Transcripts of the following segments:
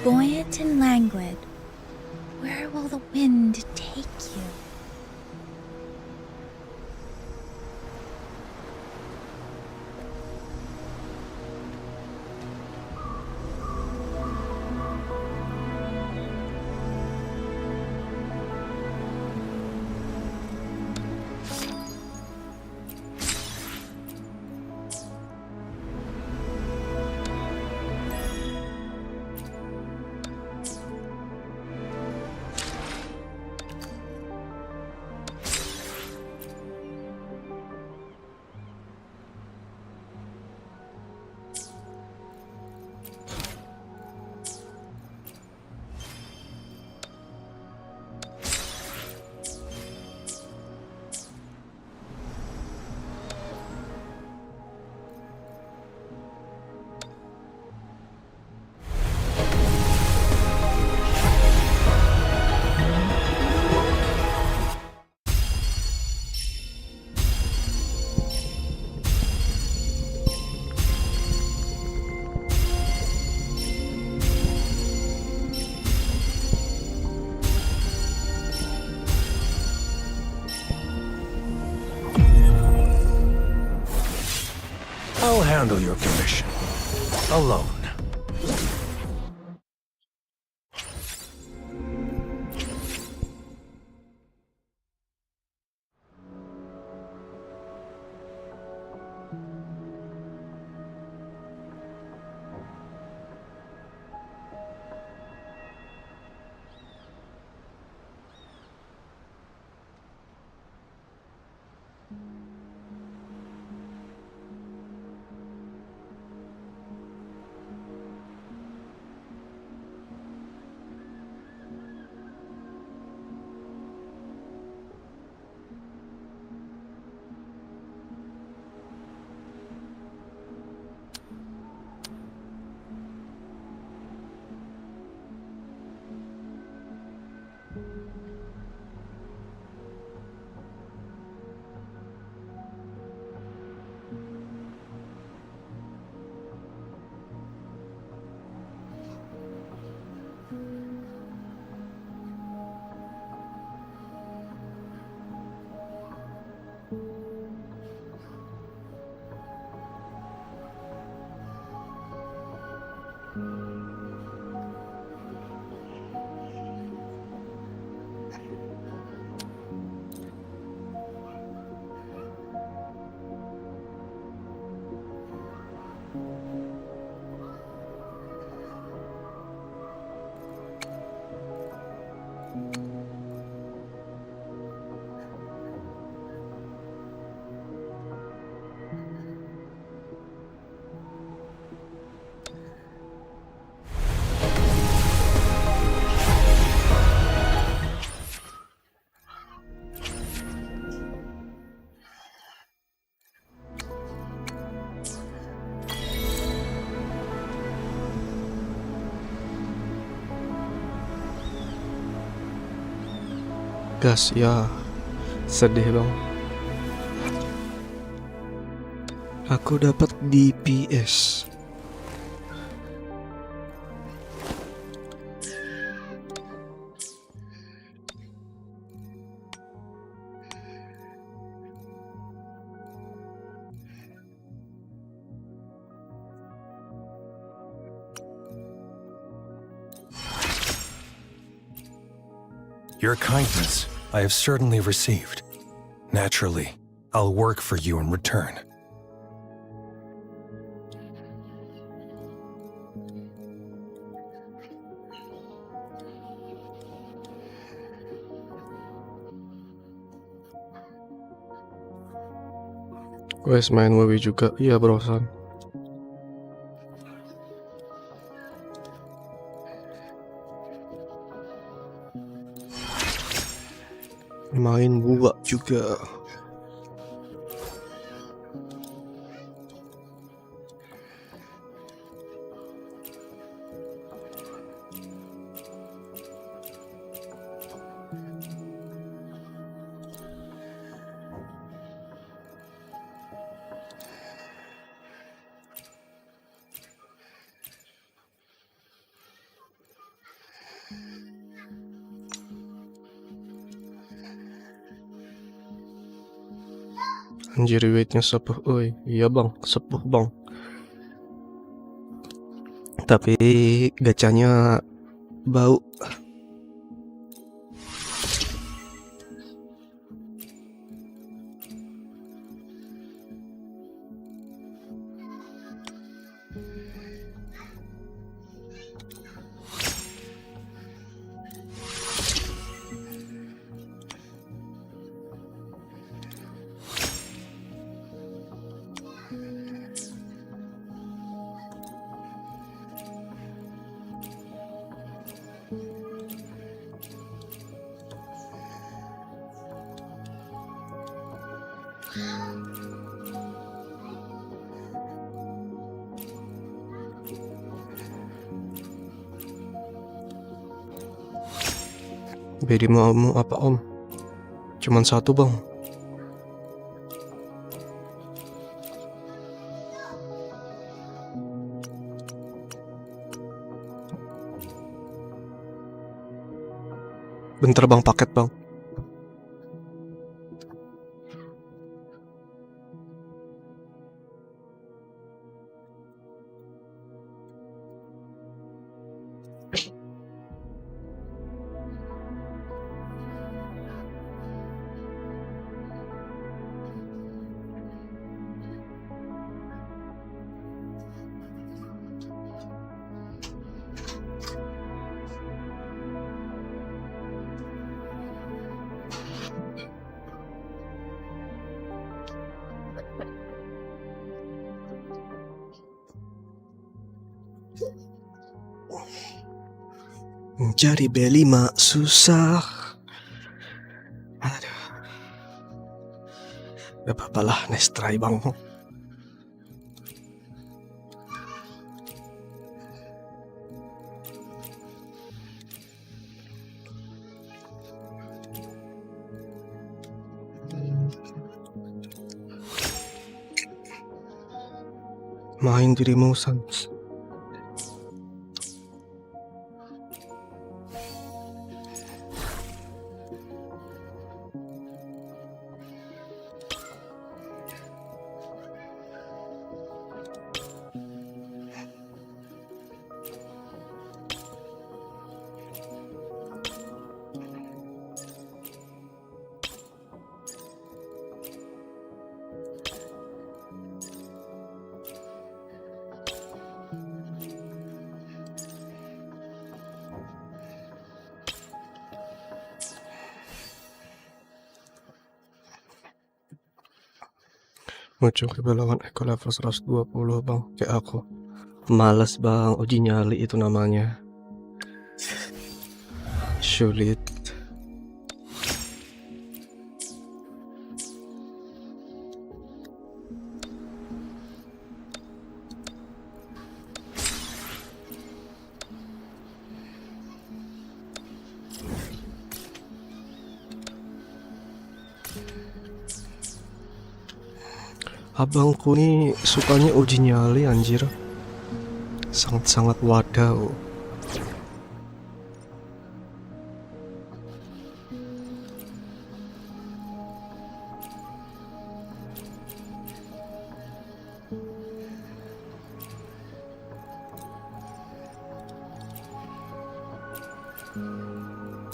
Buoyant and languid, where will the wind take you? I'll handle your commission. Alone. Gas ya, sedih bang. Aku dapat DPS. Your kindness I have certainly received. Naturally, I'll work for you in return. Wes main WoW juga, iya brosan. Main buak juga. Anjir, weightnya sepuh. Oi, iya bang, sepuh bang. Tapi gacanya bau. Bedi mau apa om? Cuman satu bang. Bentar bang, paket bang. Mencari B5 susah. Aduh. Gak apa-apa lah, next try bang. Main dirimu sans. Muncul kebelangan Eko level 120 bang, kayak aku. Males bang, uji nyali itu namanya. Sulit. Abangku nih sukanya uji nyali anjir. Sangat-sangat wadaw.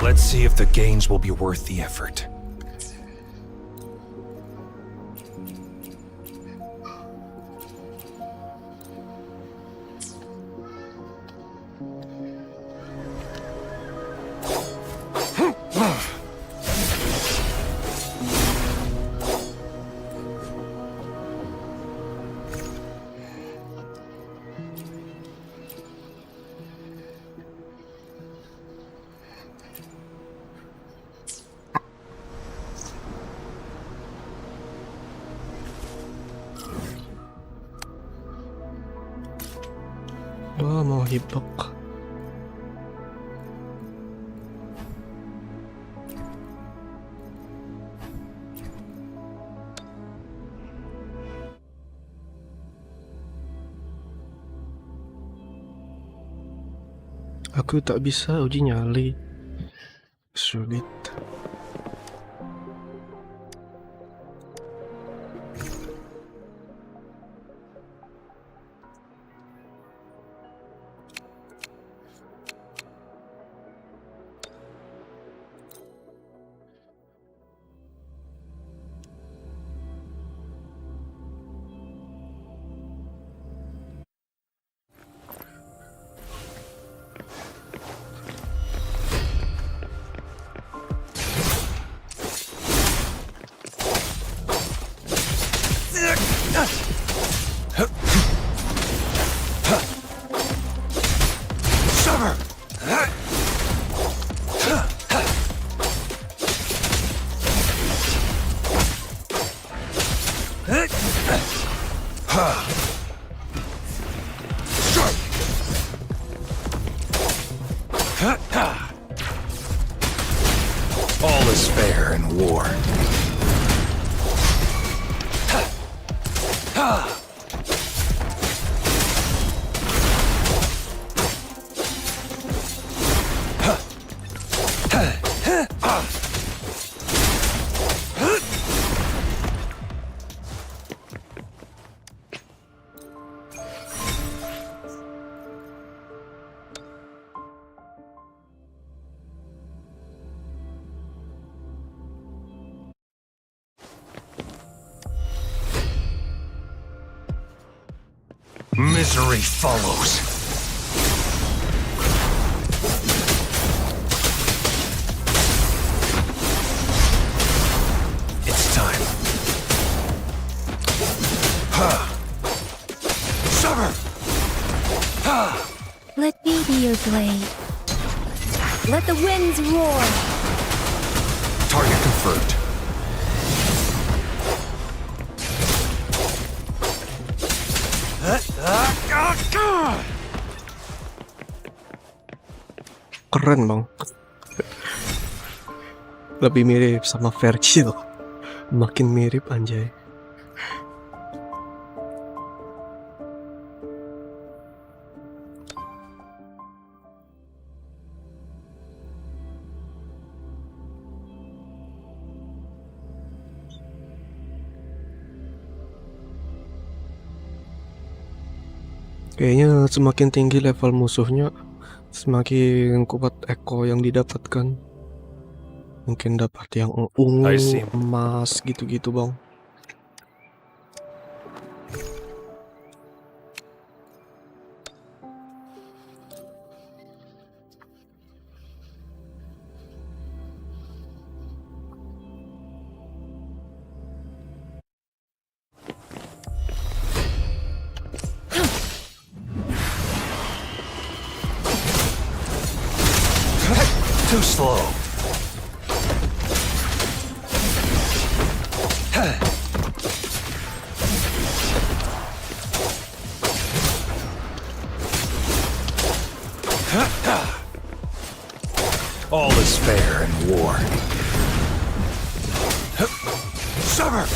Let's see if the gains will be worth the effort. Wah, mau hibok. Aku tak bisa uji nyali. Sulit. All is fair in war. Misery follows. It's time. Sever! Let me be your blade. Let the winds roar. Target confirmed. Keren bang. Lebih mirip sama Virgil. Makin mirip anjay. Kayaknya semakin tinggi level musuhnya, semakin kuat Eko yang didapatkan. Mungkin dapat yang ungu, I see. emas gitu-gitu bang. Too slow. All is fair in war. Sever!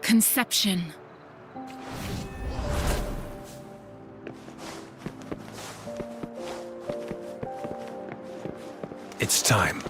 Conception. It's time.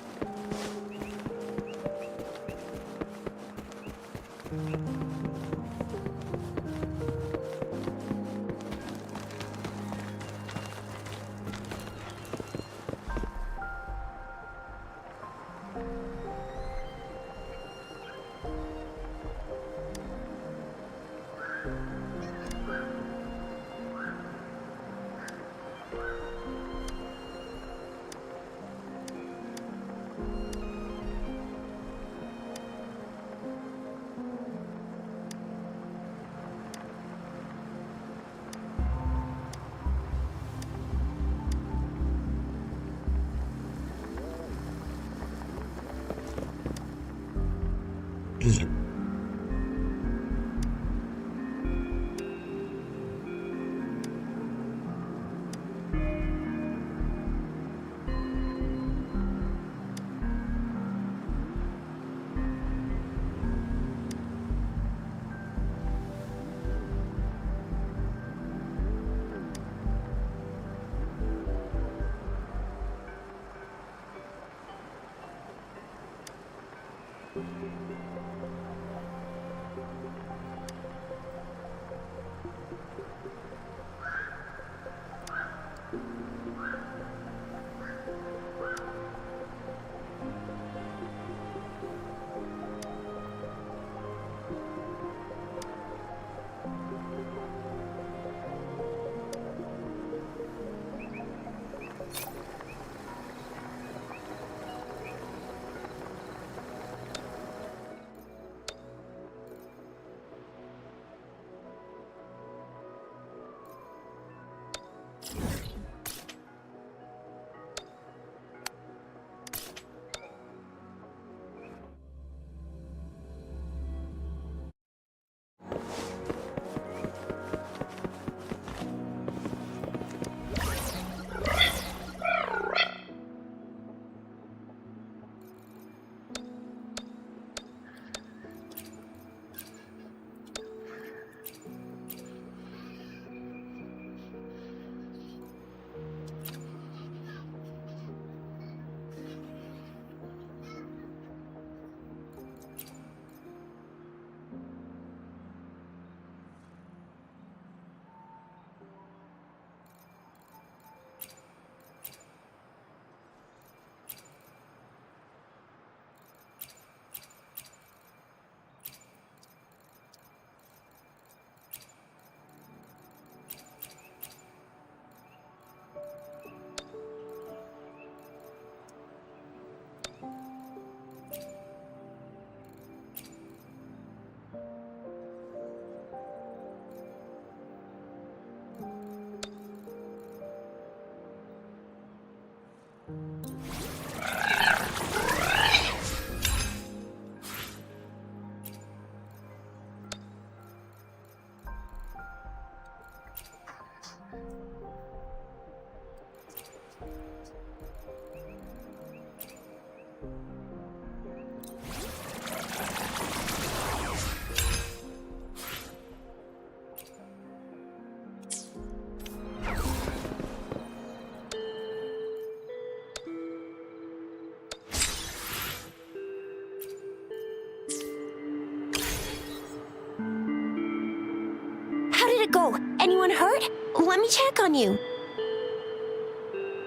on you.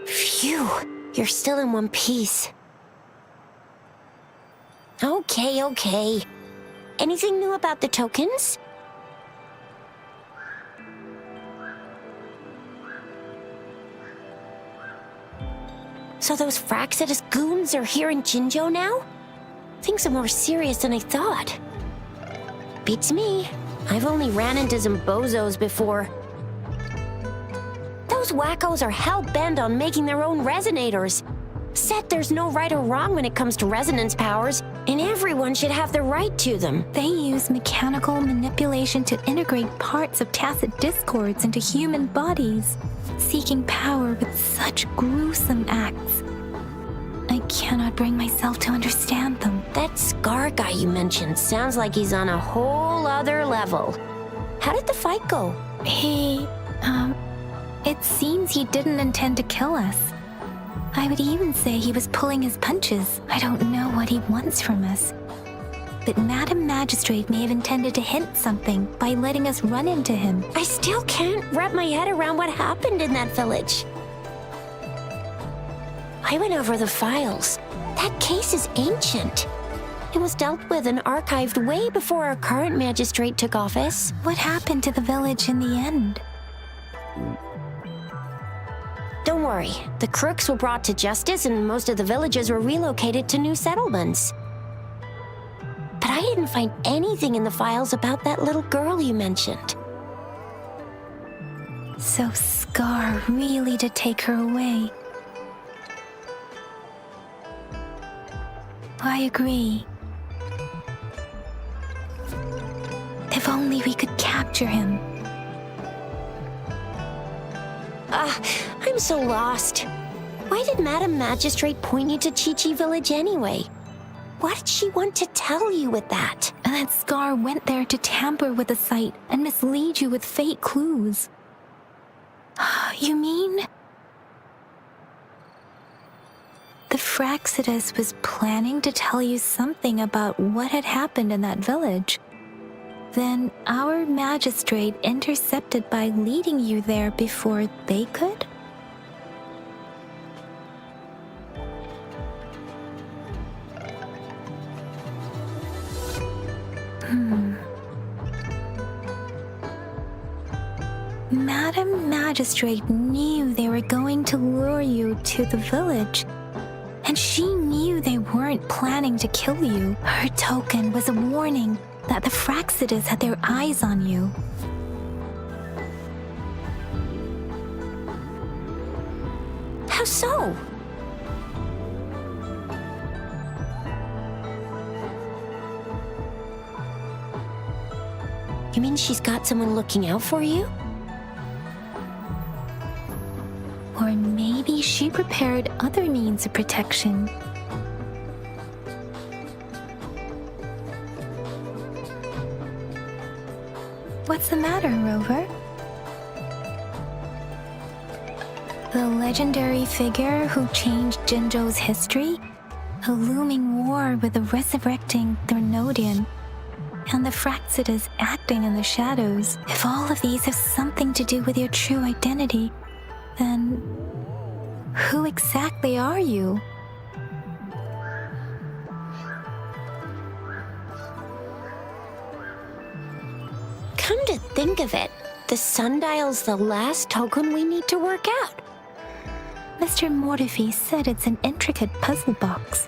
Phew, you're still in one piece. Okay. Anything new about the tokens? So those Fraxidus goons are here in Jinzhou now? Things are more serious than I thought. Beats me. I've only ran into some bozos before. Those wackos are hell-bent on making their own resonators. Said there's no right or wrong when it comes to resonance powers, and everyone should have the right to them. They use mechanical manipulation to integrate parts of tacit discords into human bodies, seeking power with such gruesome acts. I cannot bring myself to understand them. That Scar guy you mentioned sounds like he's on a whole other level. How did the fight go? It seems he didn't intend to kill us. I would even say he was pulling his punches. I don't know what he wants from us. But Madam Magistrate may have intended to hint something by letting us run into him. I still can't wrap my head around what happened in that village. I went over the files. That case is ancient. It was dealt with and archived way before our current magistrate took office. What happened to the village in the end? Don't worry, the crooks were brought to justice and most of the villagers were relocated to new settlements. But I didn't find anything in the files about that little girl you mentioned. So Scar really did take her away. I agree. If only we could capture him. I'm so lost. Why did Madam Magistrate point you to Qiqi village anyway? What did she want to tell you with that? And that Scar went there to tamper with the site and mislead you with fake clues. You mean? The Fraxidus was planning to tell you something about what had happened in that village. Then our magistrate intercepted by leading you there before they could? Madam Magistrate knew they were going to lure you to the village, and she knew they weren't planning to kill you. Her token was a warning that the Fraxidus had their eyes on you. How so? You mean she's got someone looking out for you? Or maybe she prepared other means of protection. What's the matter, Rover? The legendary figure who changed Jinzhou's history? A looming war with the resurrecting Thernodian, and the Fraxidus acting in the shadows. If all of these have something to do with your true identity, then who exactly are you? Come to think of it, the sundial's the last token we need to work out. Mr. Mortefi said it's an intricate puzzle box.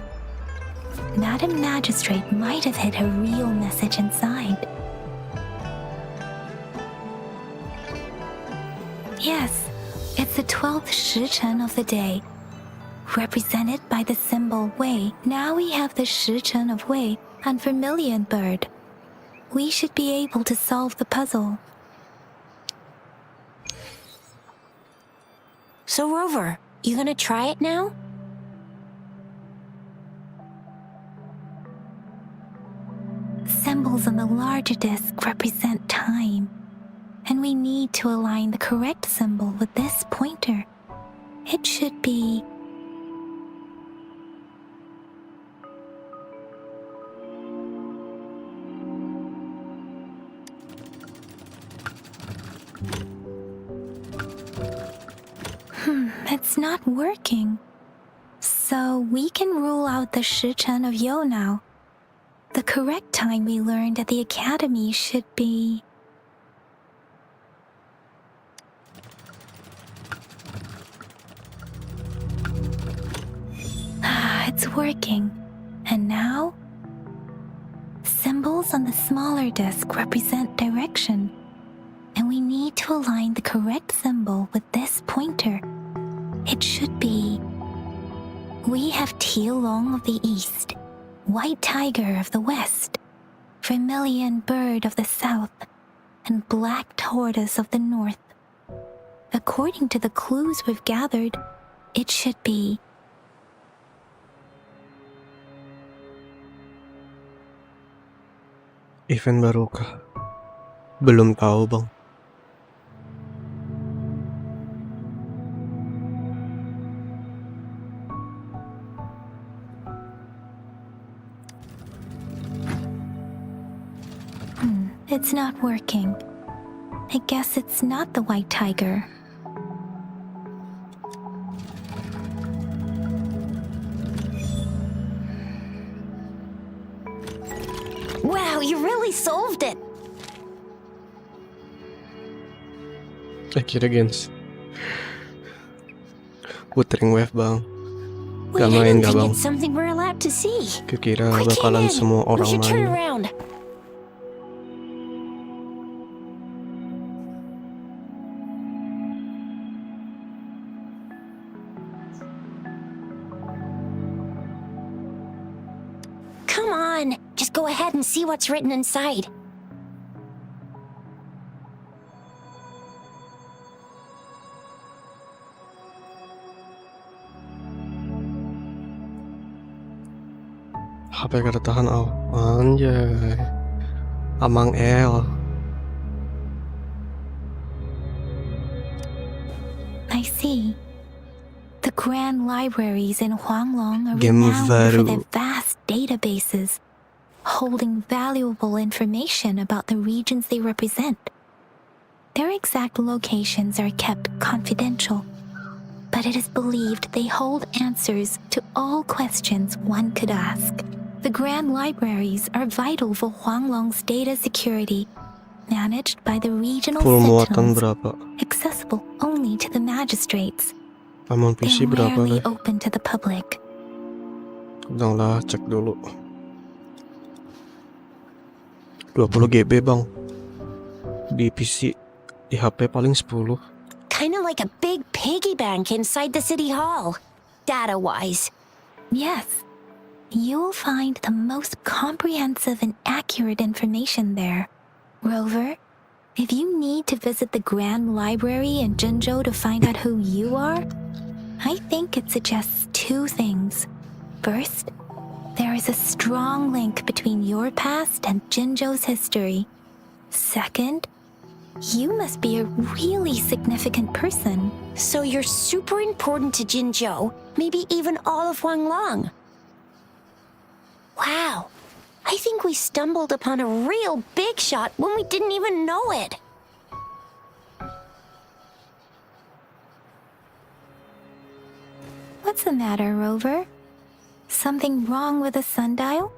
Madam Magistrate might have hid a real message inside. Yes, it's the 12th shichen of the day, represented by the symbol Wei. Now we have the shichen of Wei and Vermilion Bird. We should be able to solve the puzzle. So Rover, you gonna try it now? Symbols on the larger disc represent time, and we need to align the correct symbol with this pointer. It should be... It's not working. So we can rule out the Shichen of Yo now. The correct time we learned at the academy should be... It's working. And now? Symbols on the smaller disc represent direction. And we need to align the correct symbol with this pointer. It should be... We have Tialong of the east, white tiger of the west, vermilion bird of the south, and black tortoise of the north. According to the clues we've gathered, it should be... Event baru kah? Belum tahu bang. It's not working. I guess it's not the white tiger. Wow, you really solved it! Kira Gens. Wuthering wave bang. Wait, Gak I main don't gak think bang. it's something we're allowed to see. Kira Quick, bakalan in. semua We orang should turn main. around. Come on, just go ahead and see what's written inside. HP kada tahan aw. Anjay. Amang L. I see. The grand libraries in Huanglong are Game renowned for baru. their vast databases, holding valuable information about the regions they represent. Their exact locations are kept confidential, but it is believed they hold answers to all questions one could ask. The grand libraries are vital for Huanglong's data security, managed by the regional Full muatan sentinels, berapa? accessible only to the magistrates. Amount They're PC berapa rarely guys? open to the public. Udahlah cek dulu. 20 GB bang. Di PC, di HP paling 10. Kinda like a big piggy bank inside the city hall, data-wise. Yes, you'll find the most comprehensive and accurate information there. Rover, if you need to visit the Grand Library in Jinzhou to find out who you are, I think it suggests two things. First, there is a strong link between your past and Jinzhou's history. Second, you must be a really significant person. So you're super important to Jinzhou, maybe even all of Huanglong. Wow, I think we stumbled upon a real big shot when we didn't even know it. What's the matter, Rover? Something wrong with the sundial?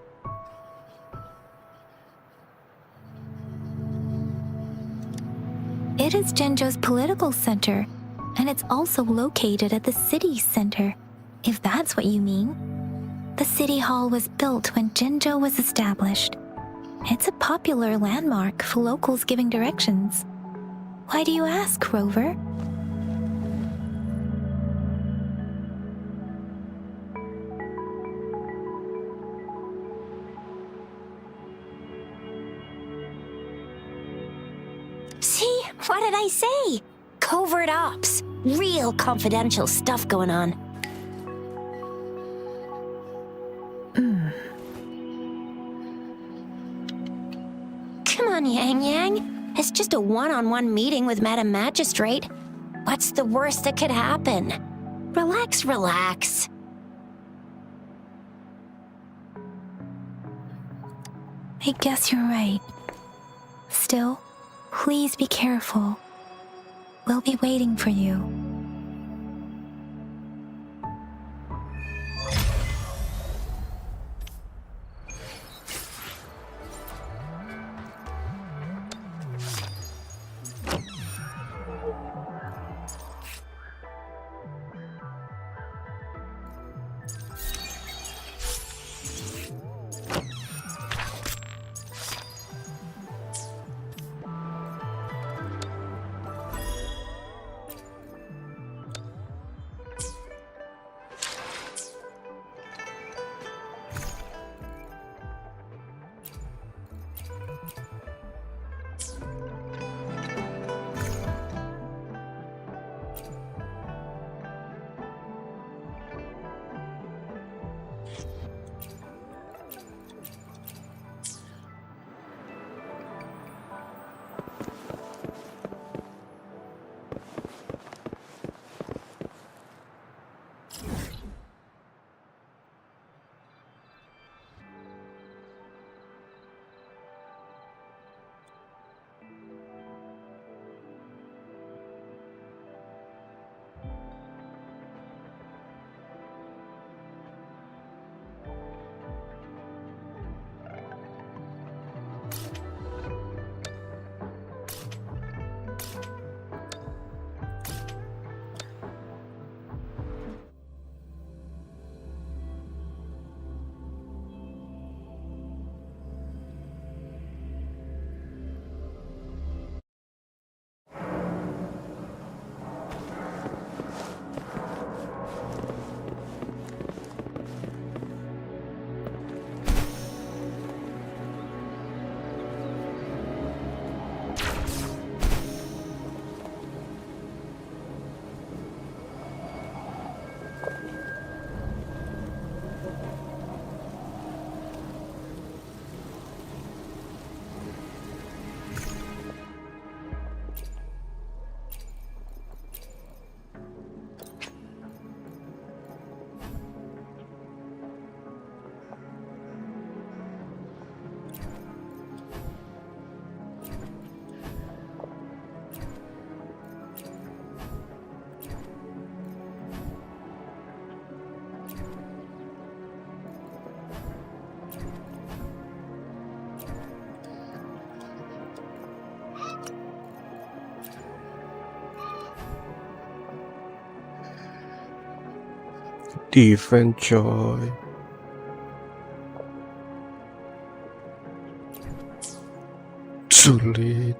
It is Jinzhou's political center, and it's also located at the city center, if that's what you mean. The city hall was built when Jinzhou was established. It's a popular landmark for locals giving directions. Why do you ask, Rover? See, what did I say? Covert ops. Real confidential stuff going on. Come on, Yang Yang. It's just a one-on-one meeting with Madam Magistrate. What's the worst that could happen? Relax, relax. I guess you're right. Still, please be careful. We'll be waiting for you. Defense coy. Sulit.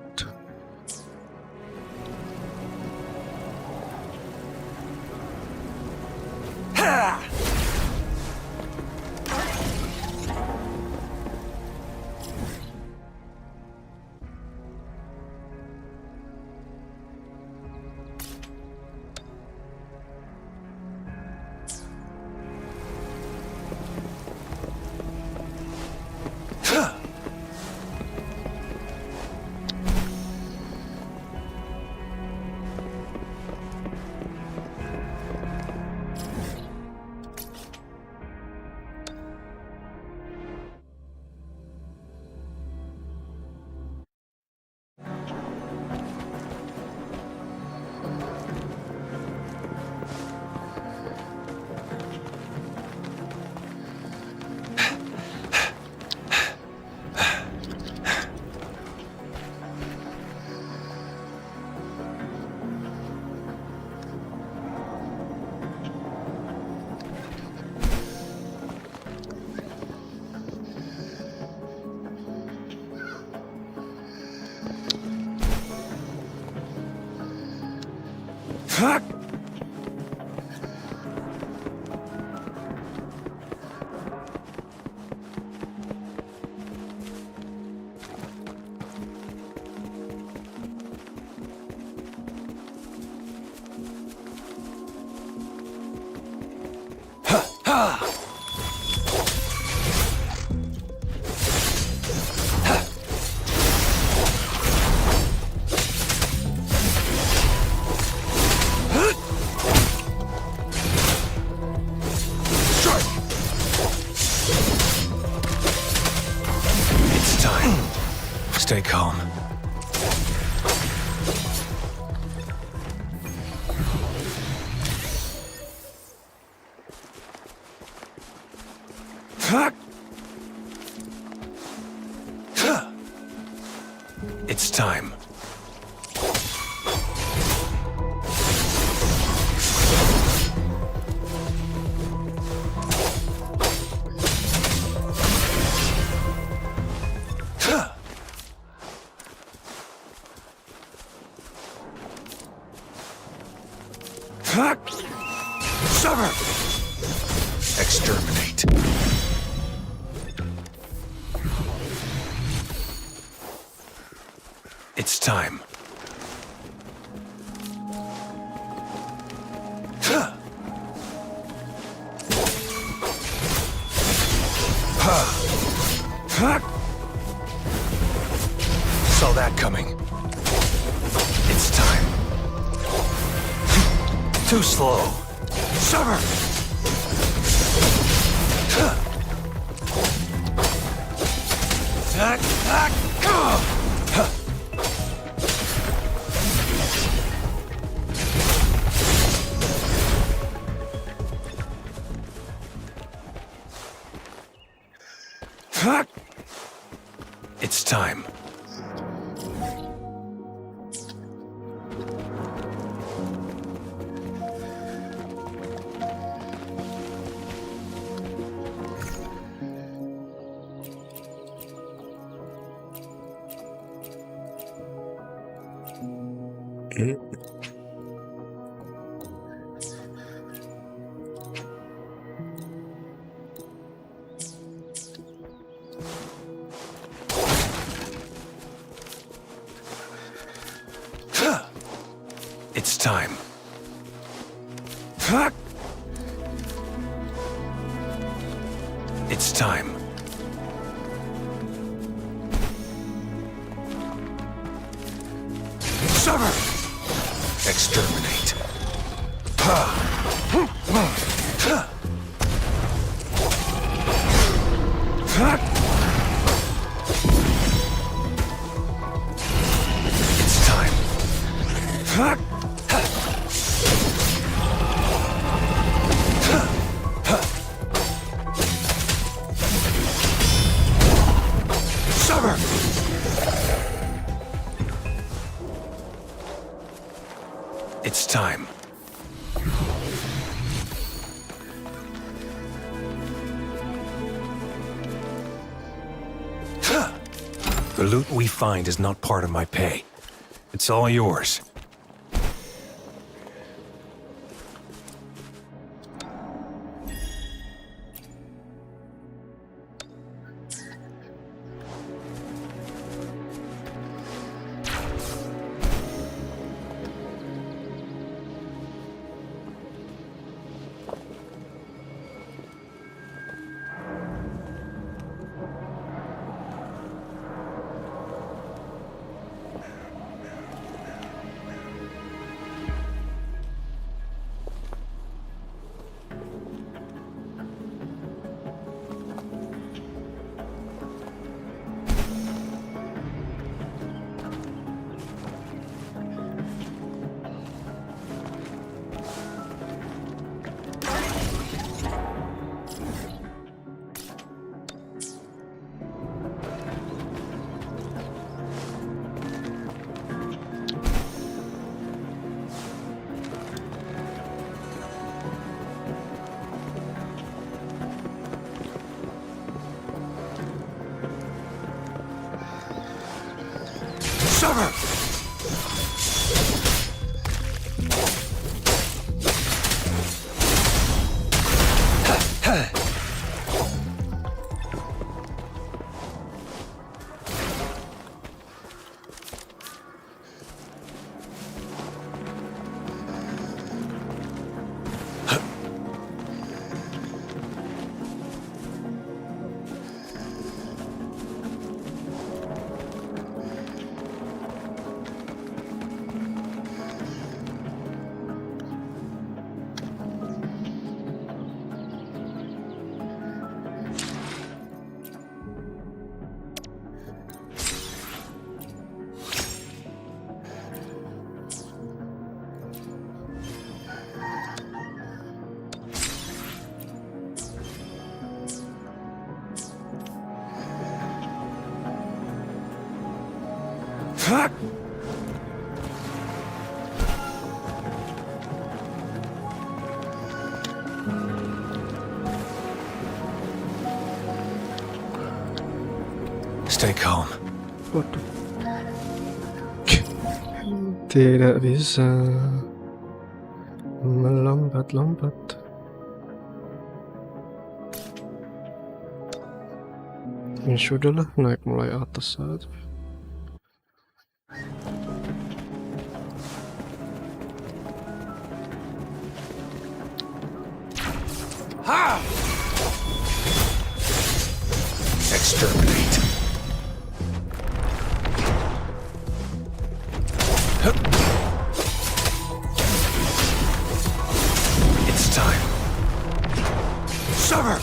Stay calm. It's time. Sever! Exterminate. It's time. Saw that coming. It's time. Too slow. Sever! It's time. It's time. It's time. Sever! Exterminate. It's time. Sever! It's time. The loot we find is not part of my pay. It's all yours. Summer! Stay calm. Waduh. Tidak bisa melompat-lompat. Ya sudahlah, naik mulai atas saja. Exterminate. It's time. Summer!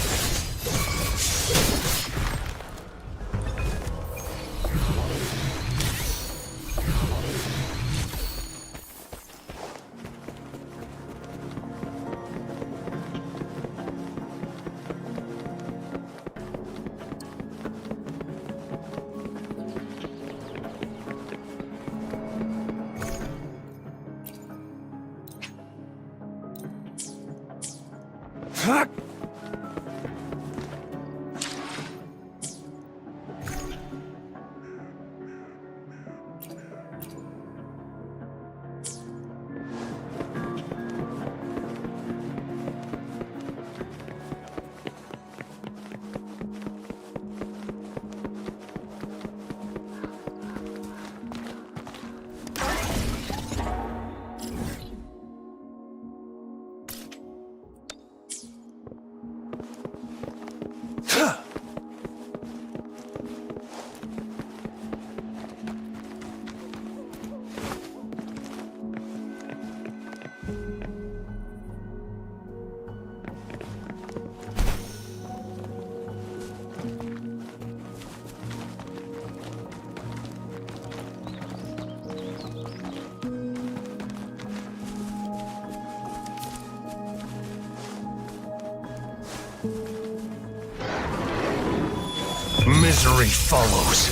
Misery follows.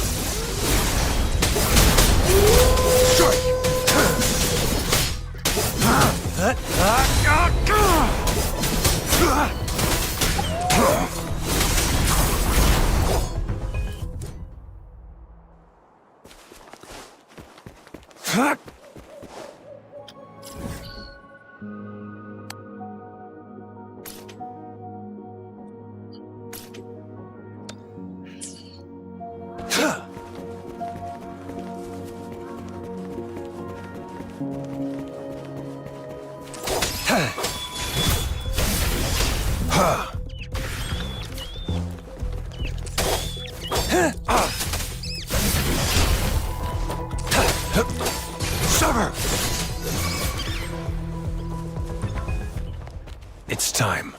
Strike! It's time.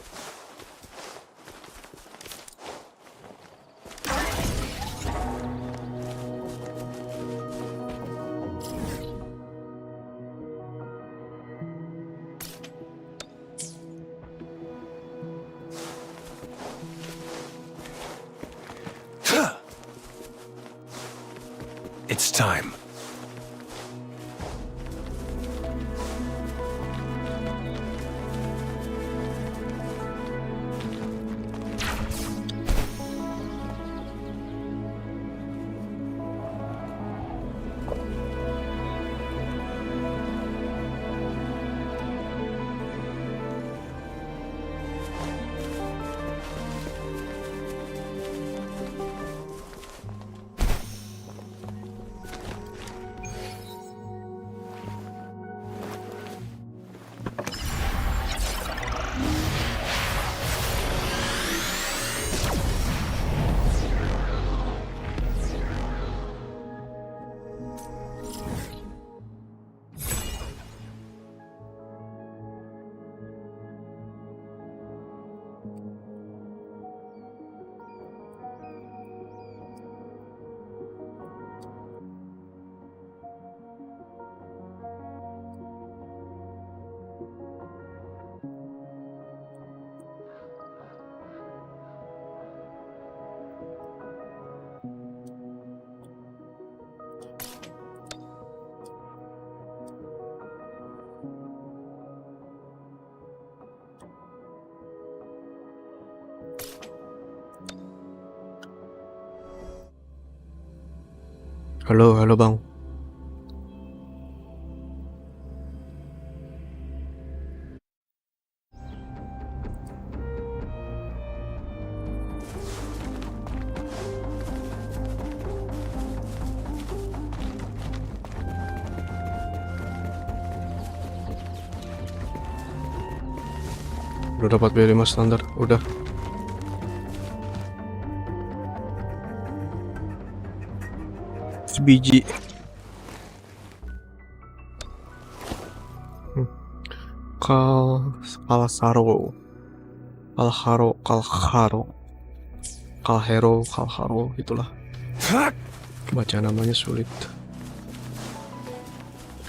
It's time. Halo, halo bang. Udah dapat B5 standar, udah. Sebiji. Kalharo, itulah. Baca namanya sulit.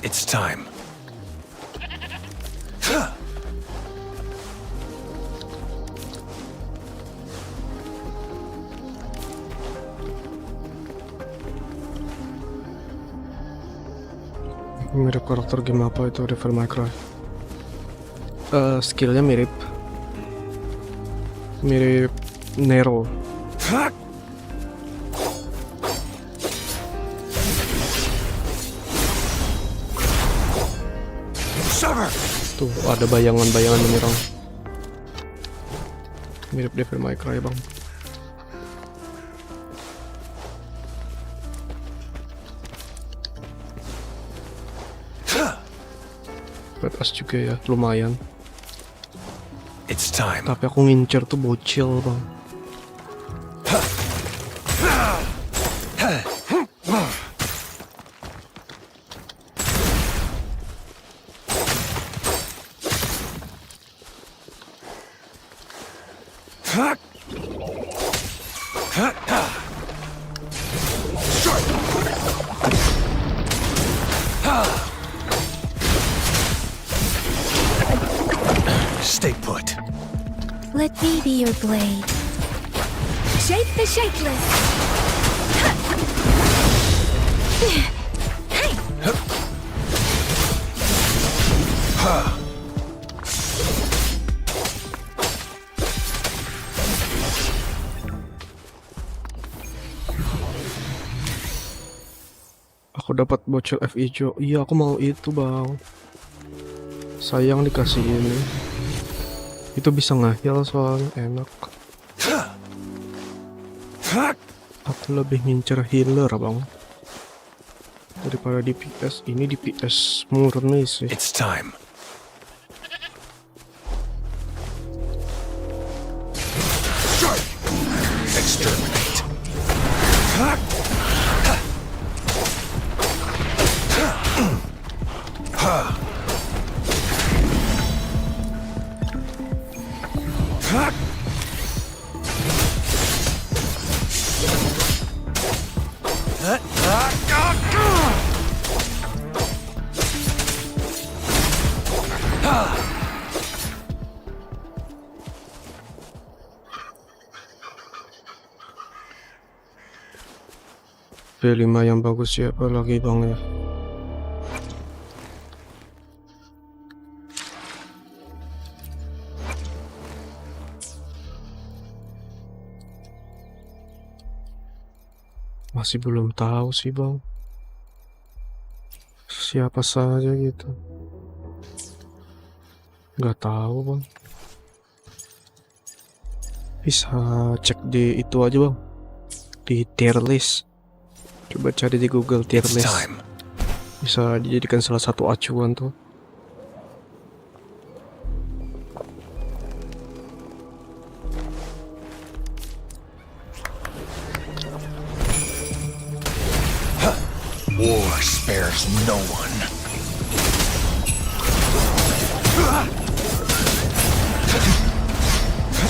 It's time. Mirip karakter game apa itu, Devil May Cry. Skillnya mirip Nero. Tuh ada bayangan-bayangan menyerang. Mirip Devil May Cry bang. Badass juga ya, lumayan. It's time. Tapi aku ngincer tuh bocil bang. Stay put. Let me be your blade. Shake the shakeless. Aku Aku dapat bocil F hijau. Iya, aku mau itu, Bang. Sayang dikasih ini. Itu bisa nge-heal soalnya enak. Aku lebih ngincer healer, Bang. Daripada di PS. Ini di PS murni sih. It's time. Exterminate. P5 yang bagus siapa lagi, Bang, ya? Masih belum tahu sih, Bang. Siapa saja gitu. Nggak tahu, Bang. Bisa cek di itu aja, Bang. Di tier list. Coba cari di Google tier It's list. time. Bisa dijadikan salah satu acuan tuh. War spares no one.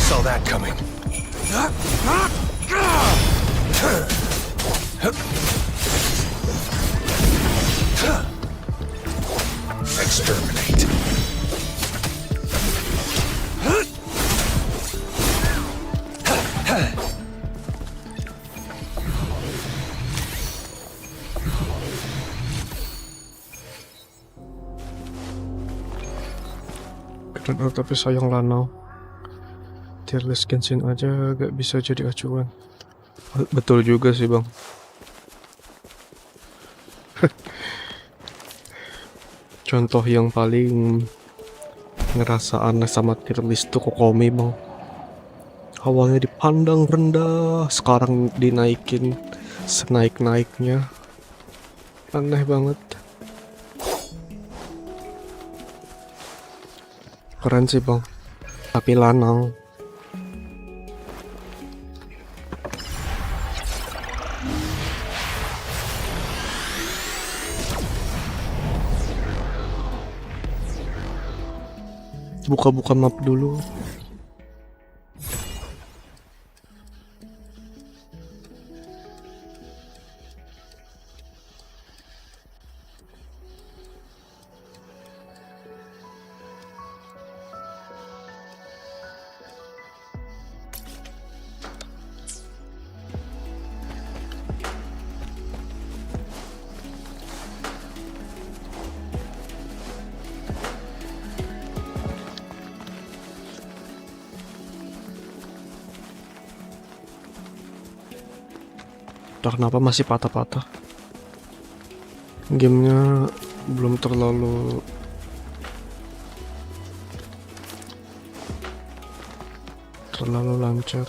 Saw that coming. Exterminate. Keren, tapi sayang Lanau. Tier list Genshin aja gak bisa jadi acuan. Betul juga sih, Bang. Contoh yang paling ngerasa aneh sama tier list tuh Kokomi, Bang. Awalnya dipandang rendah, sekarang dinaikin senaik-naiknya. Aneh banget. Keren sih, Bang. Tapi lanang. Buka-buka map dulu. Entah kenapa masih patah-patah. Gamenya belum terlalu lancar.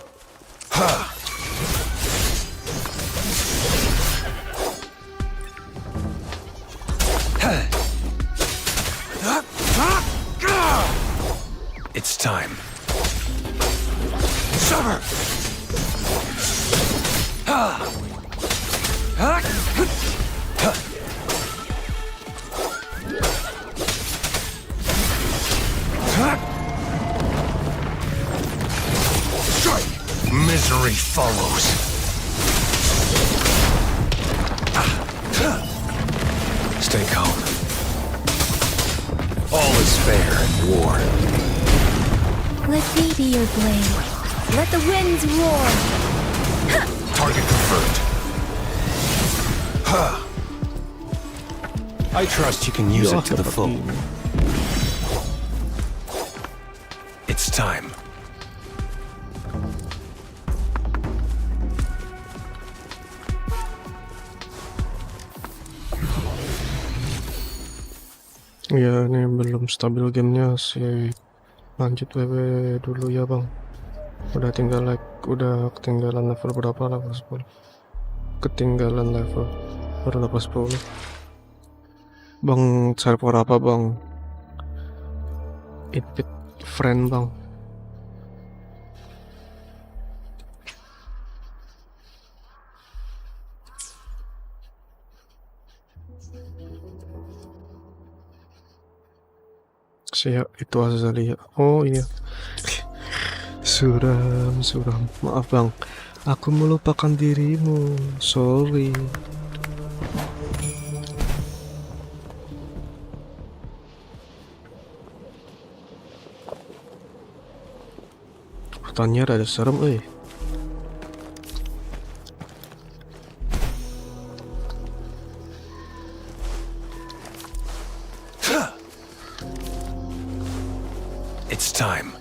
It's time. Summer. Misery follows. Stay calm. All is fair in war. Let me be your blade. Let the winds roar. Target confirmed. I trust you can use it to the full. It's time. Ya ini belum stabil gamenya sih. Lanjut WW dulu ya bang. Udah ketinggalan level berapa, level 10. Ketinggalan level baru level 10. Bang server apa bang? Invite friend bang. Siap, itu Azalia. Oh iya. Suram. Maaf bang, aku melupakan dirimu. Sorry. Hutannya rada serem, It's time.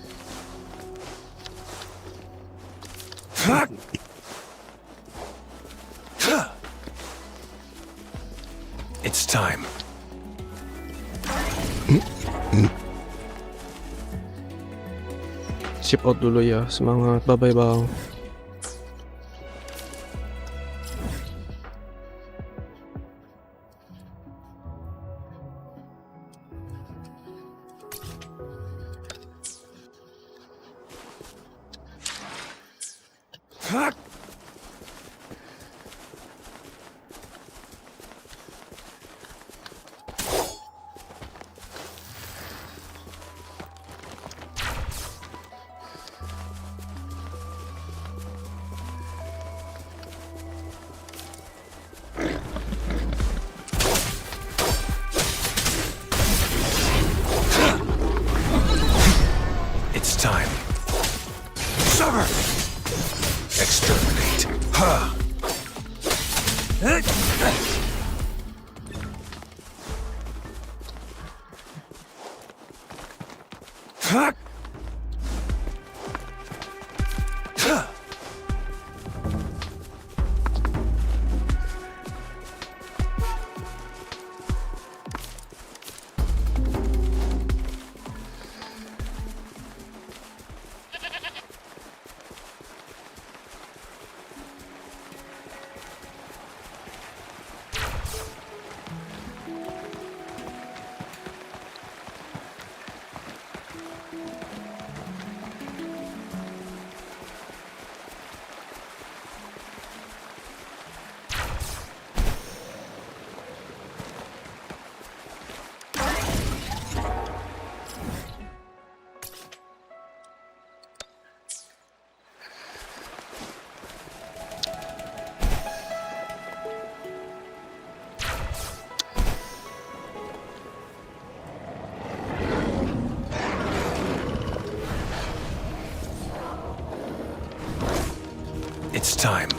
It's time. Ship out dulu ya, semangat. Bye bye bang. It's time. Sever! Exterminate. It's time.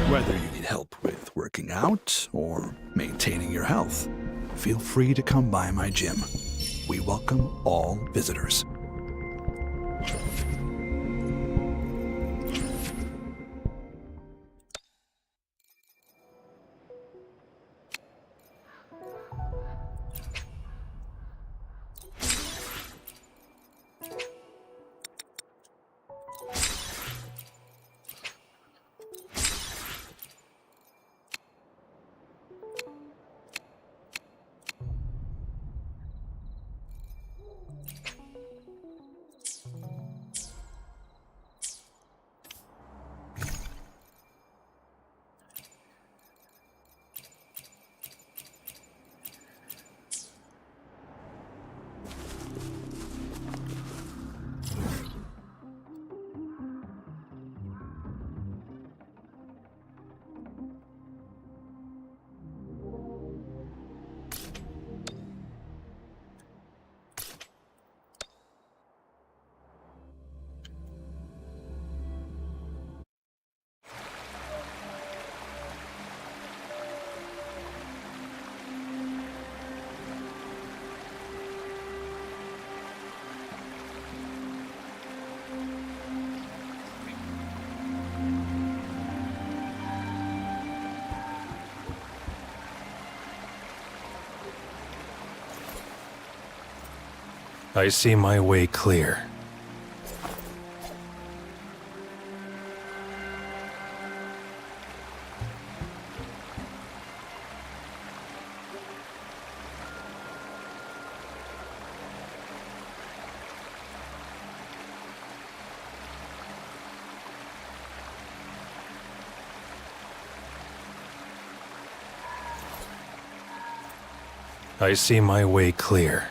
Whether you need help with working out or maintaining your health, feel free to come by my gym. We welcome all visitors. I see my way clear. I see my way clear.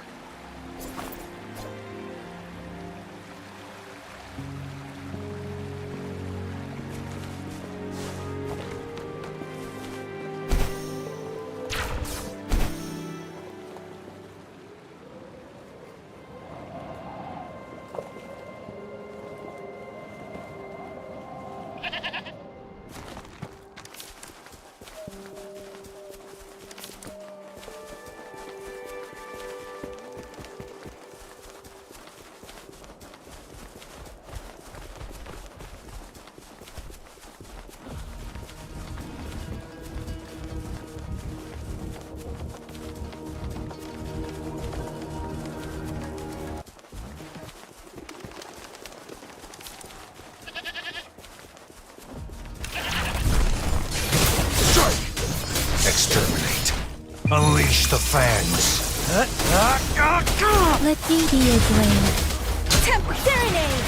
Exterminate. Unleash the fangs. Let me be your blade. Serenade!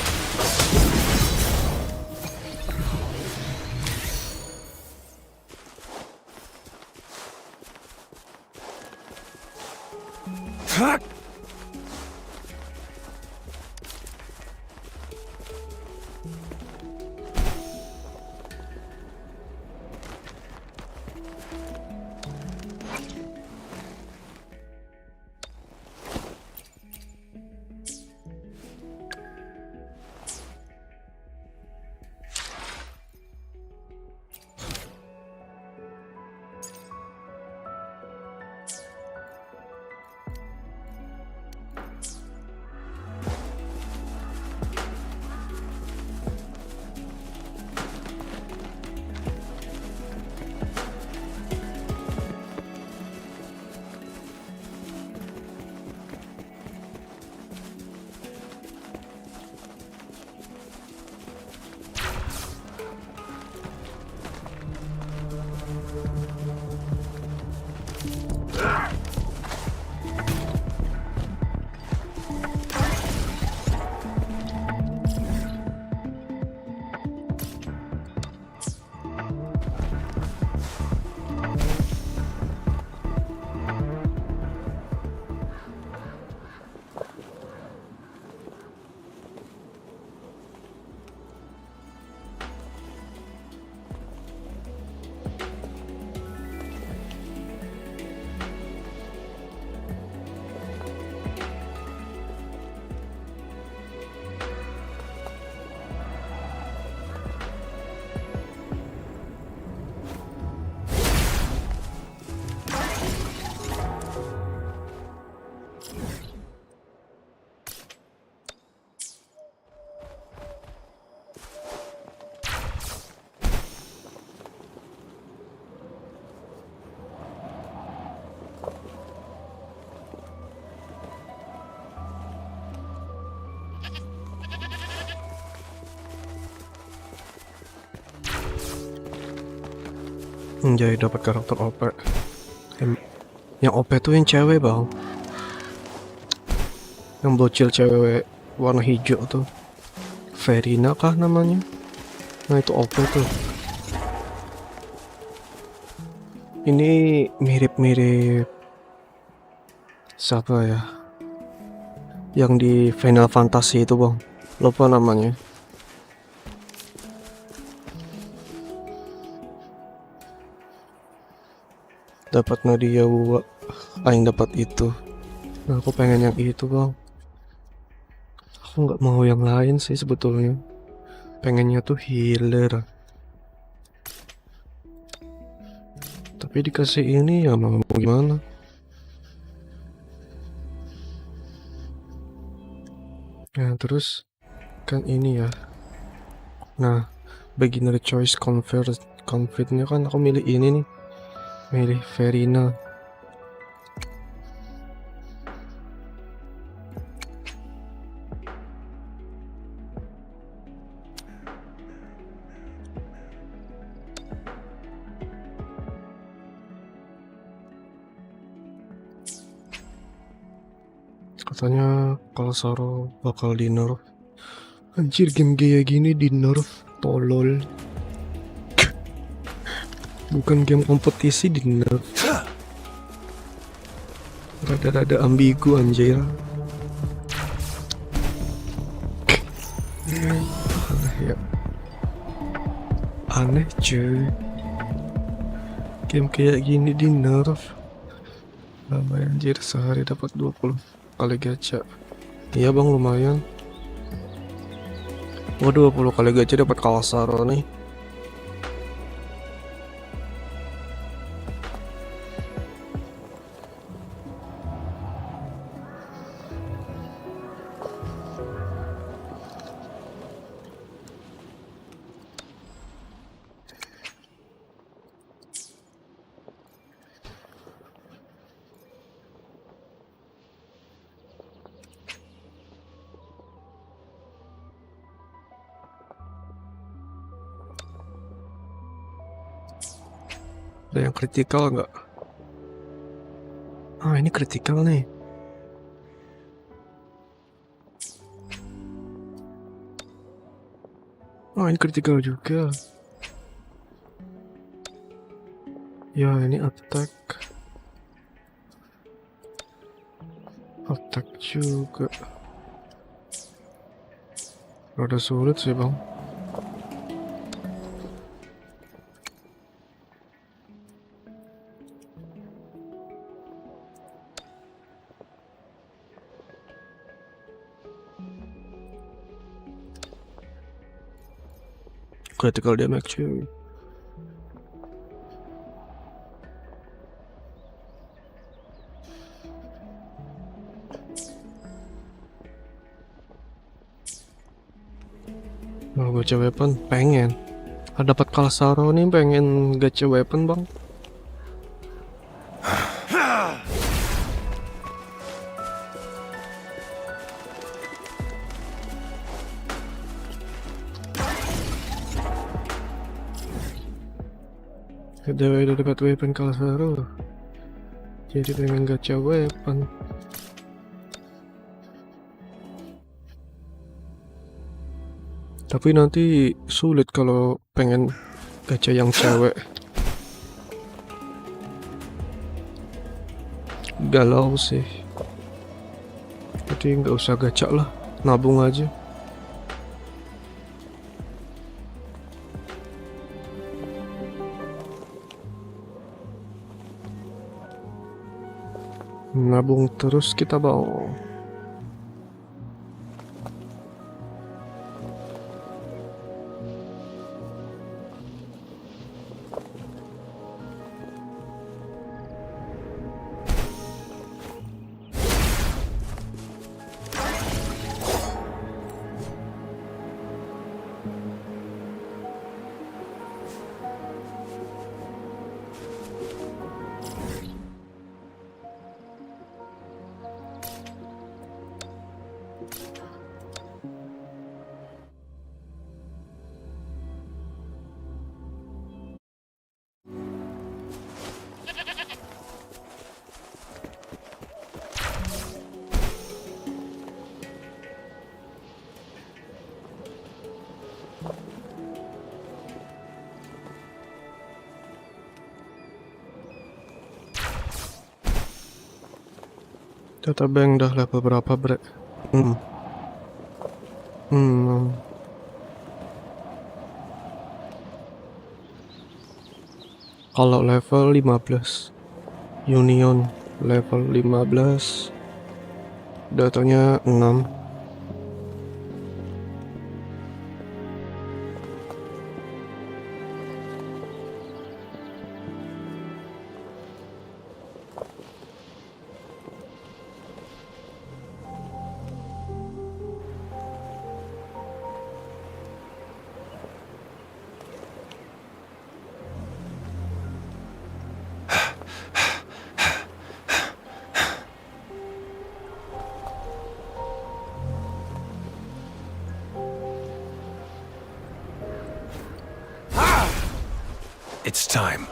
Jadi dapat karakter OP. Yang OP tuh yang cewek bang, yang bocil cewek warna hijau tuh, Verina kah namanya? Nah itu OP tuh. Ini mirip-mirip siapa ya? Yang di Final Fantasy itu bang, lupa namanya. Dapat Nadia Wuwa, aing dapat itu. Nah, aku pengen yang itu bang. Aku nggak mau yang lain sih sebetulnya. Pengennya tuh healer. Tapi dikasih ini ya mau gimana? Nah terus kan ini ya. Nah beginner choice convert-nya kan aku milih ini nih. Milih Verina. Katanya Kalsaro bakal di nerf. Anjir, game kayak gini di nerf, tolol. Bukan game kompetisi di nerf. Rada-rada ambigu anjir. Aneh ya. Aneh cuy. Game kayak gini di nerf. Lama anjir, sehari dapat 20 kali gacha. Iya bang, lumayan. Gua 20 kali gacha dapat Kalsaro nih. Ada yang kritikal nggak? Ah, ini kritikal nih. Ah, ini kritikal juga. Ya, ini attack. Attack juga. Rada sulit sih bang. Critical damage cuy. Mau gacha weapon? Pengen. Dapat Kalsaro nih, pengen gacha weapon bang. Udah dapat weapon Kalsaro, jadi pengen gacha weapon. Tapi nanti sulit kalau pengen gacha yang cewek. Galau sih. Jadi nggak usah gacha lah, nabung aja. Nabung terus kita bang. Data bank dah level berapa bre? Kalau level 15 Union level 15, datanya 6. It's time.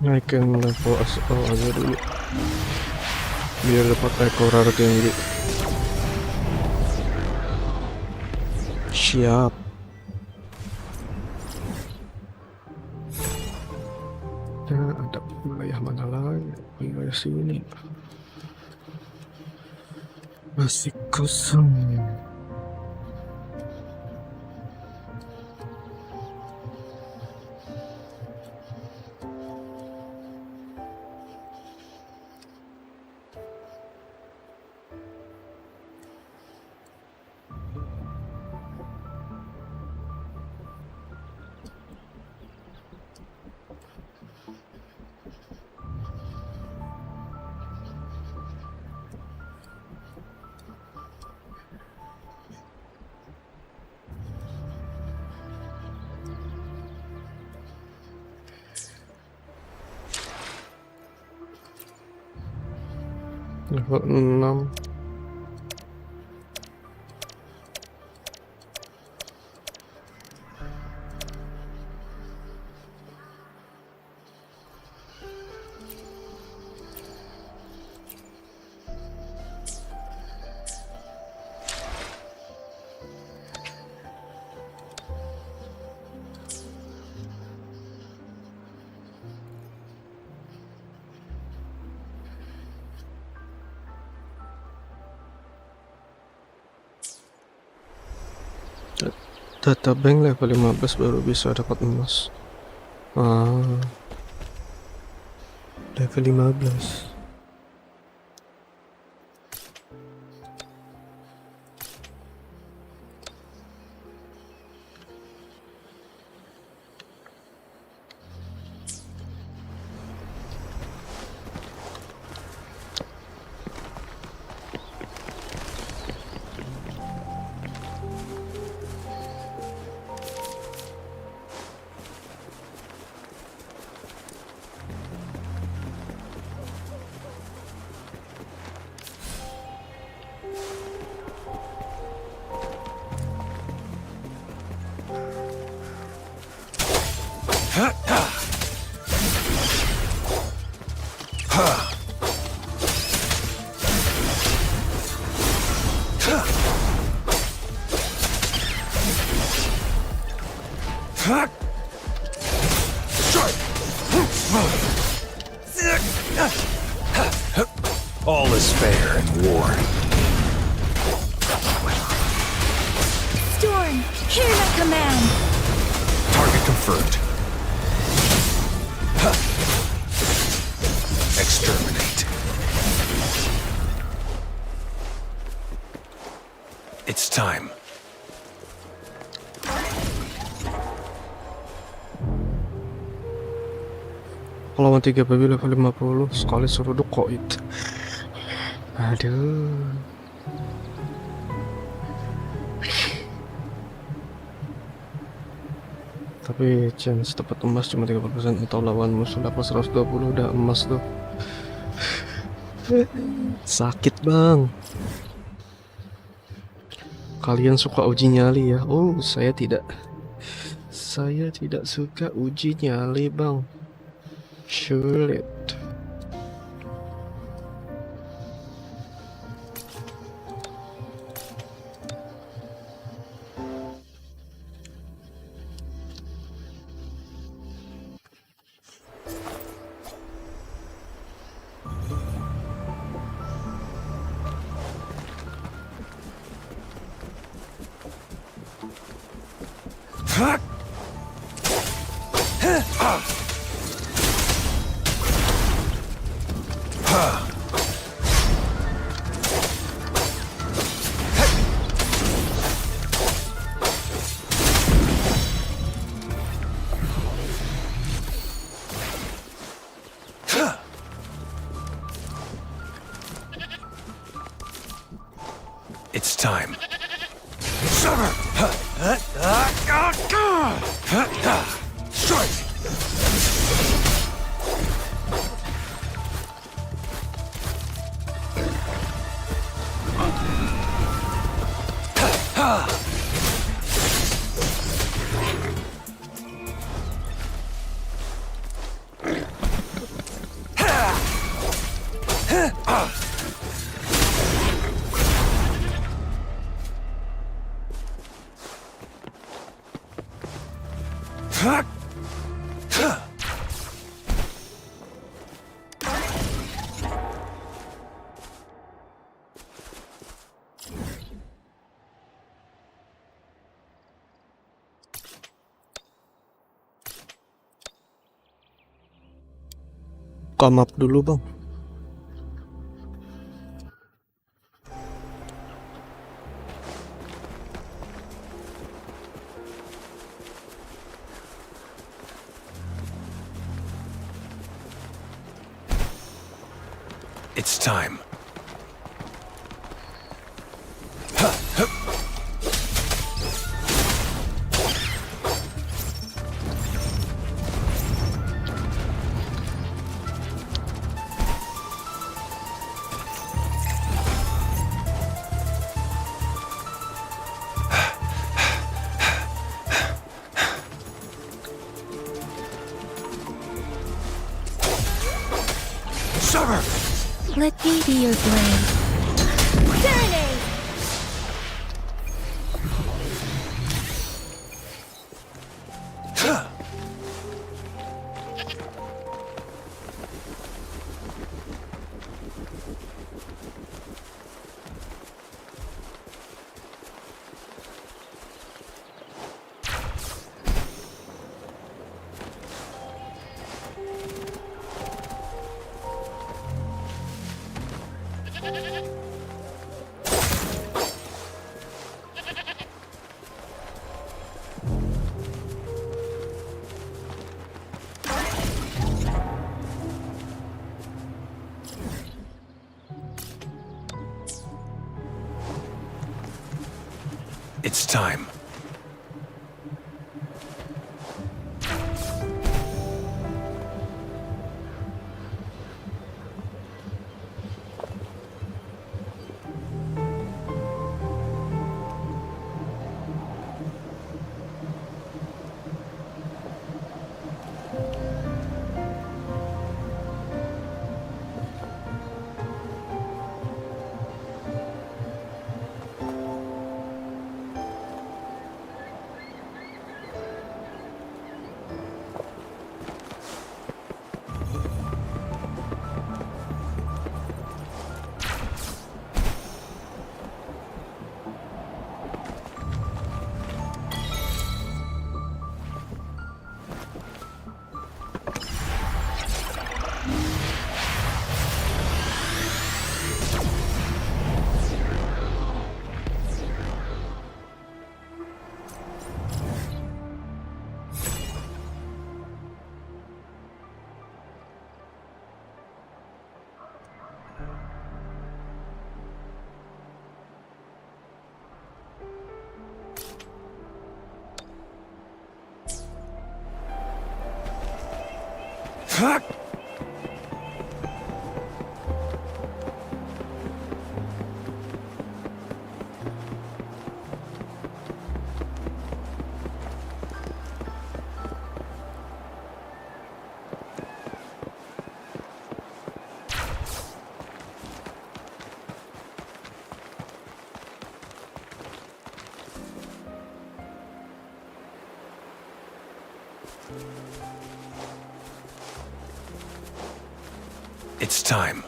naikin level SL aja dulu biar dapat ekor rare tinggi. Siap. Nah, ada wilayah mana lagi? Wilayah sini masih kosong. Level 6. Data bank level 15 baru bisa dapat emas. Level 15. All is fair in war. Storm, hear my command! Target confirmed. Exterminate. It's time. Lawan 3 babi level 50 sekali seruduk koit. Aduh. Tapi chance dapat emas cuma 30% atau lawan musuh dapat 120 udah emas tuh. Sakit bang. Kalian suka uji nyali ya? Oh, saya tidak. Saya tidak suka uji nyali bang. Sulit. It's time. Strike! come up dulu bang. It's time. Let me be your blade. Serenade! It's time. It's time.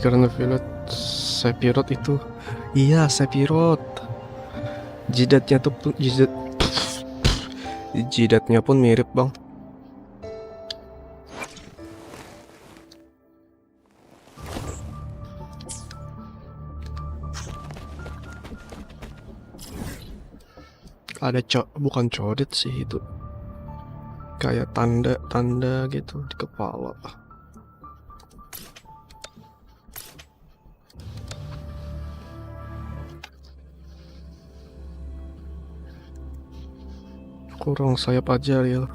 Karena violet Sephiroth itu, iya Sephiroth. Jidatnya tuh jidatnya pun mirip bang. Ada bukan codet sih itu, kayak tanda-tanda gitu di kepala. Kurang sayap aja real.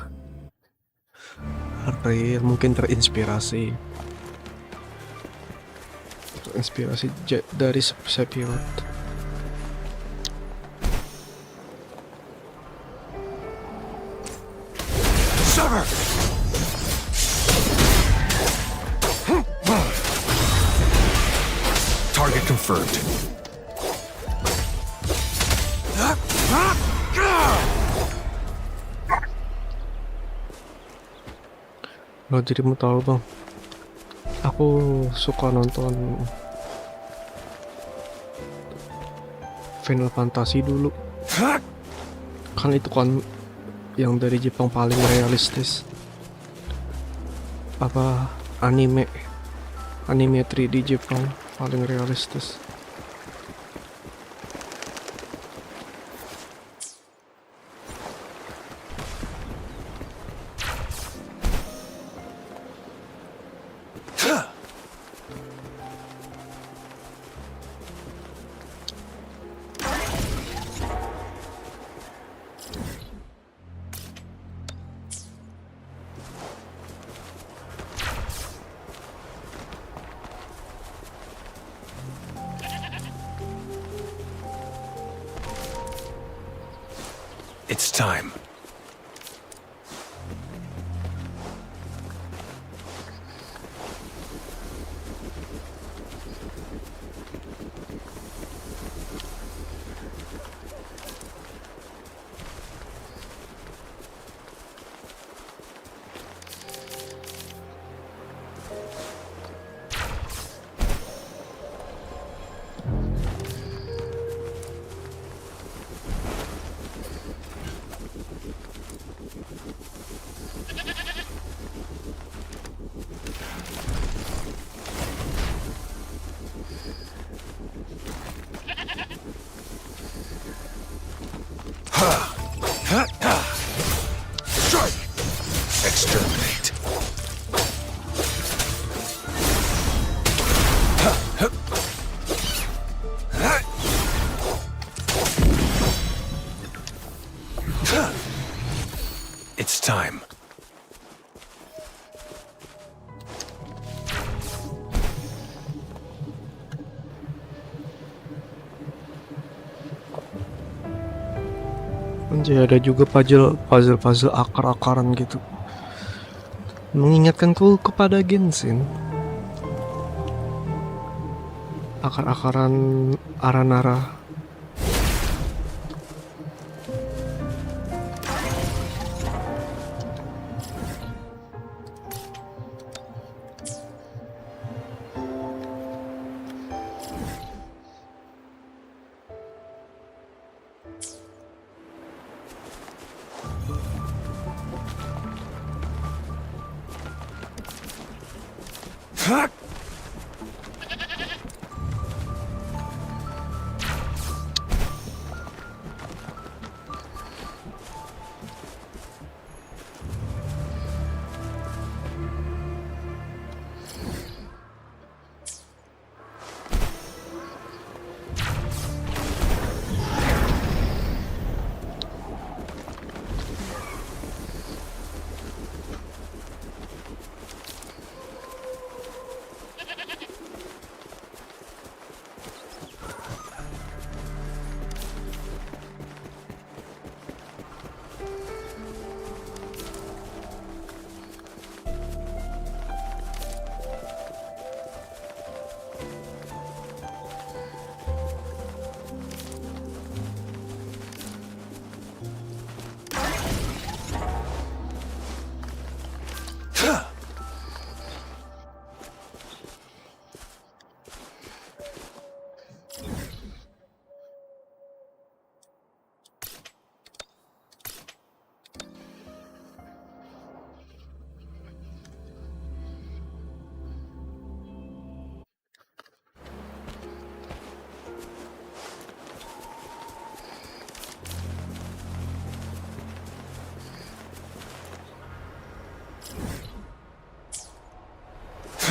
Mungkin terinspirasi dari Sephiroth. Sever! Target confirmed. Lo jadi mau tahu bang, aku suka nonton Final Fantasy dulu. Kan itu kan yang dari Jepang paling realistis. Apa anime 3D Jepang paling realistis. It's time. Strike! Exterminate. It's time. Anjay, ada juga puzzle akar-akaran gitu. Mengingatkanku kepada Genshin. Akar-akaran Aranara.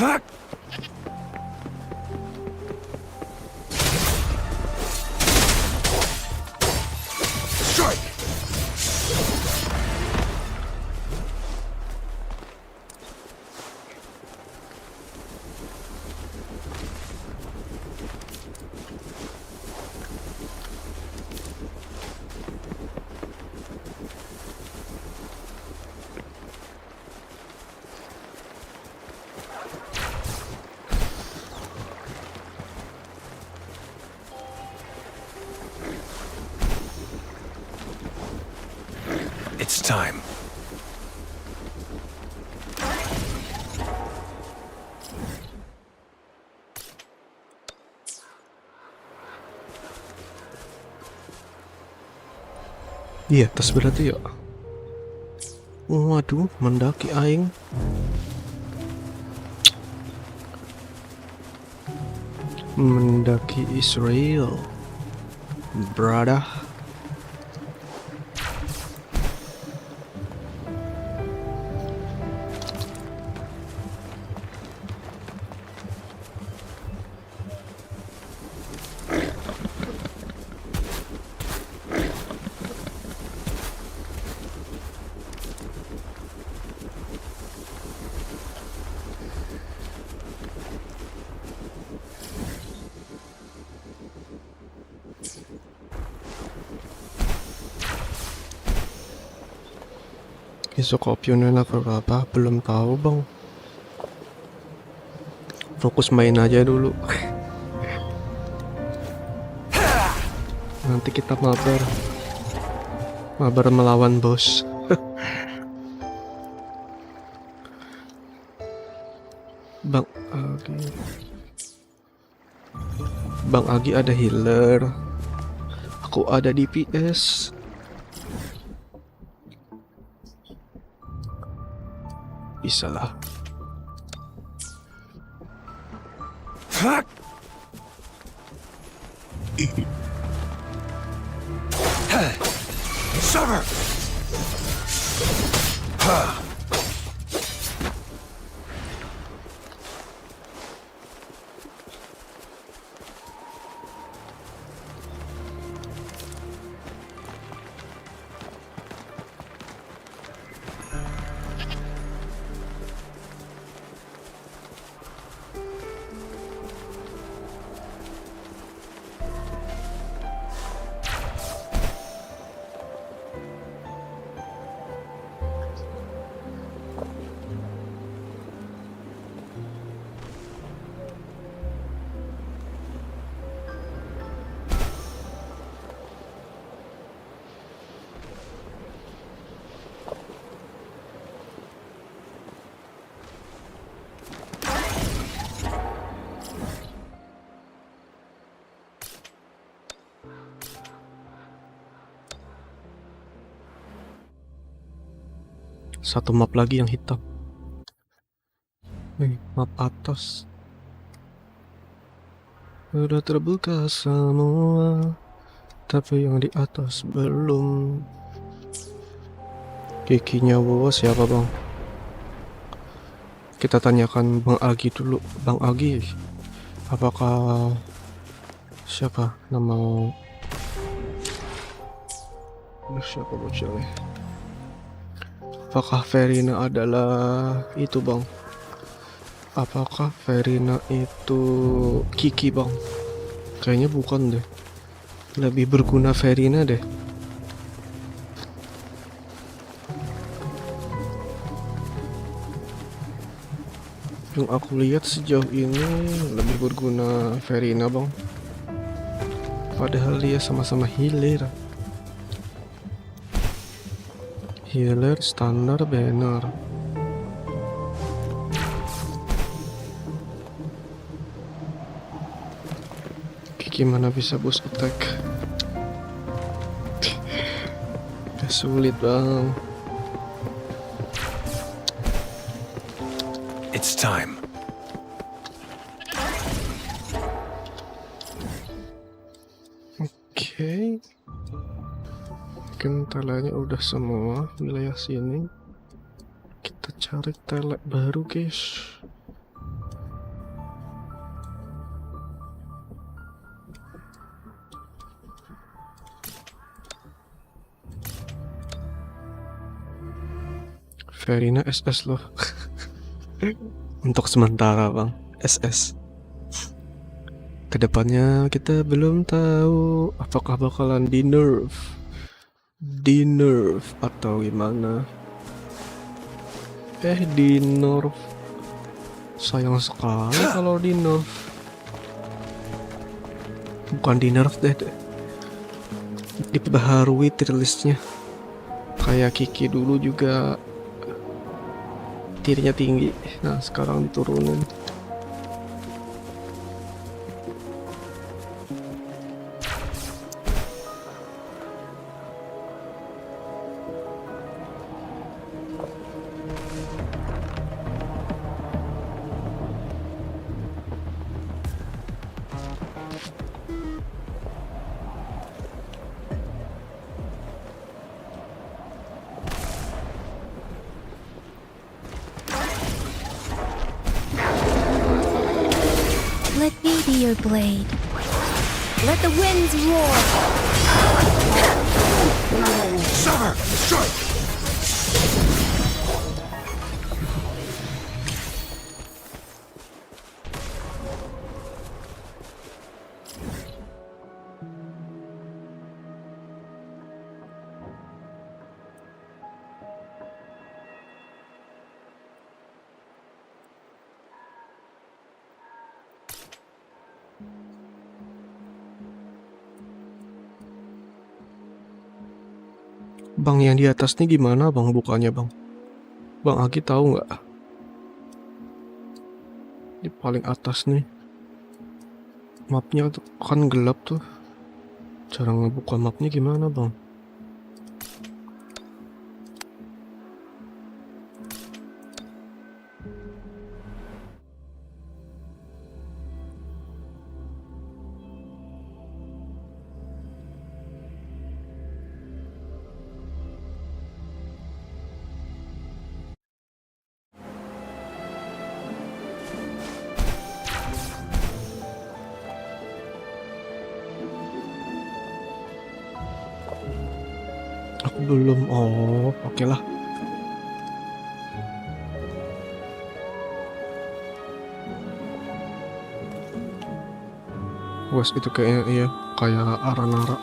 Strike! It's time. Iya, tas berarti ya. Waduh, mendaki aing. Mendaki Israel. Brother. Besok opionnya level berapa? Belum tahu bang. Fokus main aja dulu. Nanti kita mabar melawan bos. Bang Agi ada healer. Aku ada DPS. Bisa lah. Sever! Satu map lagi yang hitam. Map atas. Udah terbuka semua, tapi yang di atas belum. Qiqinya Wuwa siapa bang? Kita tanyakan Bang Agi dulu. Bang Agi, apakah siapa nama? Siapa bocilnya? Apakah Verina adalah itu bang? Apakah Verina itu qiqi bang? Kayaknya bukan deh. Lebih berguna Verina deh. Yang aku lihat sejauh ini lebih berguna Verina bang. Padahal dia sama-sama healer. Healer standar banner. Qiqi mana bisa boost attack? Sulit bang. It's time. Oke. Mungkin telanya udah semua wilayah sini. Kita cari tele baru guys. Verina SS loh. Untuk sementara bang, SS. Kedepannya kita belum tahu apakah bakalan di nerf atau gimana. Di nerf. Sayang sekali kalau di nerf. Bukan di nerf deh. Diperbaharui tier listnya. Kayak qiqi dulu juga tiernya tinggi. Nah sekarang diturunin. Let me be your blade. Let the winds roar. Sever! Strike! Bang, yang di atas nih gimana bang bukanya bang? Bang Agi tahu nggak? Di paling atas nih, mapnya tuh kan gelap tuh. Cara ngebuka mapnya gimana bang? Aku belum. Oh, oke lah. Wes itu kayaknya iya, kayak Aranara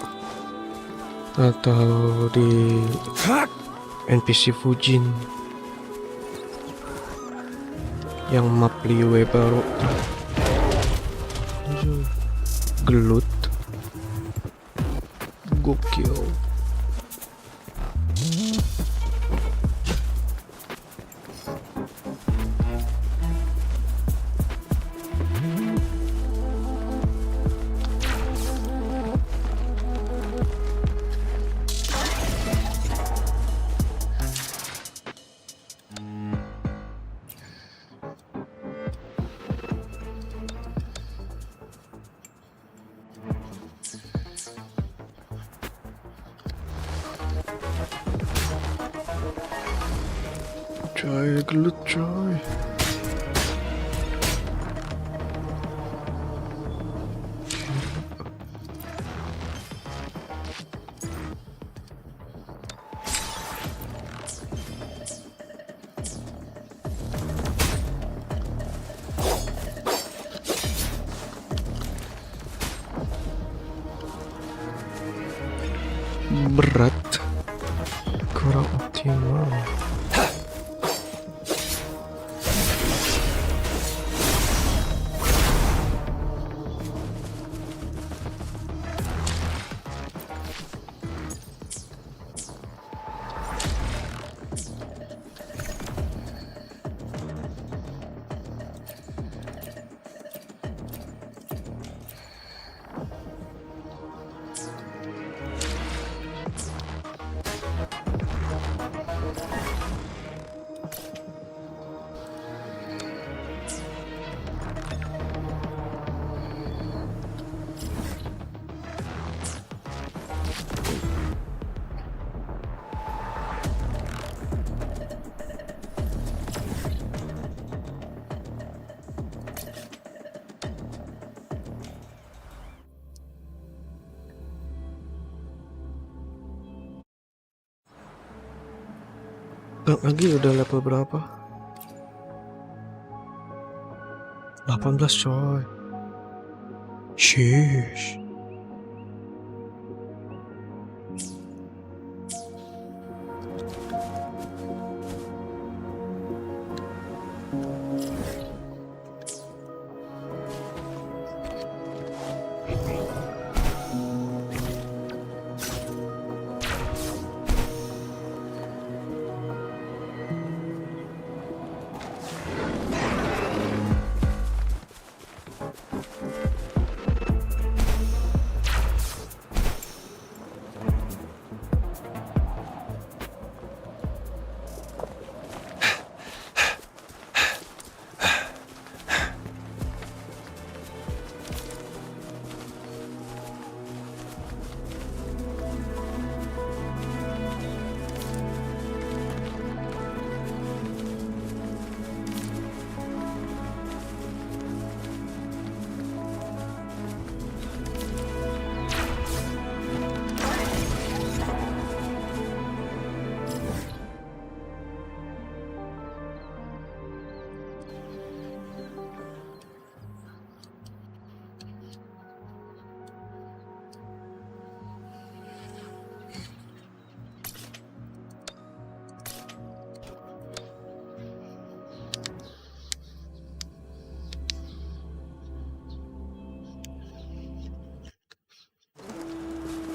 atau di NPC Fujin yang map Liyue baru. Gelut, gokil. Coy, gelut coy. Berat, kurang optimal. Lagi udah level berapa? 18 coy. Sheesh.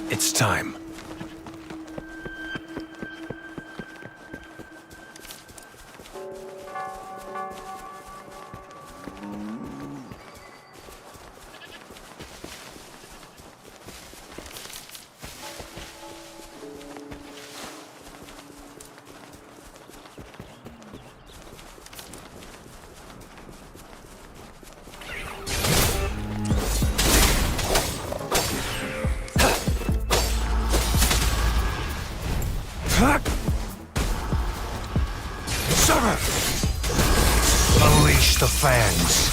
It's time. Unleash the fangs.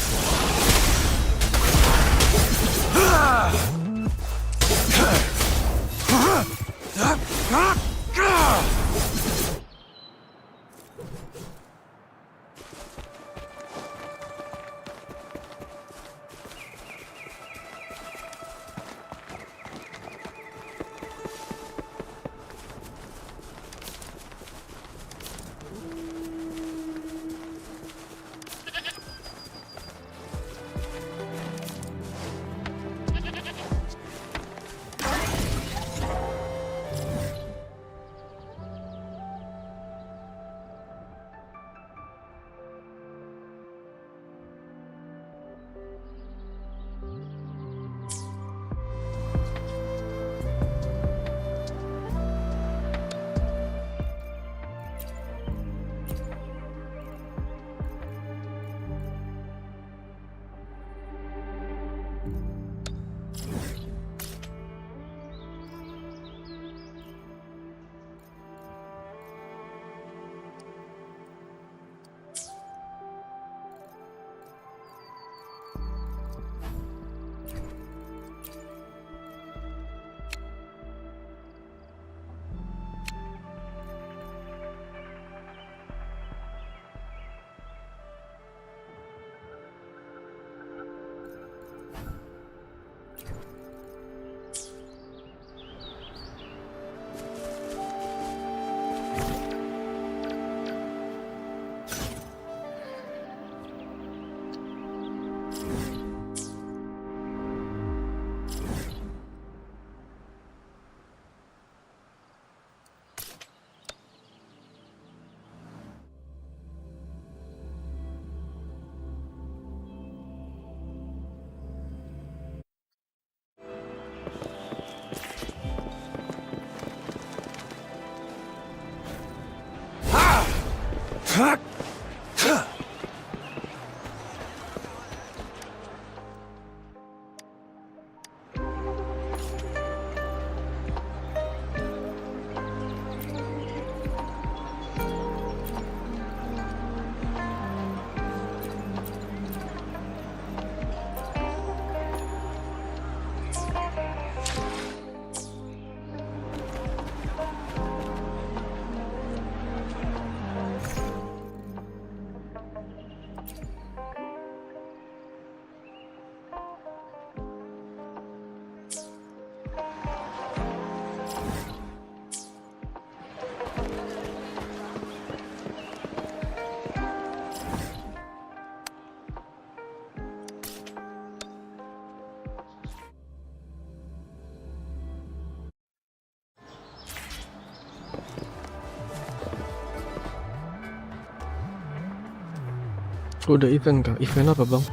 Udah event kah? Event apa bang?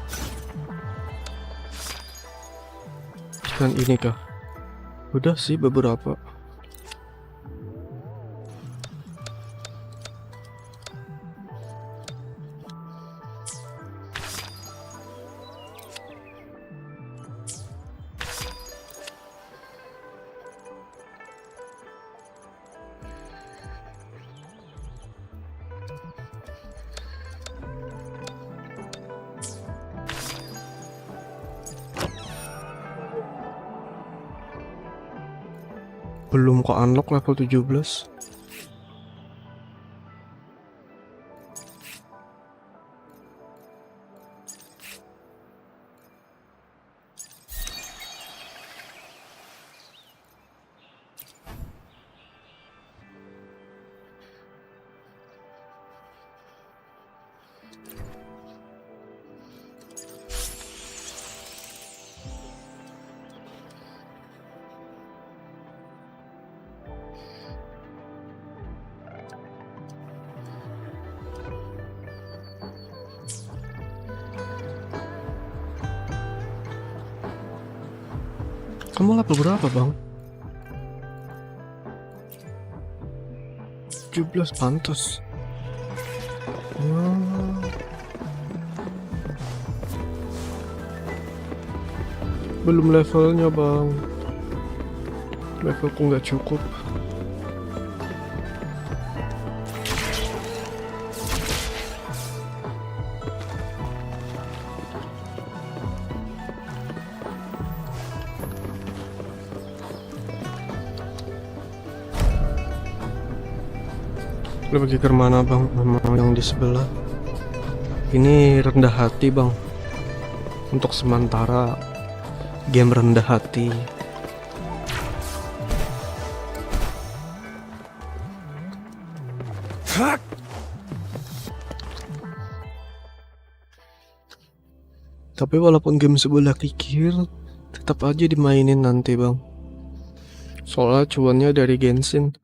Event ini kah? Udah sih beberapa. Belum kok unlock level 17. Kamu level berapa bang? 17 pantas. Belum levelnya bang. Levelku nggak cukup. Lu pergi ke mana bang? Memang yang di sebelah. Ini rendah hati bang. Untuk sementara game rendah hati. Tapi walaupun game sebelah kikir, tetap aja dimainin nanti bang. Soalnya cuannya dari Genshin.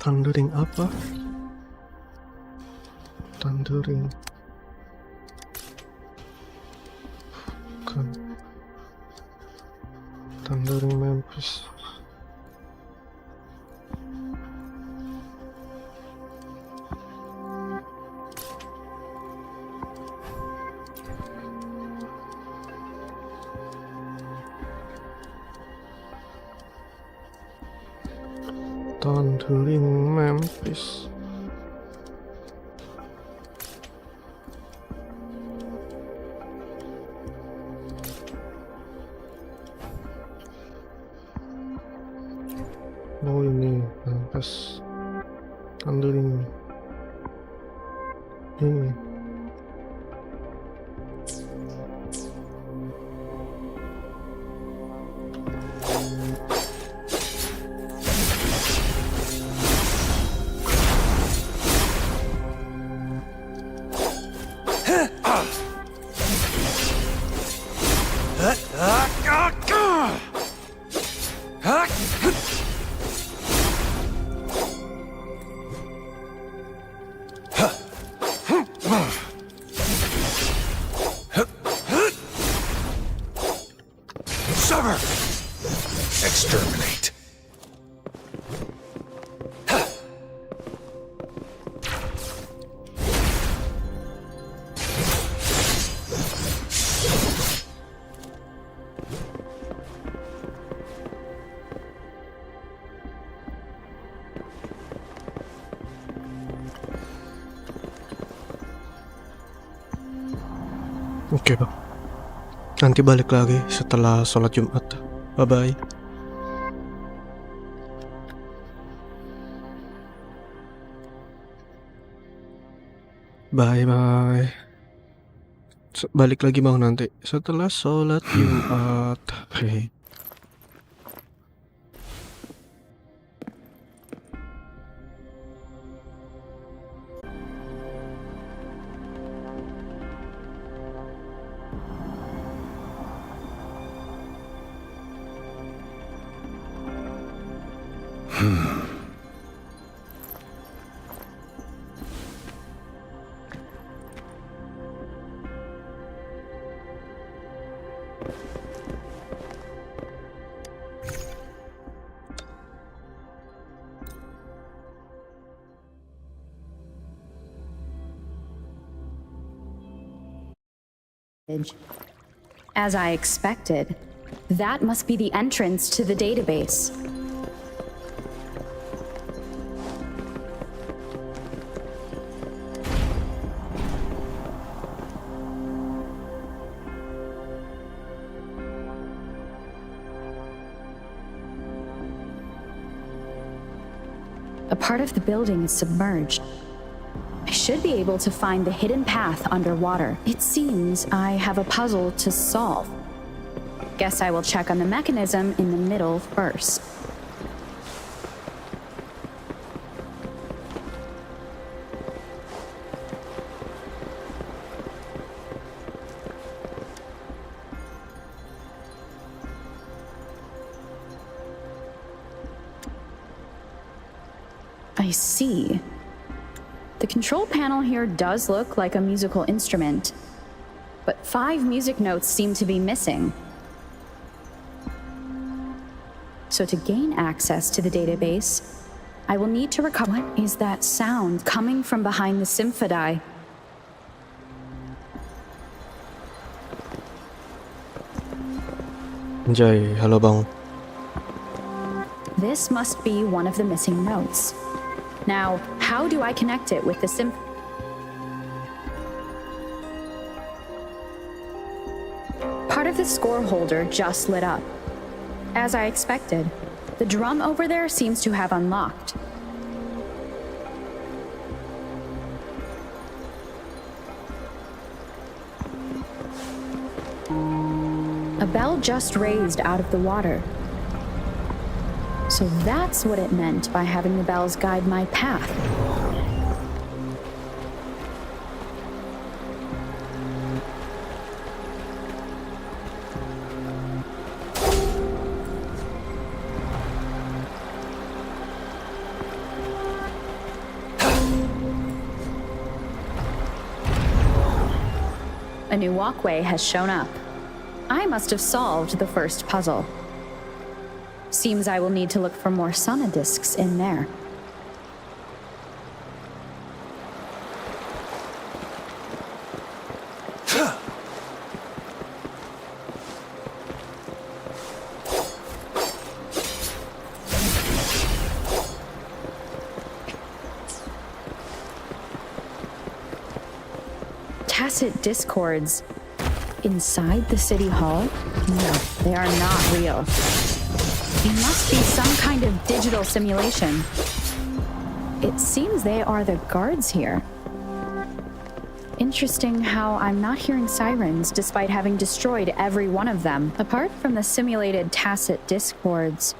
Thundering apa? Thundering. Bukan. Thundering Memphis. Thundering Memphis. Oh ini Memphis. Thundering. Ini. Sever! Exterminate! Oke bang. Nanti balik lagi setelah sholat Jumat. Bye-bye. Bye-bye. Balik lagi bang nanti setelah sholat Jumat. Oke. As I expected, that must be the entrance to the database. A part of the building is submerged. I should be able to find the hidden path underwater. It seems I have a puzzle to solve. Guess I will check on the mechanism in the middle first. I see. The control panel here does look like a musical instrument, but 5 music notes seem to be missing. So to gain access to the database, I will need to recover. What is that sound coming from behind the symphony? Jai, halo bang. This must be one of the missing notes. Now, how do I connect it with the Part of the score holder just lit up. As I expected, the drum over there seems to have unlocked. A bell just raised out of the water. So that's what it meant by having the bells guide my path. A new walkway has shown up. I must have solved the first puzzle. Seems I will need to look for more sonodiscs in there. Tacit discords inside the city hall? No, they are not real. It must be some kind of digital simulation. It seems they are the guards here. Interesting how I'm not hearing sirens despite having destroyed every one of them. Apart from the simulated tacit discords,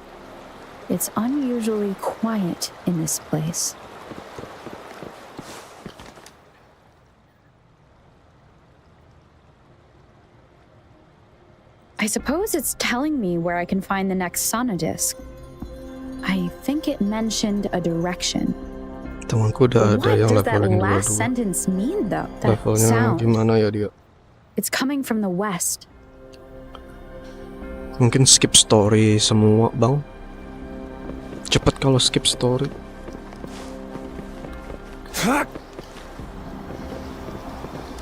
it's unusually quiet in this place. I suppose it's telling me where I can find the next sonodisc. I think it mentioned a direction. Temanku udah ada yang What does that levelnya last 22. sentence mean, though? That Levelnya sound. gimana ya dia? It's coming from the west. Mungkin skip story semua bang. Cepet kalau skip story.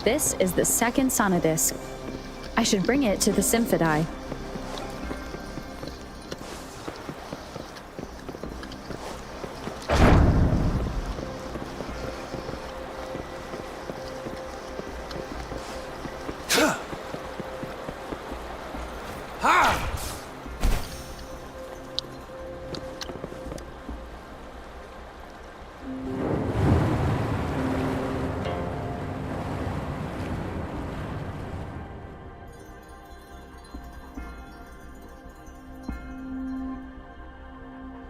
This is the second sonodisc. I should bring it to the symphony.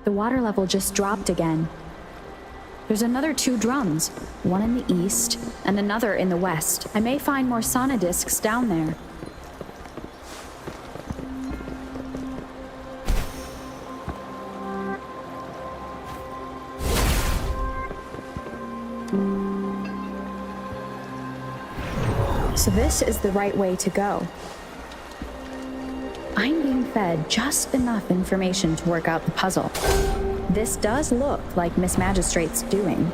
The water level just dropped again. There's another 2 drums, one in the east and another in the west. I may find more sonodiscs down there. So this is the right way to go. I'm being fed just enough information to work out the puzzle. This does look like Miss Magistrate's doing.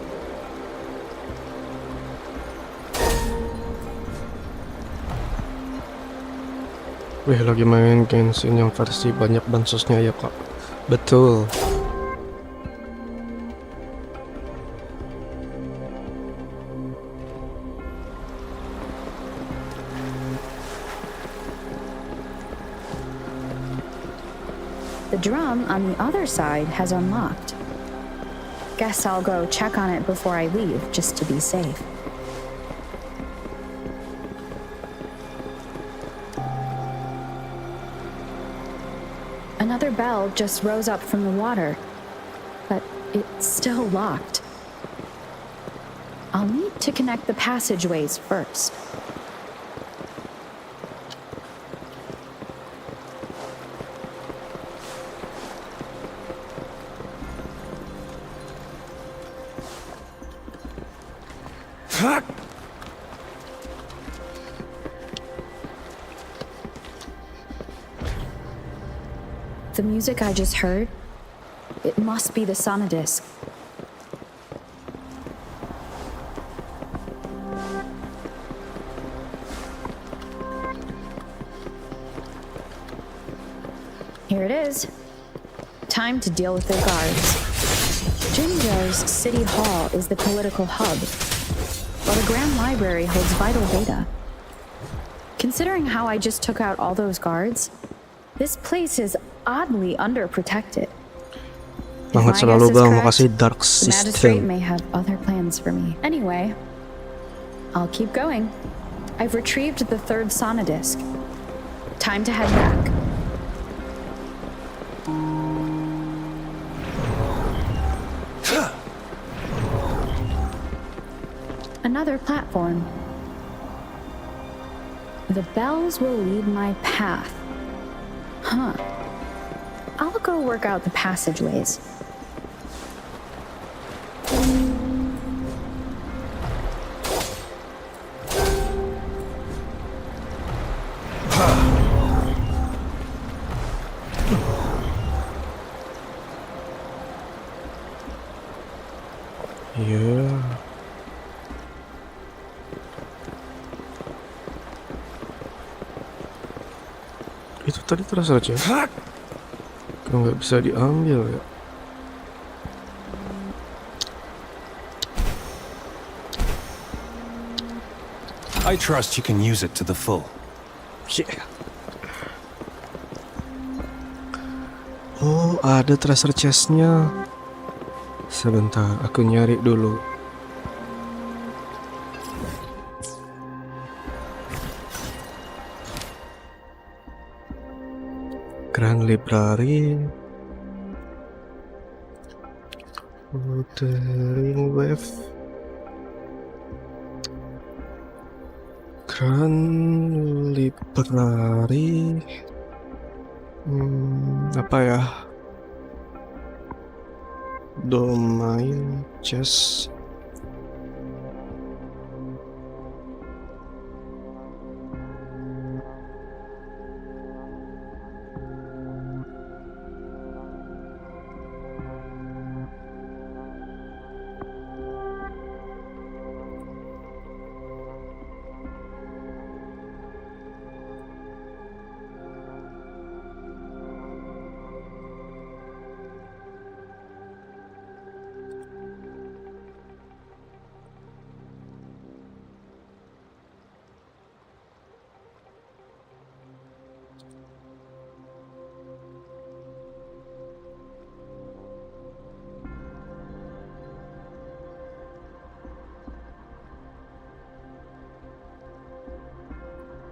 Wih, lagi main Genshin yang versi banyak bansosnya ya kak. Betul. The drum on the other side has unlocked. Guess I'll go check on it before I leave, just to be safe. Another bell just rose up from the water, but it's still locked. I'll need to connect the passageways first. The music I just heard, it must be the sonodisc. Here it is. Time to deal with their guards. Jinzhou's City Hall is the political hub, while the Grand Library holds vital data. Considering how I just took out all those guards, this place is oddly underprotected. If my Banget guess selalu is bang, correct, makasih Dark the magistrate System. may have other plans for me. Anyway, I'll keep going. I've retrieved the 3rd sonodisc. Time to head back. Another platform. The bells will lead my path. Huh. I'll go work out the passageways. Yeah. Itu tadi terasa aja. Kalau nggak bisa diambil ya. I trust you can use it to the full. Yeah. Oh, ada treasure chest-nya. Sebentar, aku nyari dulu. Grand Library, Wuthering Wave, Grand Library, apa ya? Domain chest.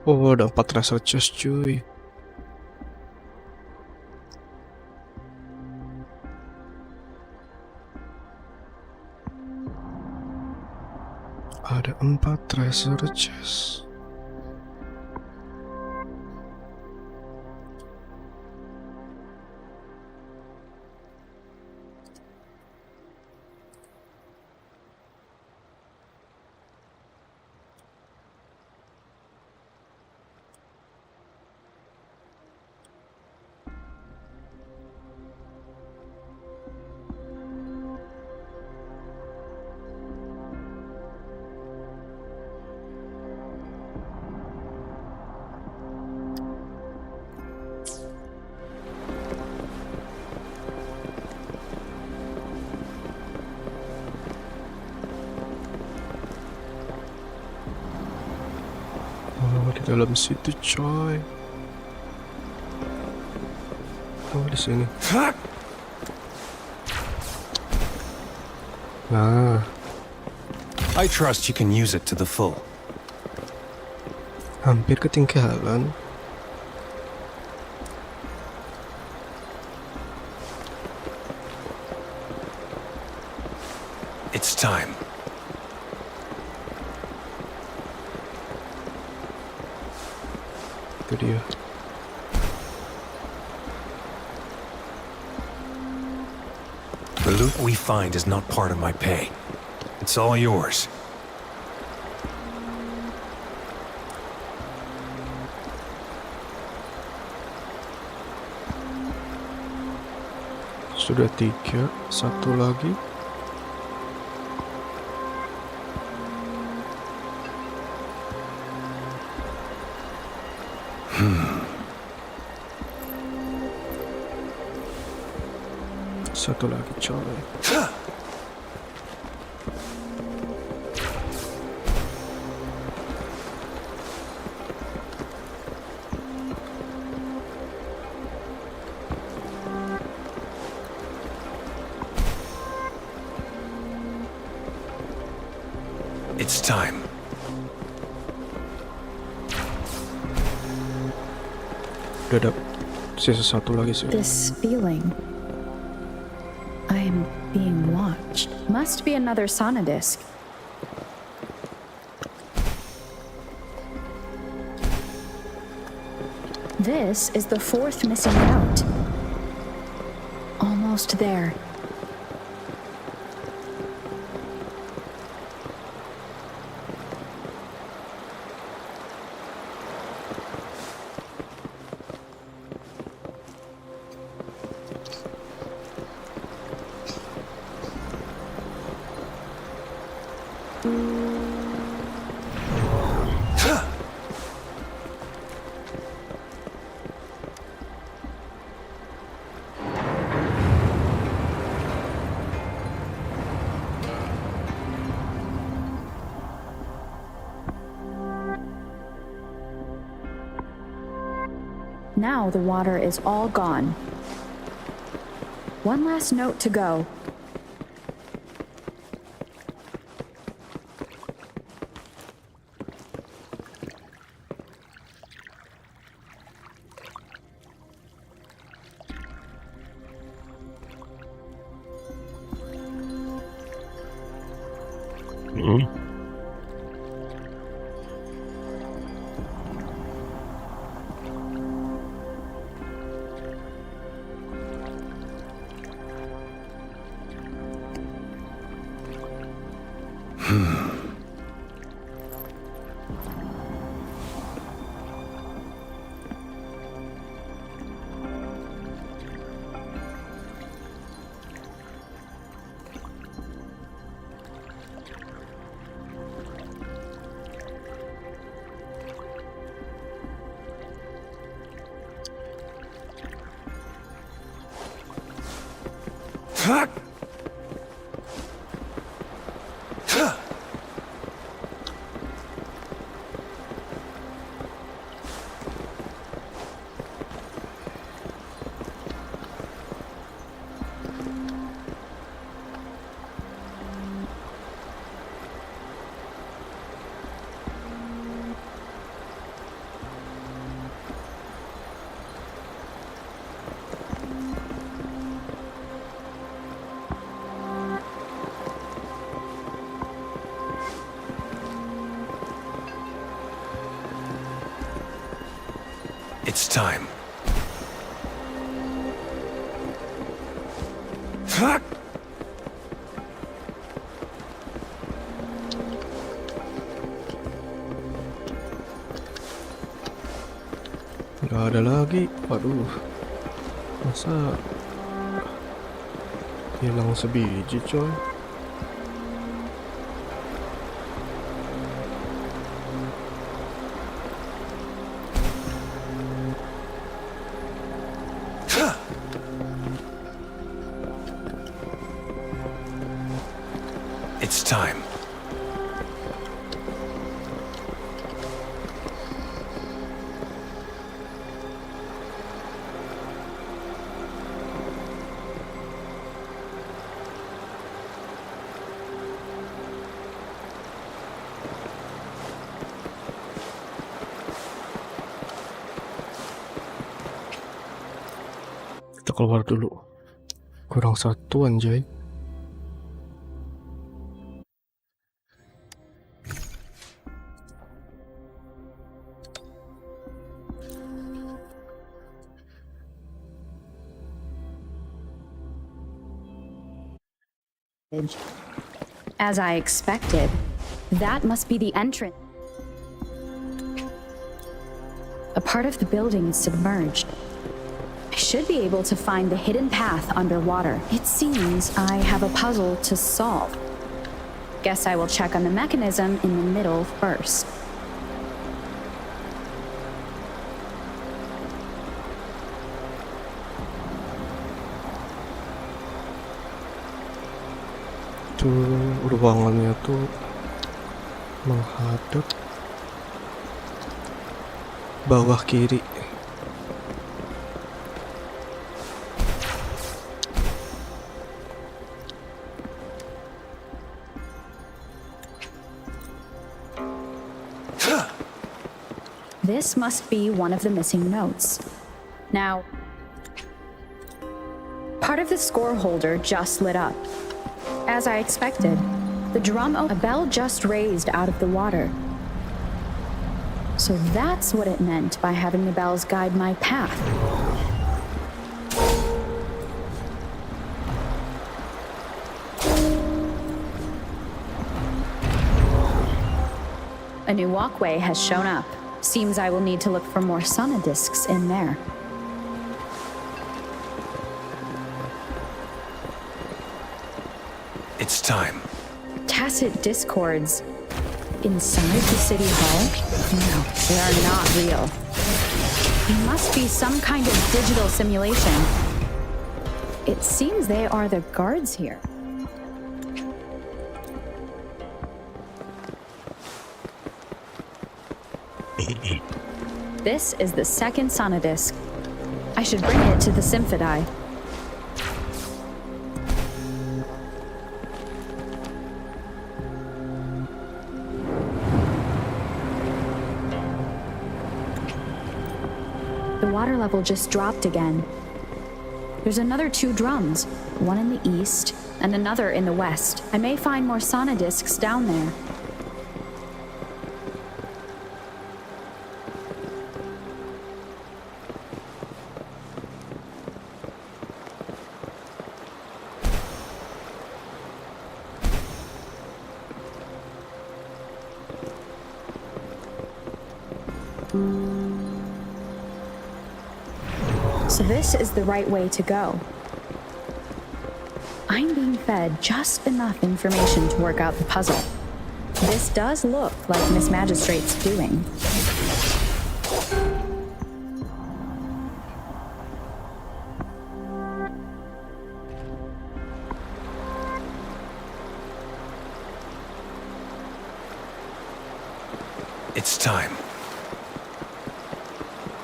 Oh, ada 4 treasure chest cuy. Ada 4 treasure chest. Oh, di dalam situ, coy. Oh, di sini. Nah, I trust you can use it to the full. hampir ketinggalan. It's time. Itu dia. The loot we find is not part of my pay. It's all yours. Sudah 3, satu lagi. Satu lagi, coy. It's time. Udah ada sisa satu lagi sih. This feeling. I am being watched. Must be another sonodisk. This is the 4th missing note. Almost there. Now the water is all gone. One last note to go. It's time. Nggak ada lagi. Aduh, masa hilang sebiji coy. It's time. Kita keluar dulu. Kurang satu anjay. As I expected, that must be the entrance. A part of the building is submerged. I should be able to find the hidden path underwater. It seems I have a puzzle to solve. Guess I will check on the mechanism in the middle first. Ruangannya tuh menghadap bawah kiri. This must be one of the missing notes. Now, part of the score holder just lit up. As I expected, the drum a bell just raised out of the water. So that's what it meant by having the bells guide my path. A new walkway has shown up. Seems I will need to look for more sonodiscs in there. It's time. Tacit discords inside the city hall? No, they are not real. They must be some kind of digital simulation. It seems they are the guards here. This is the second sonodisc. I should bring it to the Symphodi. The water level just dropped again. There's another 2 drums, one in the east and another in the west. I may find more sonodiscs down there. So this is the right way to go. I'm being fed just enough information to work out the puzzle. This does look like Miss Magistrate's doing. It's time.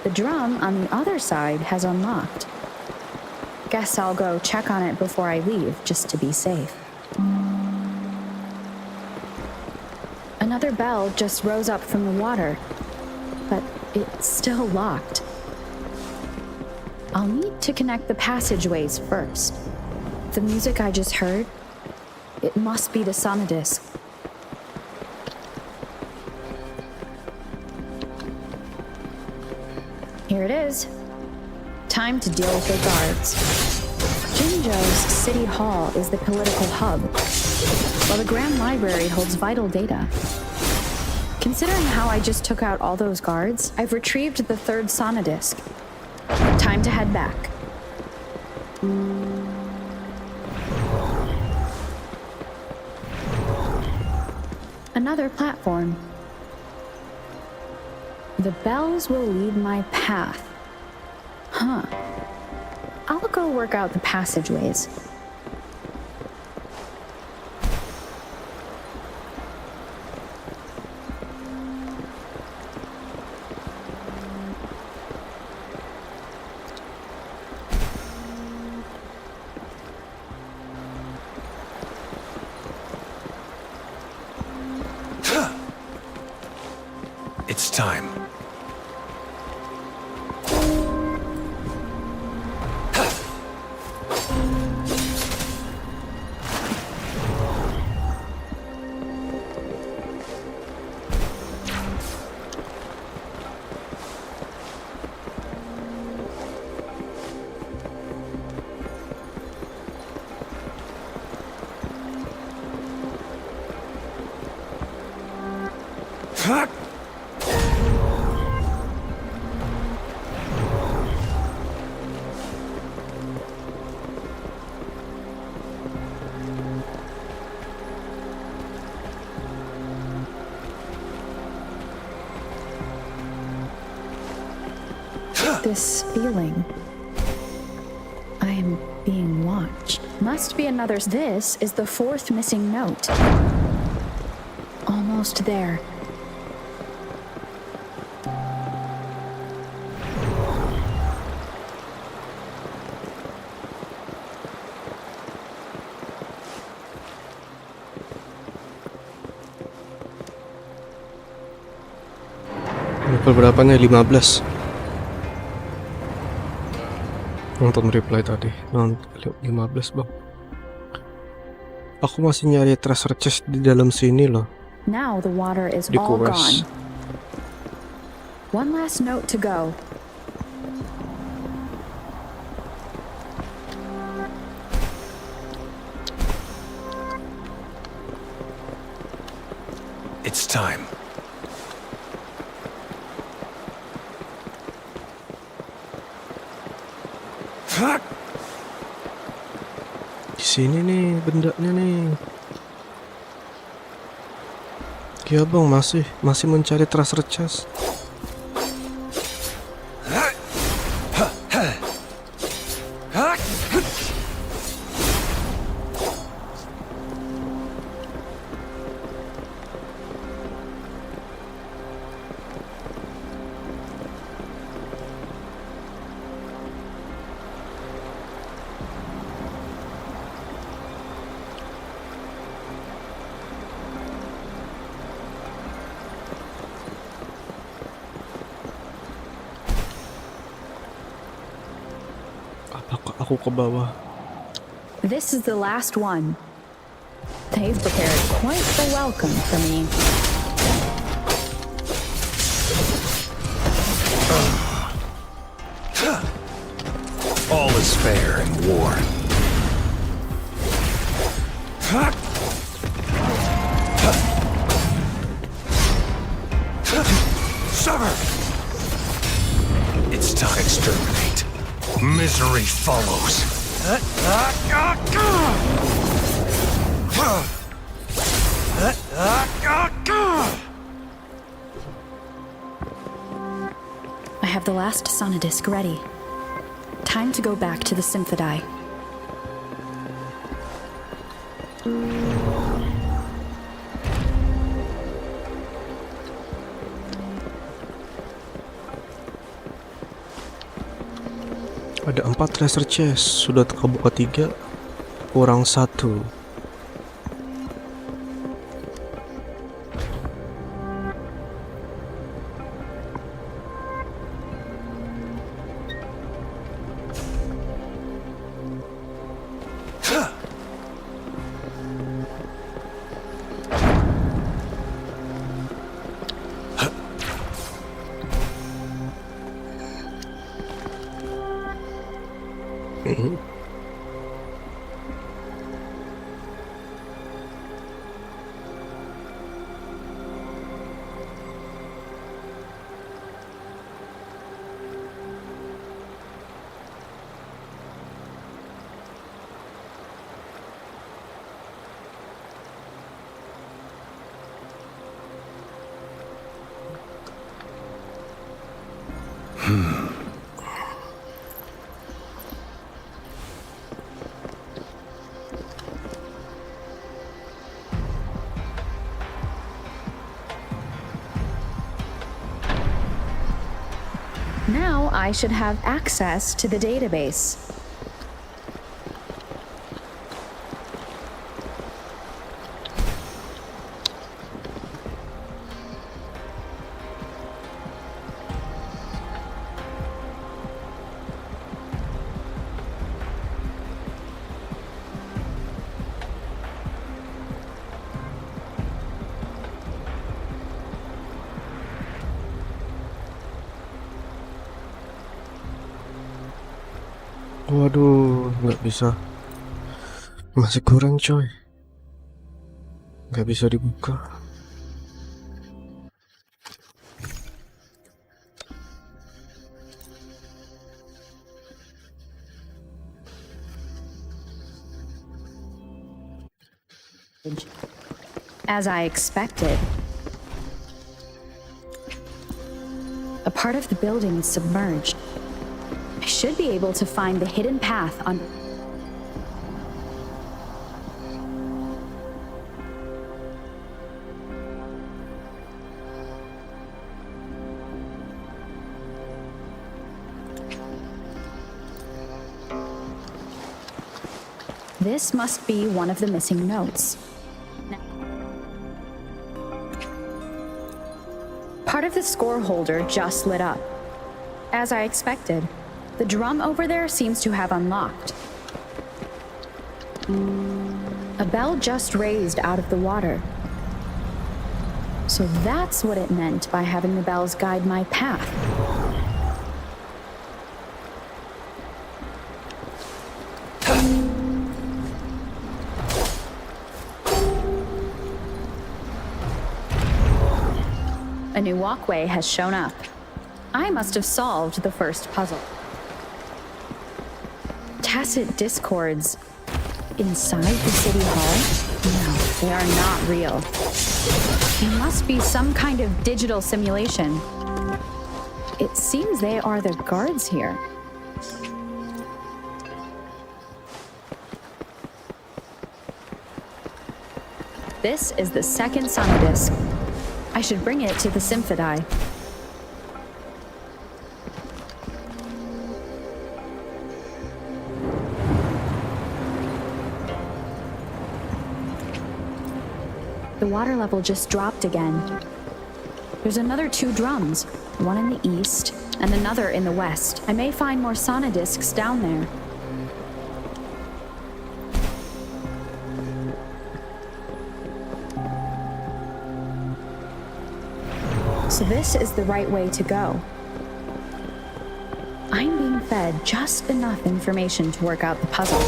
The drum on the other side has unlocked. Guess I'll go check on it before I leave, just to be safe. Another bell just rose up from the water, but it's still locked. I'll need to connect the passageways first. The music I just heard, it must be the sonodisc. Here it is. Time to deal with the guards. Jinzhou's city hall is the political hub, while the Grand Library holds vital data. Considering how I just took out all those guards, I've retrieved the third Sonodisc. Time to head back. Another platform. The bells will lead my path. Huh. I'll go work out the passageways. It's time. This feeling. I am being watched. Must be another. This is the fourth missing note. Almost there. Level berapa nih? 15. Nonton reply tadi. 15 bang. Aku masih nyari treasure chest di dalam sini loh. Now the water is Di all kuras. gone. One last note to go. It's time. Di sini nih bendanya nih. Ya bang, masih mencari treasure chest. Apakah aku ke bawah? This is the last one. They've prepared quite the welcome for me. All is fair in war. Sever! It's time to exterminate. Misery follows. I have the last Sonodisc ready. Time to go back to the Symphodi. Ada 4 treasure chest, sudah kebuka 3, kurang 1. Now I should have access to the database. Waduh, nggak bisa. Masih kurang coy. Nggak bisa dibuka. As I expected. A part of the building is submerged. I should be able to find the hidden path under. This must be one of the missing notes. Part of the score holder just lit up. As I expected. The drum over there seems to have unlocked. A bell just raised out of the water. So that's what it meant by having the bells guide my path. A new walkway has shown up. I must have solved the first puzzle. Tacit discords inside the city hall? No, they are not real. It must be some kind of digital simulation. It seems they are the guards here. This is the second sonodisc. I should bring it to the Symphodi. The water level just dropped again. There's another 2 drums, one in the east and another in the west. I may find more sonodiscs down there. So this is the right way to go. I'm being fed just enough information to work out the puzzle.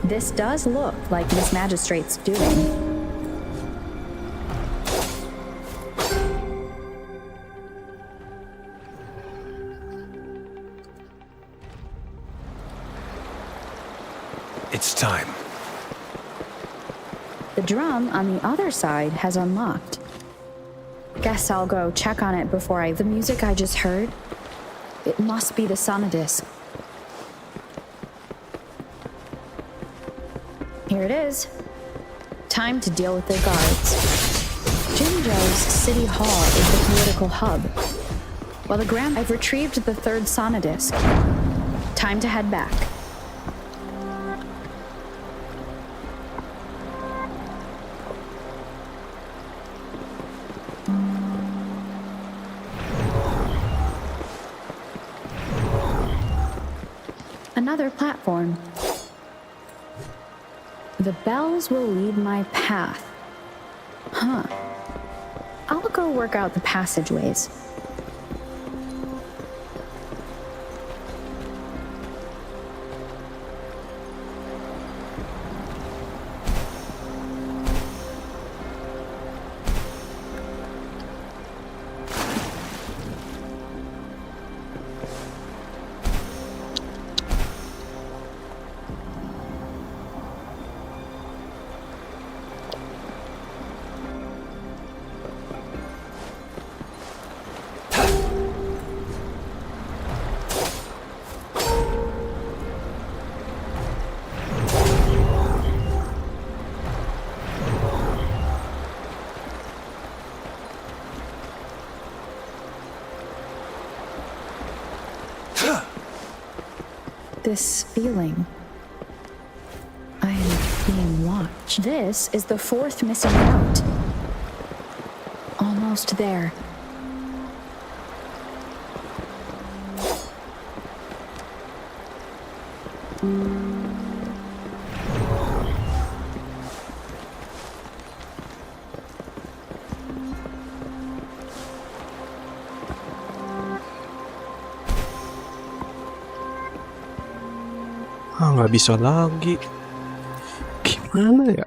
This does look like Miss Magistrate's doing. It's time. The drum on the other side has unlocked. Guess I'll go check on it before the music I just heard. It must be the sonodisc. Here it is. Time to deal with their guards. Jinzhou's city hall is the political hub. While I've retrieved the 3rd sonodisc. Time to head back. Another platform. The bells will lead my path. Huh. I'll go work out the passageways. this feeling. I am being watched. This is the 4th missing note. Almost there. Nggak bisa lagi. Gimana ya?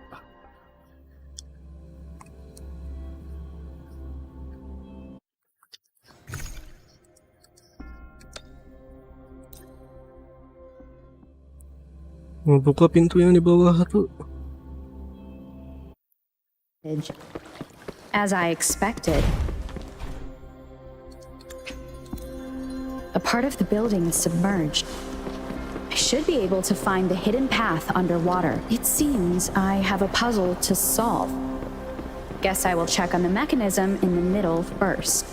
Mau buka pintu yang di bawah tuh. As I expected. A part of the building is submerged. I should be able to find the hidden path underwater. It seems I have a puzzle to solve. Guess I will check on the mechanism in the middle first.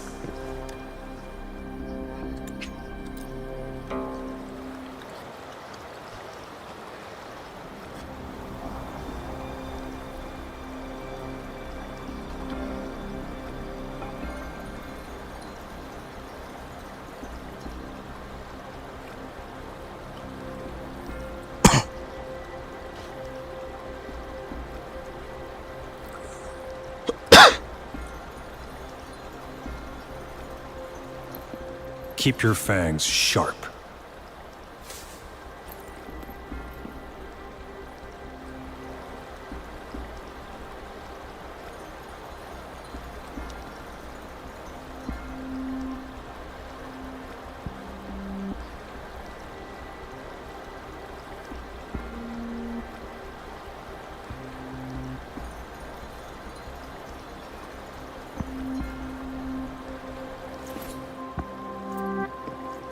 Keep your fangs sharp.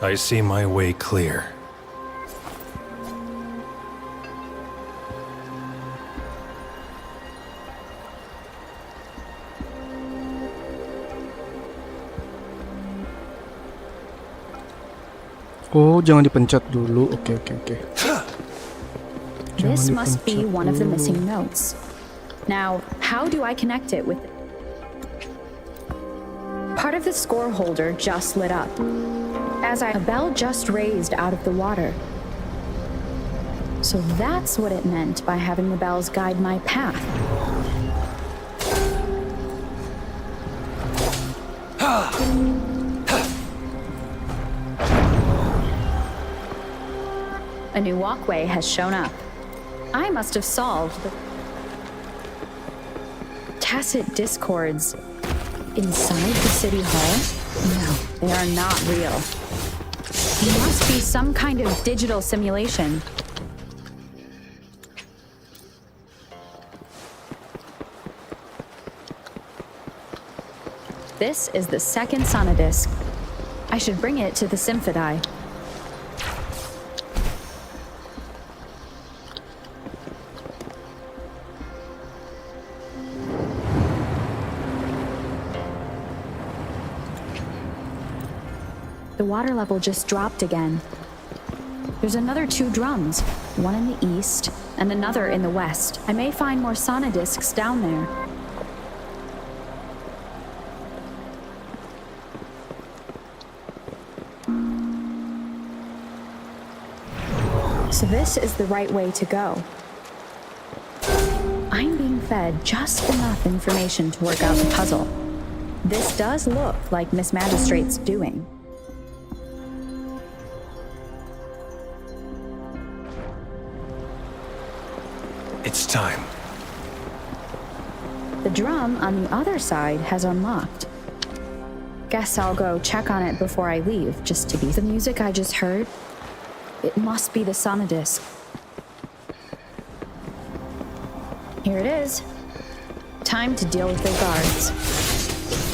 I see my way clear. Oh, jangan dipencet dulu. Oke. This must be one of the missing notes. Now, how do I connect it with it? Part of the score holder just lit up. A bell just raised out of the water. So that's what it meant by having the bells guide my path. A new walkway has shown up. I must have solved the tacit discords inside the city hall. No, they are not real. It must be some kind of digital simulation. This is the second sonodisc. I should bring it to the Symphodi. The water level just dropped again. There's another 2 drums, one in the east and another in the west. I may find more sonodiscs down there. So this is the right way to go. I'm being fed just enough information to work out the puzzle. This does look like Miss Magistrate's doing. It's time. The drum on the other side has unlocked. Guess I'll go check on it before I leave, just to be. The music I just heard, it must be the sonodisc. Here it is. Time to deal with the guards.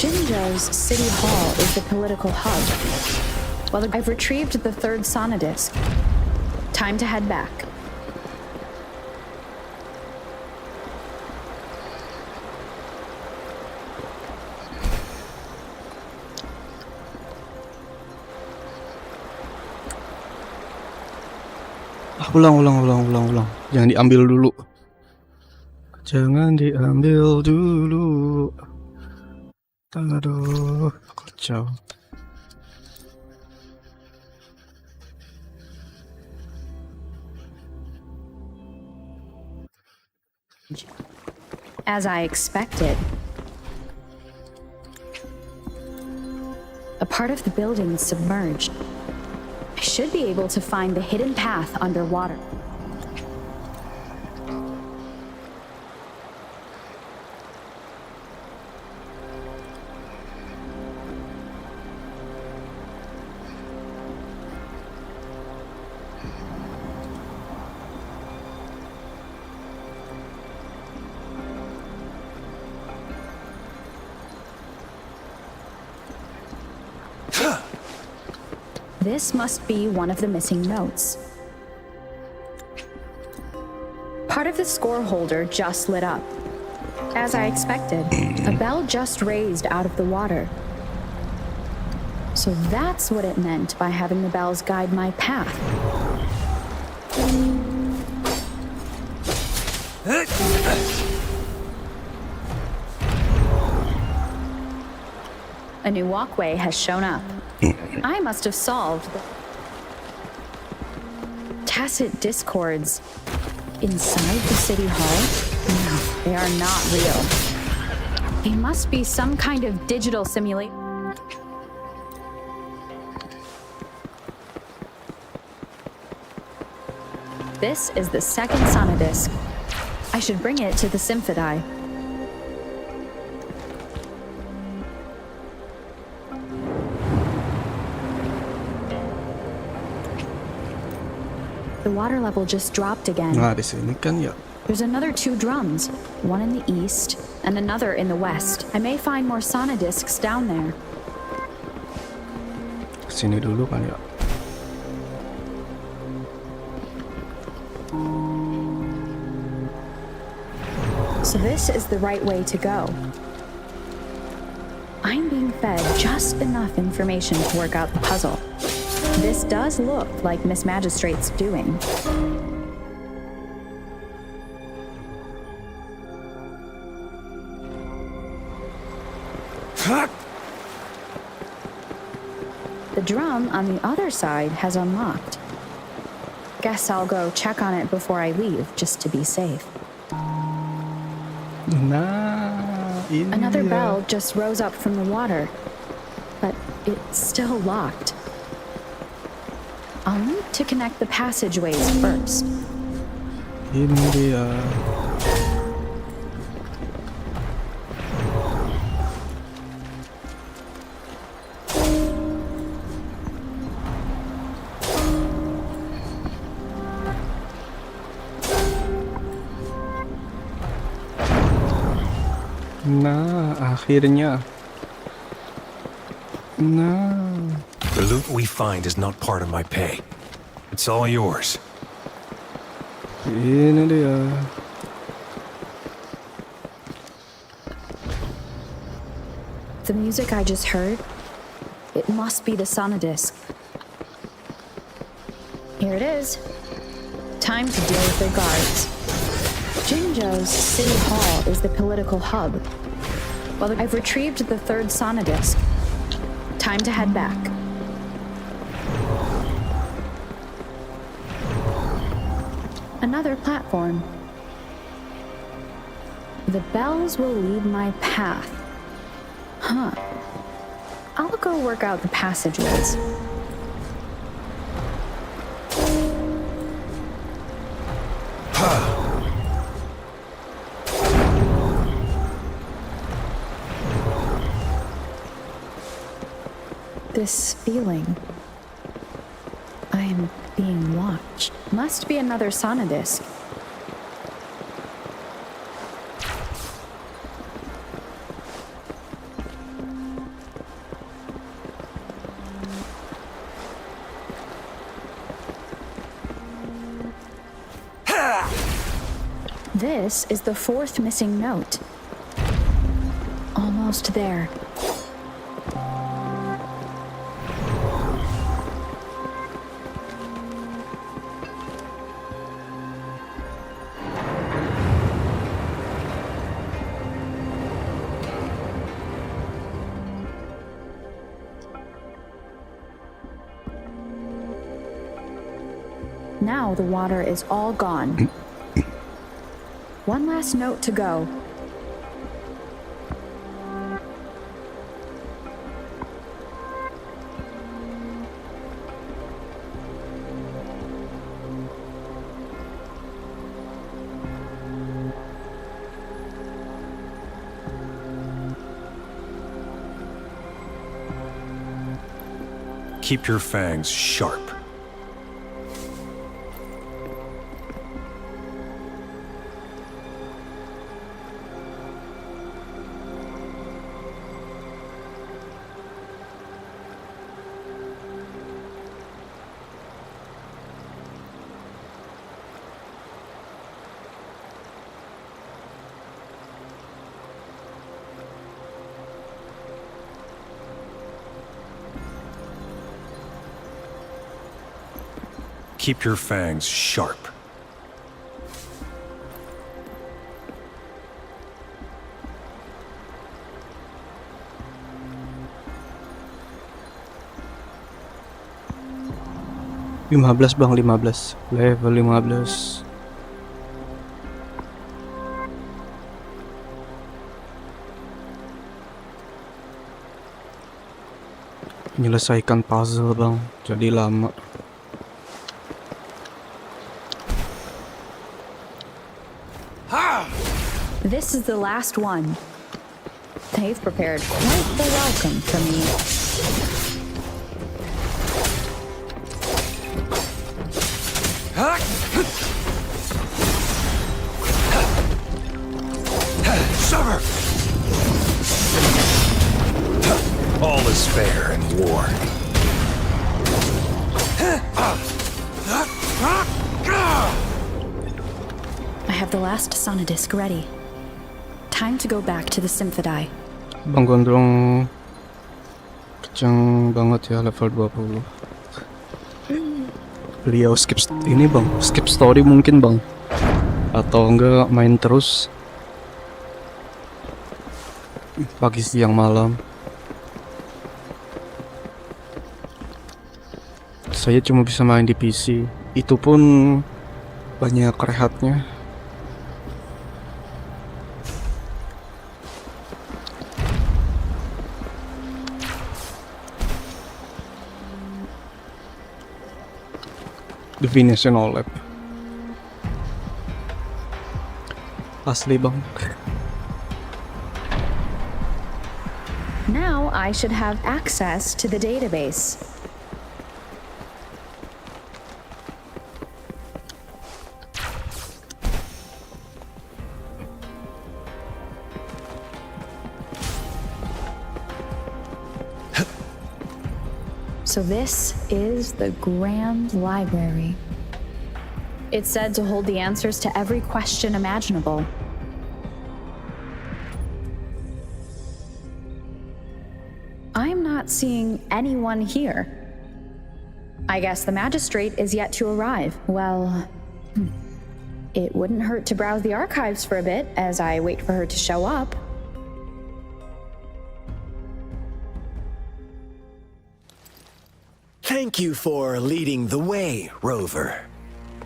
Jinzhou's city hall is the political hub. Well, I've retrieved the 3rd sonodisc. Time to head back. Ulang. Jangan diambil dulu. Aduh, kacau. As I expected. A part of the building is submerged. I should be able to find the hidden path underwater. This must be one of the missing notes. Part of the score holder just lit up. As I expected, a bell just raised out of the water. So that's what it meant by having the bells guide my path. A new walkway has shown up. I must have solved the tacit discords inside the city hall. No, they are not real. They must be some kind of digital simulation. This is the second sonodisc. I should bring it to the Symphodi. The water level just dropped again. Nah, di sini kan ya. There's another 2 drums, one in the east and another in the west. I may find more sonodiscs down there. Sini dulu kan ya. So this is the right way to go. I'm being fed just enough information to work out the puzzle. This does look like Miss Magistrate's doing. The drum on the other side has unlocked. Guess I'll go check on it before I leave, just to be safe. Nah, ini Another dia. bell just rose up from the water, but it's still locked. I'll need to connect the passageways first. Ini dia. Nah, akhirnya. Nah. The loot we find is not part of my pay. It's all yours. Ini dia. The music I just heard, it must be the sonodisc. Here it is. Time to deal with their guards. Jinzhou's city hall is the political hub. Well, I've retrieved the 3rd sonodisc. Time to head back. Another platform. The bells will lead my path. Huh. I'll go work out the passageways. This feeling. I am being watched. Must be another sonodisc. This is the 4th missing note. Almost there. Now the water is all gone. One last note to go. Keep your fangs sharp. Keep your fangs sharp. Bang, 15. Level 15. Menyelesaikan puzzle bang, jadi lama. This is the last one. They've prepared quite the welcome for me. Summer! All is fair in war. I have the last sonodisc ready. Time to go back to the Symphodi. Bang Gondrong kencang banget ya level 20. Beliau skip ini bang, skip story mungkin bang, atau enggak main terus pagi siang malam. Saya cuma bisa main di PC, itu pun banyak rehatnya. Definition aulia-nolep asli bang. Now I should have access to the database. So this is the Grand Library. It's said to hold the answers to every question imaginable. I'm not seeing anyone here. I guess the magistrate is yet to arrive. Well, it wouldn't hurt to browse the archives for a bit as I wait for her to show up. Thank you for leading the way, Rover.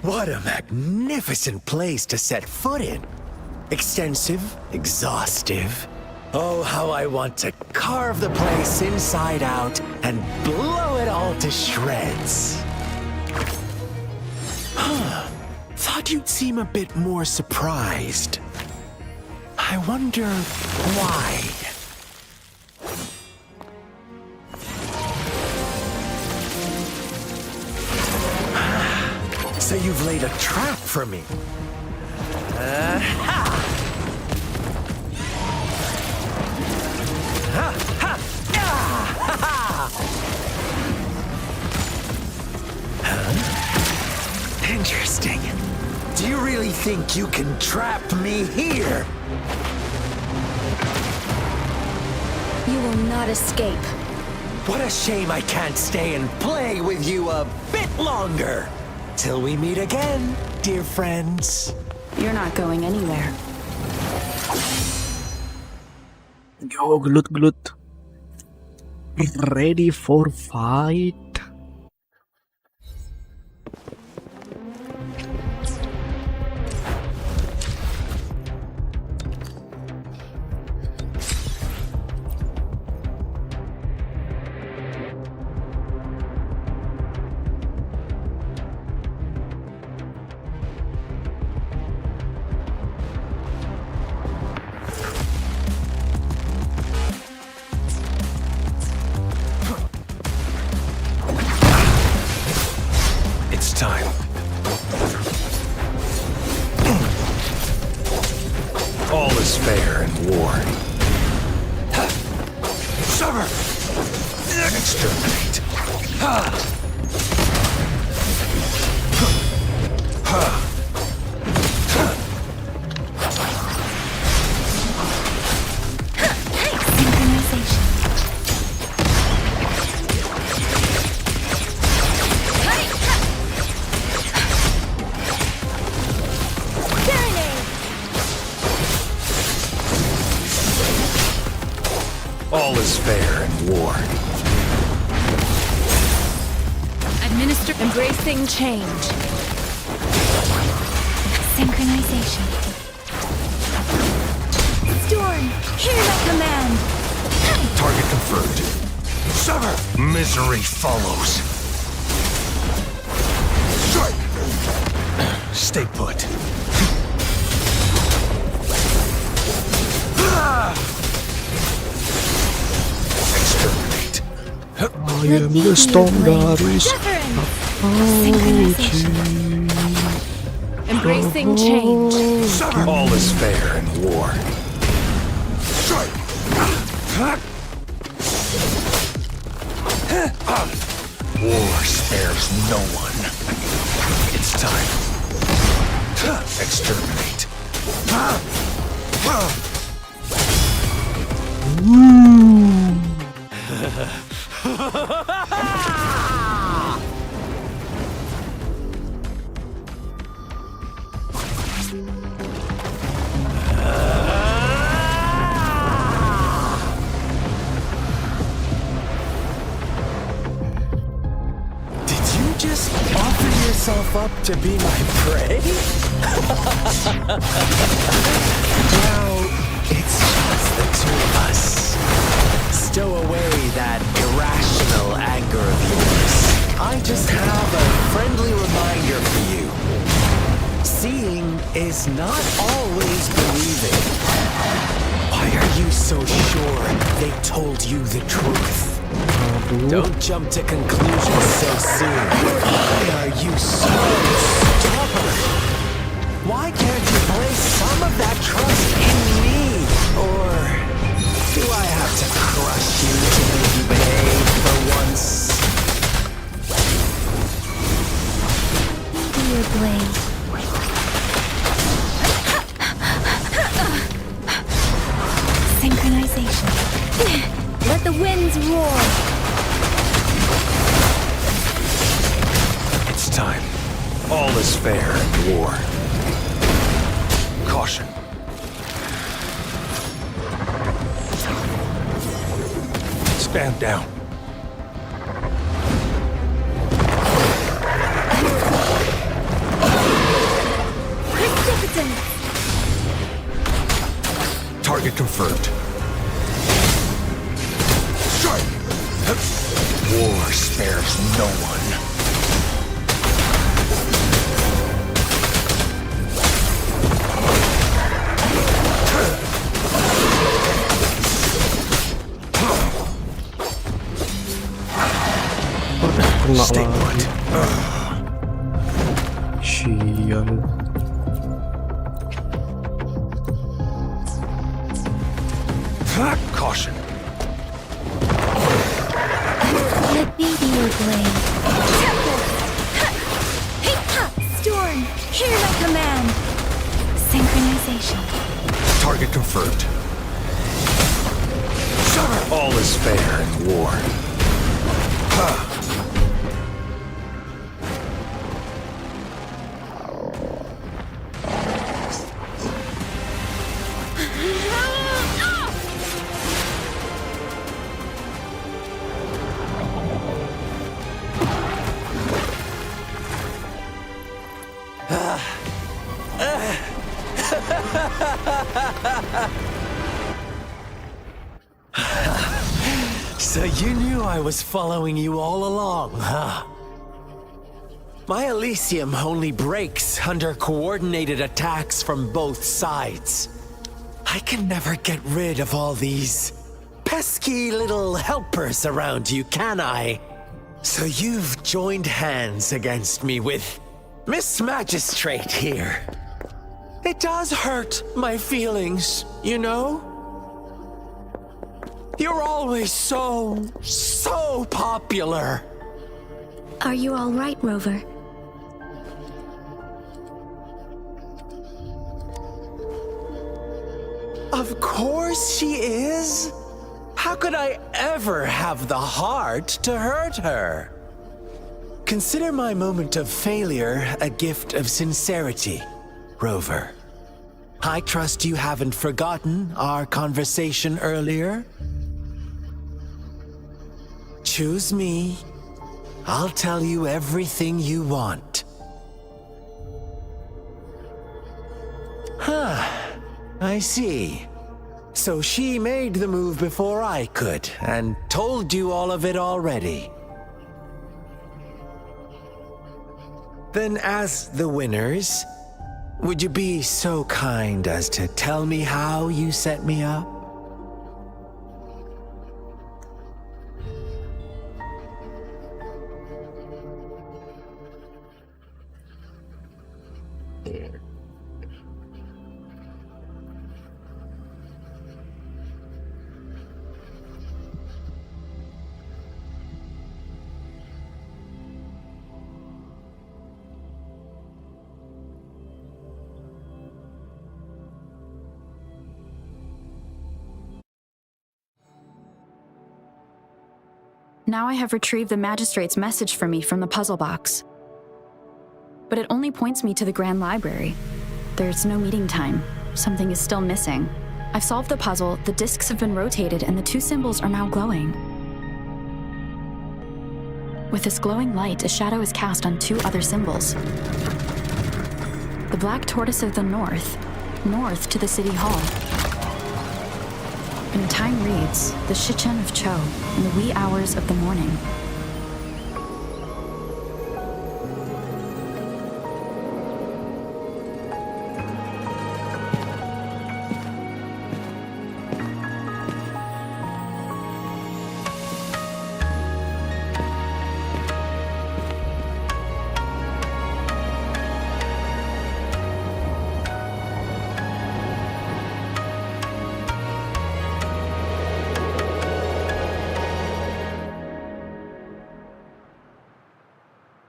What a magnificent place to set foot in. Extensive, exhaustive. Oh, how I want to carve the place inside out and blow it all to shreds. Thought you'd seem a bit more surprised. I wonder why. So you've laid a trap for me. Interesting. Do you really think you can trap me here? You will not escape. What a shame I can't stay and play with you a bit longer. Till we meet again, dear friends. You're not going anywhere. Yo, gelut. Ready for fight. is fair in war. Sever! Exterminate. Synchronization. All is fair in war. Administer embracing change. Synchronization. Storm, hear my command. Target confirmed. Sever! Misery follows. Strike! Stay put. Exterminate. I am the storm that is Synchronization. Embracing change. Sever! All is fair in war. Strike! War spares no one. It's time. Exterminate. Did you just offer yourself up to be my prey? Now, it's just the two of us. Stow away that irrational anger of yours. I just have a friendly reminder for you. Seeing is not always believing. Why are you so sure they told you the truth? Don't jump to conclusions so soon. Why are you so stubborn? Why can't you place some of that trust in me? Or do I have to crush you to make you behave for once? Your blade. Synchronization. Let the winds roar. It's time. All is fair in war. Caution. Stand down. Precipitant. Target confirmed. Strike! War spares no one. kena Stay lagi. put. Sial. Caution. Let me be your blade. Tempest. Storm, hear my command. Synchronization. Target confirmed. All is fair in war. So you knew I was following you all along, huh? My Elysium only breaks under coordinated attacks from both sides. I can never get rid of all these pesky little helpers around you, can I? So you've joined hands against me with Miss Magistrate here. It does hurt my feelings, you know? You're always so popular. Are you all right, Rover? Of course she is. How could I ever have the heart to hurt her? Consider my moment of failure a gift of sincerity, Rover. I trust you haven't forgotten our conversation earlier. Choose me. I'll tell you everything you want. I see. So she made the move before I could, and told you all of it already. Then as the winners, would you be so kind as to tell me how you set me up? Now I have retrieved the magistrate's message for me from the puzzle box. But it only points me to the Grand Library. There's no meeting time. Something is still missing. I've solved the puzzle, the discs have been rotated, and the two symbols are now glowing. With this glowing light, a shadow is cast on two other symbols. The black tortoise of the north to the city hall. And time reads, the Shichen of Cho, in the wee hours of the morning.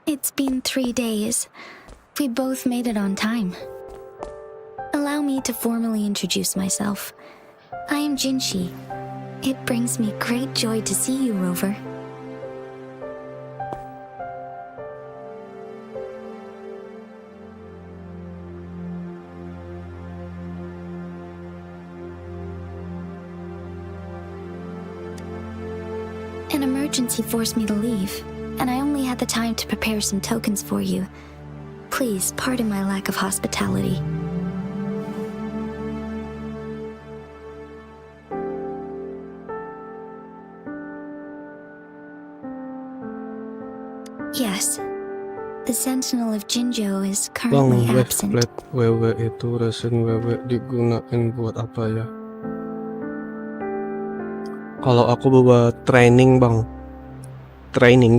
It's been 3 days. We both made it on time. Allow me to formally introduce myself. I am Jinshi. It brings me great joy to see you, Rover. An emergency forced me to leave, and I only had the time to prepare some tokens for you. Please pardon my lack of hospitality. Yes, the Sentinel of Jinjo is currently absent. Bang, WW itu resin WW digunain buat apa ya? Kalau aku bawa training, Bang. Training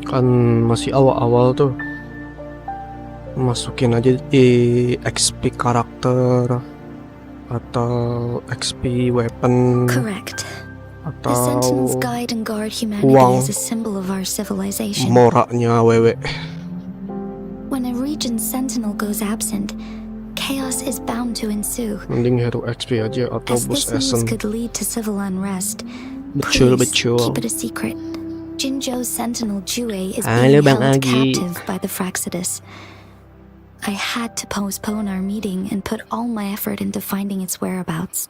kan masih awal-awal tuh, masukin aja di XP karakter atau XP weapon. Correct. Atau The Sentinels guide and guard humanity as a symbol of our civilization. Moraknya wewe. When a region's sentinel goes absent, chaos is bound to ensue. Mending hero XP aja atau As boost this news essence. could lead to civil unrest, Betul. please keep it a secret. Jinjo's sentinel Jue is Halo, being Bang held Agi. captive by the Fraxidus. I had to postpone our meeting and put all my effort into finding its whereabouts.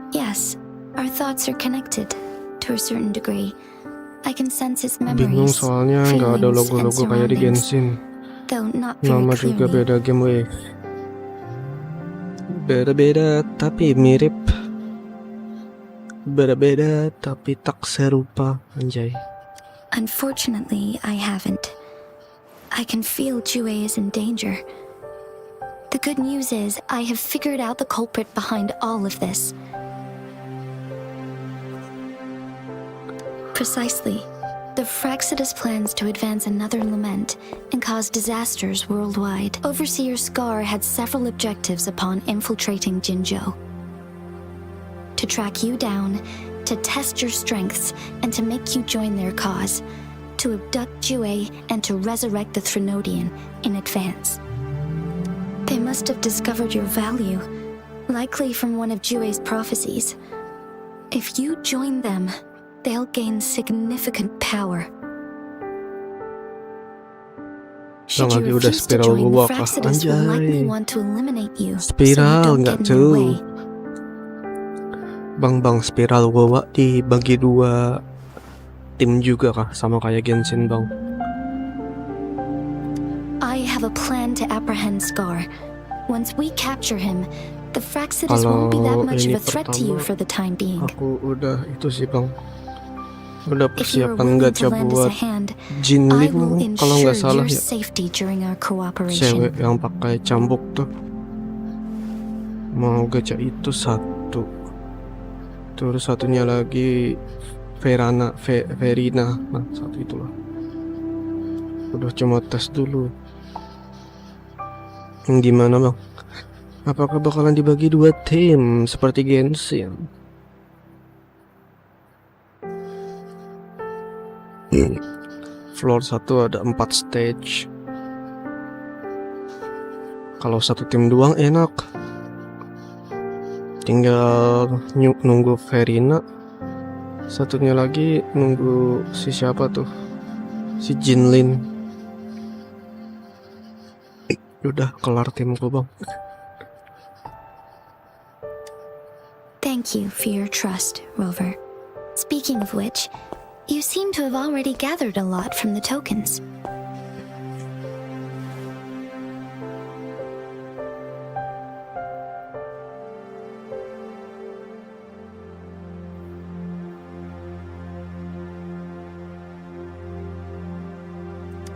Yes, our thoughts are connected to a certain degree. I can sense his Bingung memories, soalnya nggak ada feelings, and logo-logo kayak di surroundings, Genshin. though not very Nama juga clearly. beda game weh. Beda-beda tapi mirip. Beda-beda tapi tak serupa, anjay. Unfortunately, I haven't. I can feel Jue is in danger. The good news is I have figured out the culprit behind all of this. Precisely. The Fraxidus plans to advance another lament and cause disasters worldwide. Overseer Scar had several objectives upon infiltrating Jinzhou. To track you down, to test your strengths, and to make you join their cause. To abduct Jue and to resurrect the Threnodian in advance. They must have discovered your value, likely from one of Jue's prophecies. If you join them, they'll gain significant power. Should Lagi you udah refuse to spiral join, the gua kah? Fraxidus will likely Anjay. want to eliminate you, so you Spiral don't nggak get in their tuh? way. Bang, spiral gua dibagi 2 tim juga kah? Sama kayak Genshin, Bang. I have a plan to apprehend Scar. Once we capture him, the Fraxidus won't be that Kalau much ini of a threat to you pertama, for the time being. Aku udah itu sih, Bang. Udah If you are persiapan willing to gacha lend us buat a hand, I will Jinlin kalau ensure nggak salah your ya. safety during our cooperation. Cewek yang pakai cambuk tuh. Mau gacha itu 1. Terus satunya lagi Verina. Nah, 1 itulah. Udah cuma tes dulu. Gimana, Bang? Apakah bakalan dibagi 2 tim seperti Genshin? Floor 1 ada 4 stage. Kalau 1 tim doang enak. Tinggal nunggu Verina. Satunya lagi nunggu si siapa tuh? Si Jinlin. Udah kelar timku, Bang. Thank you for your trust, Rover. Speaking of which, you seem to have already gathered a lot from the tokens.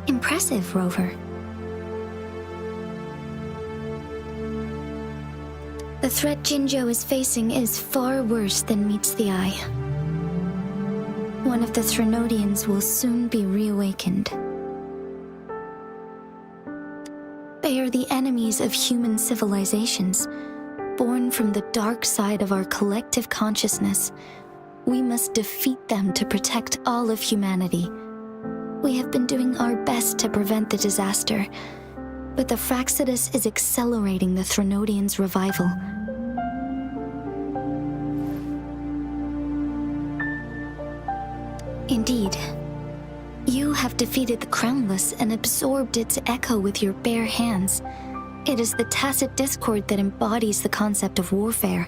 Impressive, Rover. The threat Jinzhou is facing is far worse than meets the eye. One of the Threnodians will soon be reawakened. They are the enemies of human civilizations, born from the dark side of our collective consciousness. We must defeat them to protect all of humanity. We have been doing our best to prevent the disaster, but the Fraxidus is accelerating the Threnodians' revival. Indeed, you have defeated the Crownless and absorbed its echo with your bare hands. It is the tacit discord that embodies the concept of warfare.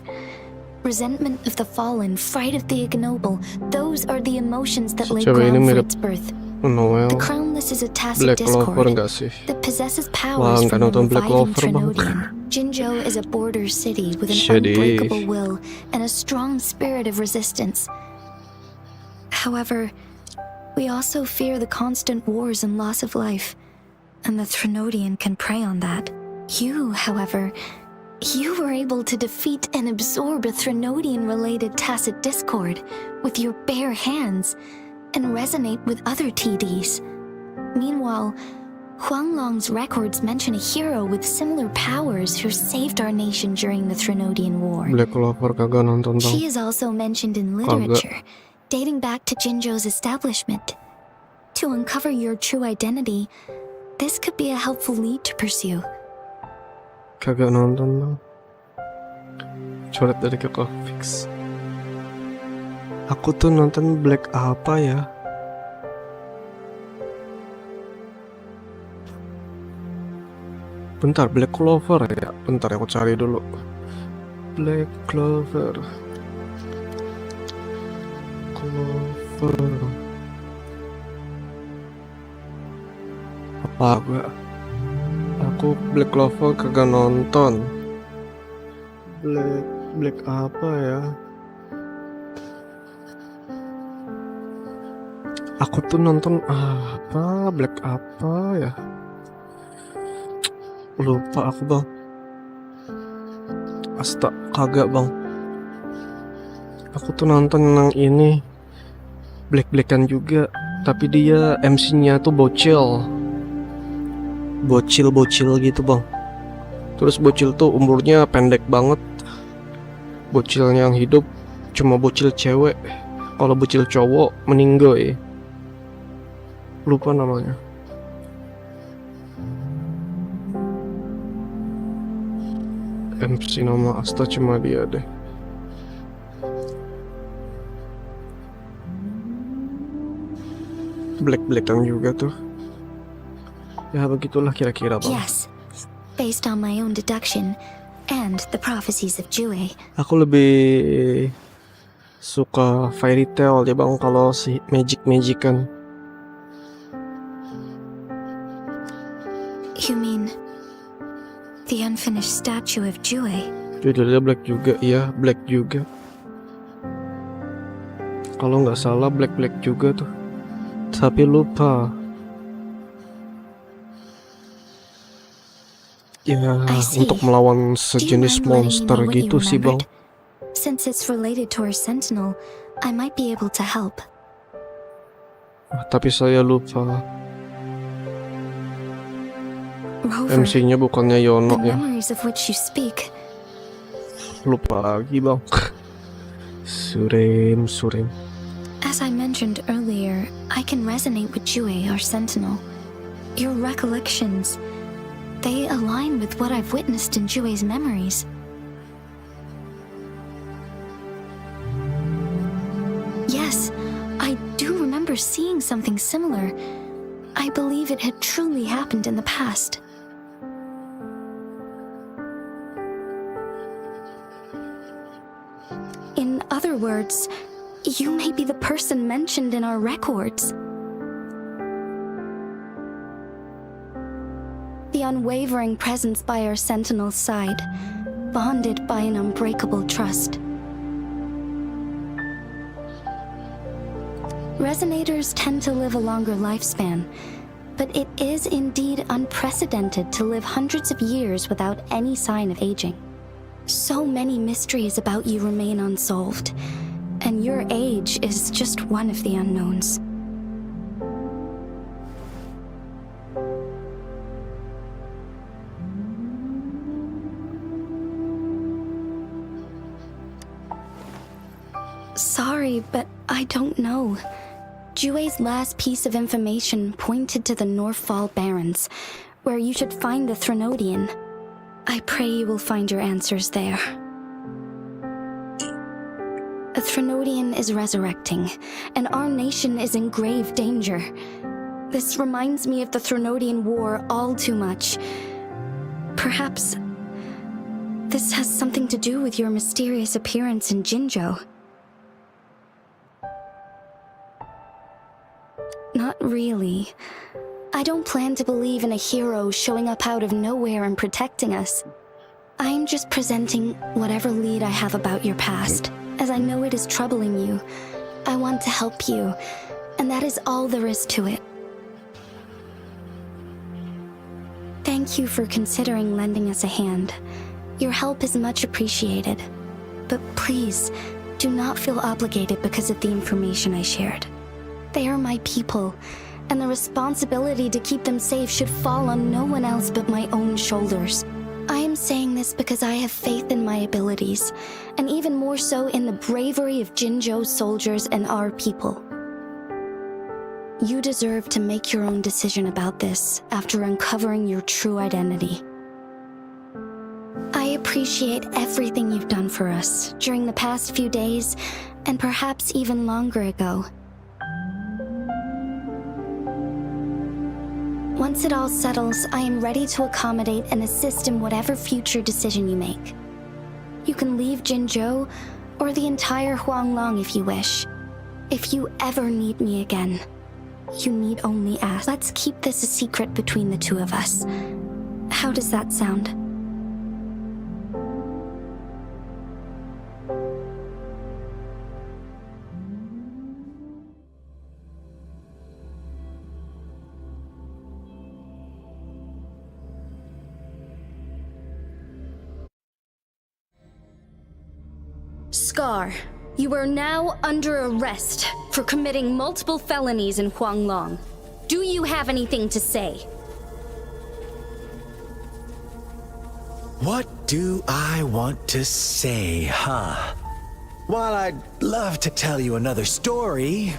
Resentment of the fallen, fright of the ignoble, those are the emotions that lay Cewek ini ground for mirip its birth. Noel. The Crownless is a tacit Black Clover discord enggak sih? that possesses Wah, powers nggak from a nonton Black reviving Clover, Bang. Threnodian. Jinzhou is a border city with an Sedih. unbreakable will and a strong spirit of resistance. However, we also fear the constant wars and loss of life, and the Threnodian can prey on that. You, however, you were able to defeat and absorb a Threnodian-related tacit discord with your bare hands and resonate with other TDs. Meanwhile, Huanglong's records mention a hero with similar powers who saved our nation during the Threnodian War. Black Clover kagak nonton, Bang. She is also mentioned in literature, dating back to Jinzhou's establishment. To uncover your true identity, this could be a helpful lead to pursue. Kagak nonton, Bang. Coret dari Kakak Fix. Aku tuh nonton Black apa ya? Bentar, Black Clover ya? Bentar, aku cari dulu. Black Clover. Apa gua? Aku Black Clover kagak nonton. Black apa ya? Aku tuh nonton apa? Black apa ya? Lupa aku, Bang. Kagak, Bang. Aku tuh nonton yang ini. Black-blackan juga, tapi dia MC-nya tuh bocil gitu bang. Terus bocil tuh umurnya pendek banget. Bocilnya yang hidup cuma bocil cewek. Kalau bocil cowok meninggal ya. Lupa namanya. MC nama Asta cuma dia deh. Black-blackan juga tuh. Ya begitulah kira-kira bang. Yes, based on my own deduction and the prophecies of Jue. Aku lebih suka fairy tale ya bang kalau si magic-magican. You mean the unfinished statue of Jue? Judulnya black juga, iya black juga. Kalau nggak salah black juga tuh. Tapi lupa. Ya untuk melawan sejenis monster gitu sih bang. Since it's related to our sentinel, I might be able to help. Tapi saya lupa. Rover, MC-nya bukannya the Yono ya. memories of which you speak. Lupa lagi bang. Surim. As I mentioned earlier, I can resonate with Jue, our sentinel. Your recollections, they align with what I've witnessed in Jue's memories. Yes, I do remember seeing something similar. I believe it had truly happened in the past. In other words, you may be the person mentioned in our records. The unwavering presence by our sentinel's side, bonded by an unbreakable trust. Resonators tend to live a longer lifespan, but it is indeed unprecedented to live hundreds of years without any sign of aging. So many mysteries about you remain unsolved, and your age is just one of the unknowns. Sorry, but I don't know. Jue's last piece of information pointed to the Northfall Barrens, where you should find the Threnodian. I pray you will find your answers there. A Threnodian is resurrecting, and our nation is in grave danger. This reminds me of the Threnodian War all too much. Perhaps this has something to do with your mysterious appearance in Jinzhou. Not really. I don't plan to believe in a hero showing up out of nowhere and protecting us. I'm just presenting whatever lead I have about your past. As I know it is troubling you, I want to help you, and that is all there is to it. Thank you for considering lending us a hand. Your help is much appreciated. But please, do not feel obligated because of the information I shared. They are my people, and the responsibility to keep them safe should fall on no one else but my own shoulders. I am saying this because I have faith in my abilities, and even more so in the bravery of Jinzhou's soldiers and our people. You deserve to make your own decision about this after uncovering your true identity. I appreciate everything you've done for us during the past few days, and perhaps even longer ago. Once it all settles, I am ready to accommodate and assist in whatever future decision you make. You can leave Jinzhou, or the entire Huanglong if you wish. If you ever need me again, you need only ask. Let's keep this a secret between the two of us. How does that sound? Scar, You are now under arrest for committing multiple felonies in Huanglong. Do you have anything to say? What do I want to say, huh? While I'd love to tell you another story,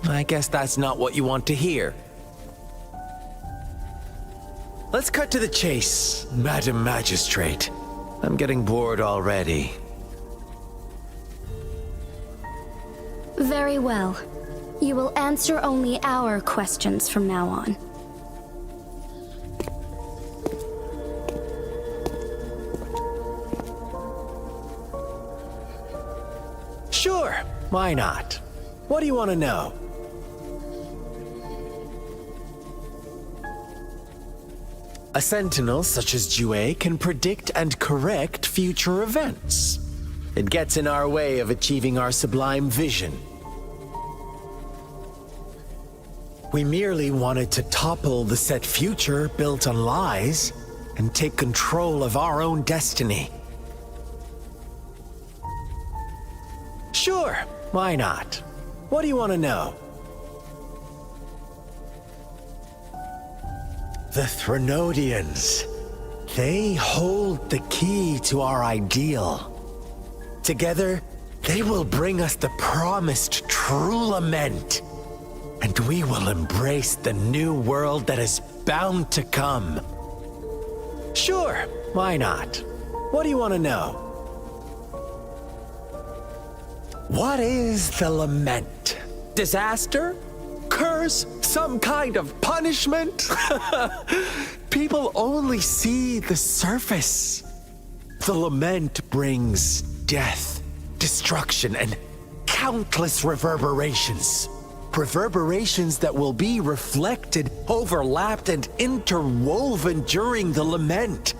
I guess that's not what you want to hear. Let's cut to the chase, Madam Magistrate. I'm getting bored already. Very well. You will answer only our questions from now on. Sure, why not? What do you want to know? A sentinel such as Liyue can predict and correct future events. It gets in our way of achieving our sublime vision. We merely wanted to topple the set future built on lies and take control of our own destiny. Sure, why not? What do you want to know? The Threnodians. They hold the key to our ideal. Together, they will bring us the promised true lament. And we will embrace the new world that is bound to come. Sure, why not? What do you want to know? What is the lament? Disaster? Curse? Some kind of punishment? People only see the surface. The lament brings death, destruction, and countless reverberations. Reverberations that will be reflected, overlapped, and interwoven during the lament.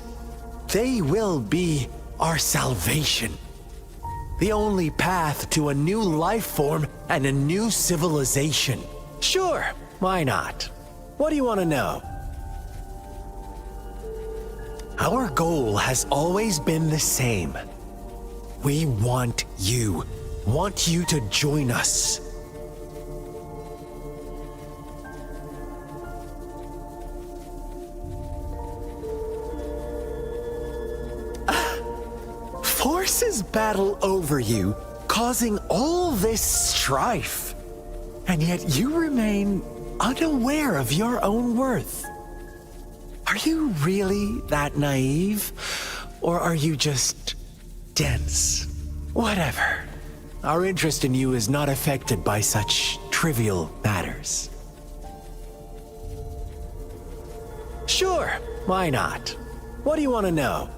They will be our salvation. The only path to a new life form and a new civilization. Sure, why not? What do you want to know? Our goal has always been the same. We want you to join us. Forces battle over you, causing all this strife. And yet you remain unaware of your own worth. Are you really that naive? Or are you just dense? Whatever. Our interest in you is not affected by such trivial matters. Sure, why not? What do you want to know?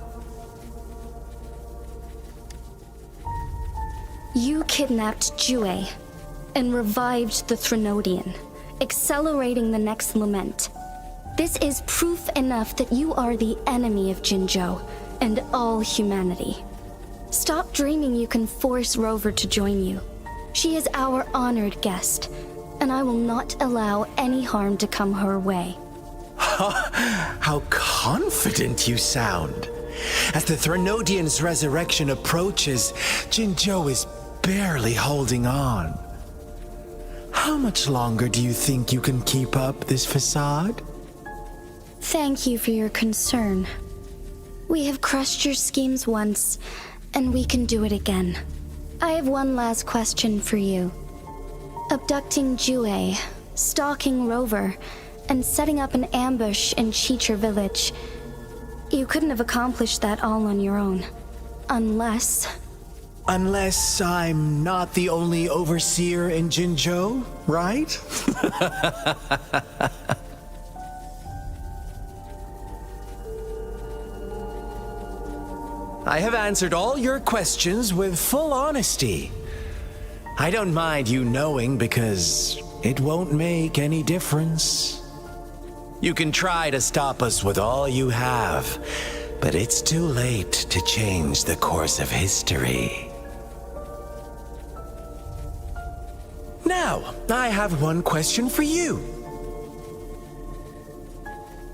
You kidnapped Liyue and revived the Threnodian, accelerating the next lament. This is proof enough that you are the enemy of Jinzhou and all humanity. Stop dreaming you can force Rover to join you. She is our honored guest, and I will not allow any harm to come her way. How confident you sound. As the Threnodian's resurrection approaches, Jinzhou is barely holding on. How much longer do you think you can keep up this facade? Thank you for your concern. We have crushed your schemes once, and we can do it again. I have one last question for you. Abducting Liyue, stalking Rover, and setting up an ambush in Qiqi village. You couldn't have accomplished that all on your own. Unless I'm not the only overseer in Jinzhou, right? I have answered all your questions with full honesty. I don't mind you knowing because it won't make any difference. You can try to stop us with all you have, but it's too late to change the course of history. Now, I have one question for you.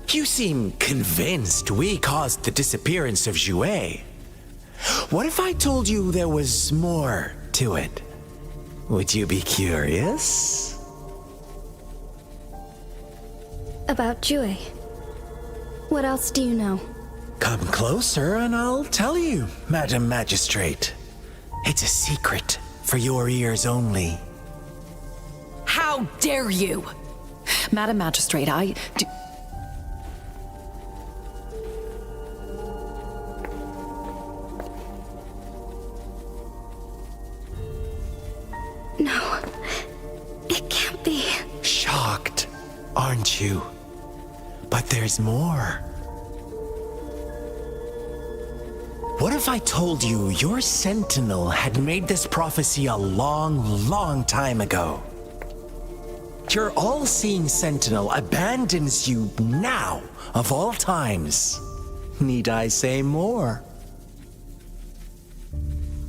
You seem convinced we caused the disappearance of Liyue. What if I told you there was more to it? Would you be curious? About Jue. What else do you know? Come closer and I'll tell you, Madam Magistrate. It's a secret for your ears only. How dare you! Madam Magistrate, I do... No, it can't be. Shocked, aren't you? But there's more. What if I told you your sentinel had made this prophecy a long, long time ago? Your all-seeing sentinel abandons you now, of all times. Need I say more?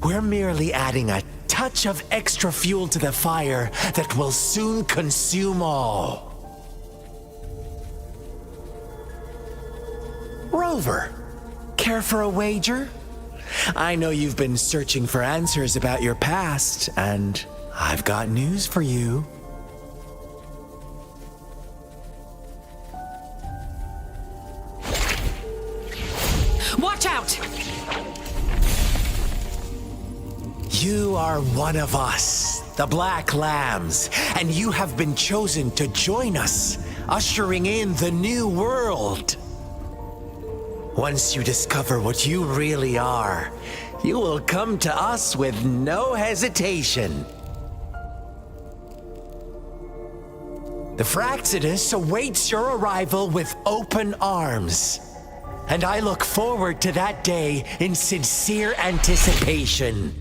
We're merely adding a touch of extra fuel to the fire that will soon consume all. Rover, care for a wager? I know you've been searching for answers about your past, and I've got news for you. Watch out! You are one of us, the Black Lambs, and you have been chosen to join us, ushering in the new world. Once you discover what you really are, you will come to us with no hesitation. The Fraxidus awaits your arrival with open arms, and I look forward to that day in sincere anticipation.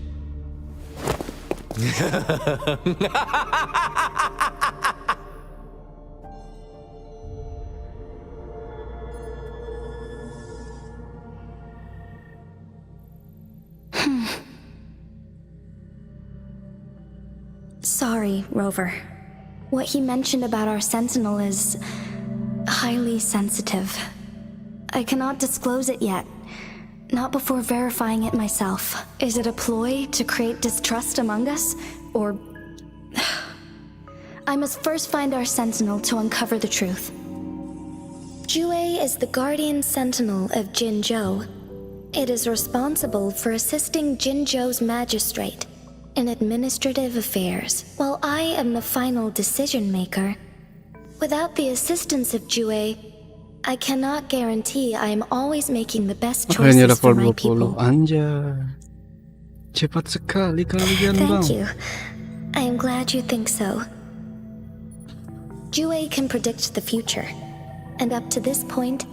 Sorry, Rover. What he mentioned about our sentinel is highly sensitive. I cannot disclose it yet. Not before verifying it myself. Is it a ploy to create distrust among us? Or... I must first find our sentinel to uncover the truth. Jue is the guardian sentinel of Jinzhou. It is responsible for assisting Jinzhou's magistrate in administrative affairs, while I am the final decision maker. Without the assistance of Jue, I cannot guarantee I am always making the best Makanya choices for level my 20. people. Anjay. Cepat sekali kalian, Bang. Thank you. I am glad you think so. Jue can predict the future, and up to this point,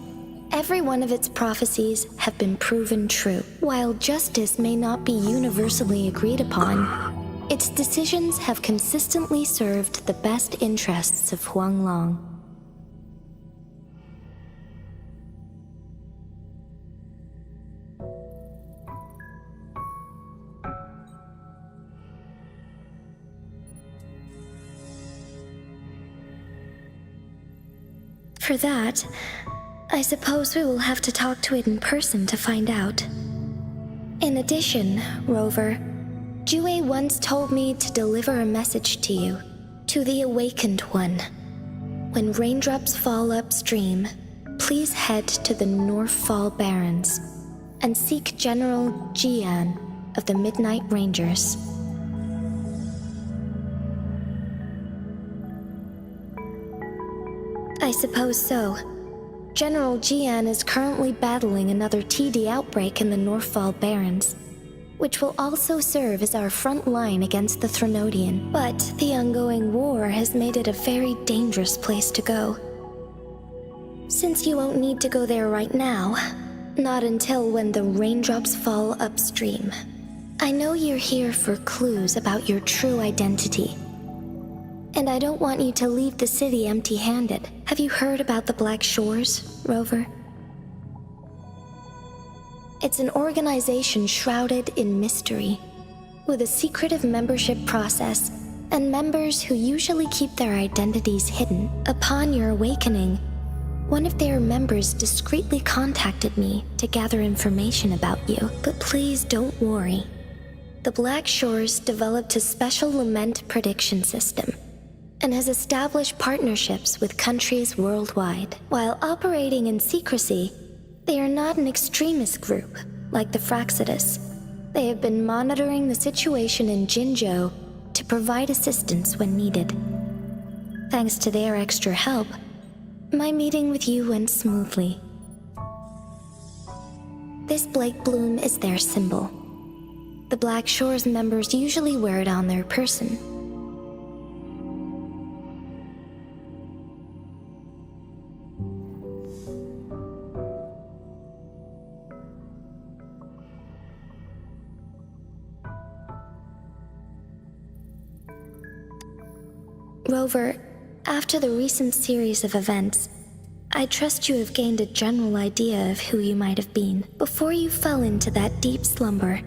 every one of its prophecies have been proven true. While justice may not be universally agreed upon, its decisions have consistently served the best interests of Huanglong. For that, I suppose we will have to talk to it in person to find out. In addition, Rover, Jue once told me to deliver a message to you, to the Awakened One. When raindrops fall upstream, please head to the Northfall Barrens and seek General Jian of the Midnight Rangers. I suppose so. General Jian is currently battling another TD outbreak in the Northfall Barrens, which will also serve as our front line against the Threnodian. But the ongoing war has made it a very dangerous place to go. Since you won't need to go there right now, not until when the raindrops fall upstream, I know you're here for clues about your true identity. And I don't want you to leave the city empty-handed. Have you heard about the Black Shores, Rover? It's an organization shrouded in mystery, with a secretive membership process, and members who usually keep their identities hidden. Upon your awakening, one of their members discreetly contacted me to gather information about you. But please don't worry. the Black Shores developed a special lament prediction system and has established partnerships with countries worldwide. While operating in secrecy, they are not an extremist group like the Fraxidus. They have been monitoring the situation in Jinzhou to provide assistance when needed. Thanks to their extra help, my meeting with you went smoothly. This Blake Bloom is their symbol. The Black Shores members usually wear it on their person. Rover, after the recent series of events, I trust you have gained a general idea of who you might have been. Before you fell into that deep slumber,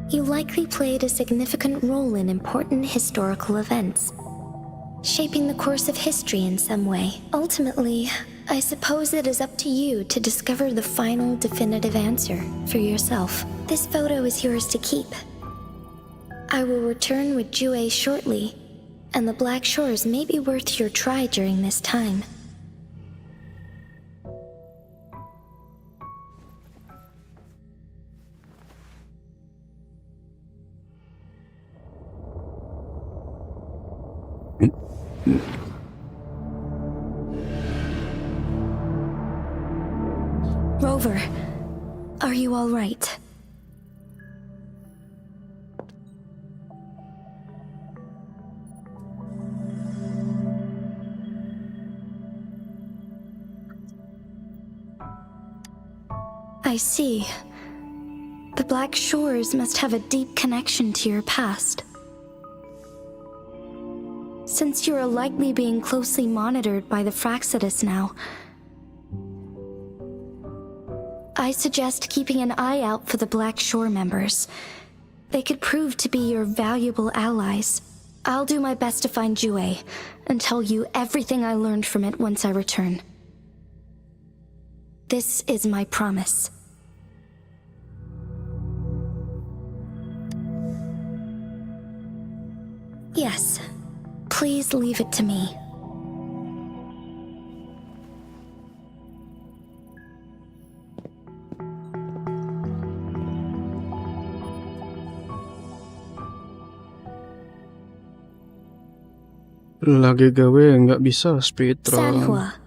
you likely played a significant role in important historical events, shaping the course of history in some way. Ultimately, I suppose it is up to you to discover the final definitive answer for yourself. This photo is yours to keep. I will return with Jue shortly, and the Black Shores may be worth your try during this time. Rover, are you all right? I see. The Black Shores must have a deep connection to your past. Since you are likely being closely monitored by the Fraxidus now, I suggest keeping an eye out for the Black Shore members. They could prove to be your valuable allies. I'll do my best to find Jue and tell you everything I learned from it once I return. This is my promise. Yes, please leave it to me. Lagi gawe nggak bisa speedrun. Sanhua,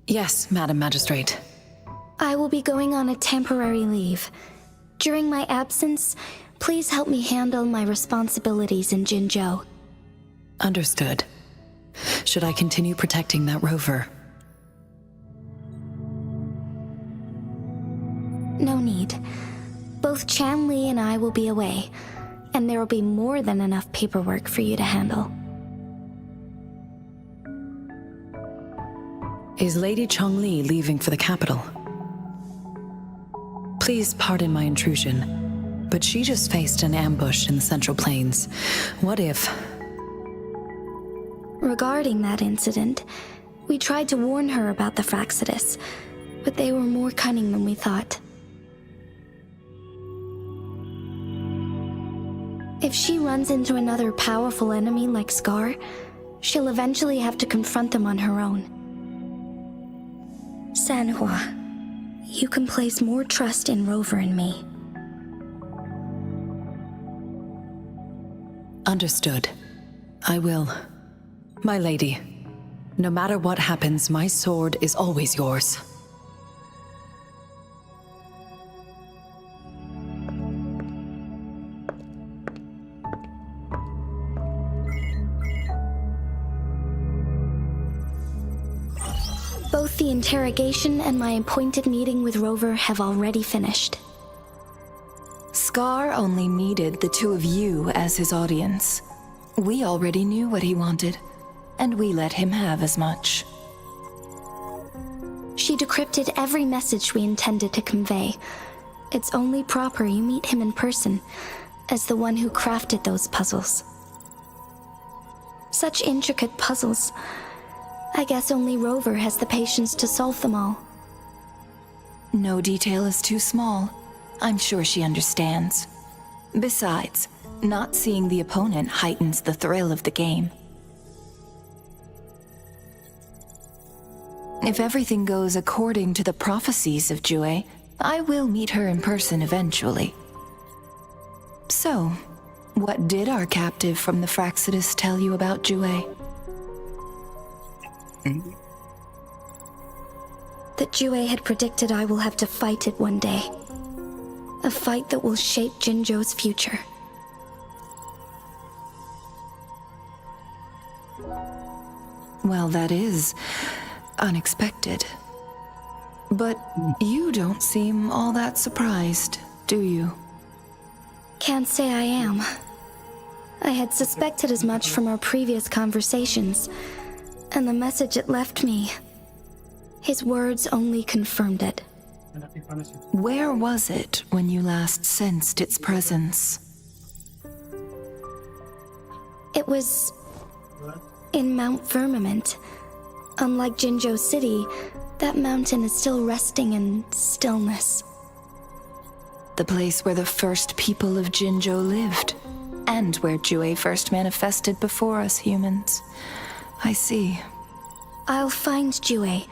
Yes, Madam Magistrate. I will be going on a temporary leave. During my absence, please help me handle my responsibilities in Jinzhou. Understood. Should I continue protecting that rover? No need. Both Chanli and I will be away, and there will be more than enough paperwork for you to handle. Is Lady Chongli leaving for the capital? Please pardon my intrusion, but she just faced an ambush in the Central Plains. What if... Regarding that incident, we tried to warn her about the Fraxidus, but they were more cunning than we thought. If she runs into another powerful enemy like Scar, she'll eventually have to confront them on her own. Sanhua, you can place more trust in Rover and me. Understood. I will. My lady, no matter what happens, my sword is always yours. Both the interrogation and my appointed meeting with Rover have already finished. Scar only needed the two of you as his audience. We already knew what he wanted, and we let him have as much. She decrypted every message we intended to convey. It's only proper you meet him in person, as the one who crafted those puzzles. Such intricate puzzles. I guess only Rover has the patience to solve them all. No detail is too small. I'm sure she understands. Besides, not seeing the opponent heightens the thrill of the game. If everything goes according to the prophecies of Jue, I will meet her in person eventually. So, what did our captive from the Fraxidus tell you about Jue? That Jue had predicted I will have to fight it one day. A fight that will shape Jinzhou's future. Well, that is unexpected. But you don't seem all that surprised, do you? Can't say I am. I had suspected as much from our previous conversations, and the message it left me, his words only confirmed it. Where was it when you last sensed its presence? It was in Mount Firmament. Unlike Jinzhou City, that mountain is still resting in stillness. The place where the first people of Jinzhou lived, and where Jue first manifested before us humans. I see. I'll find Jue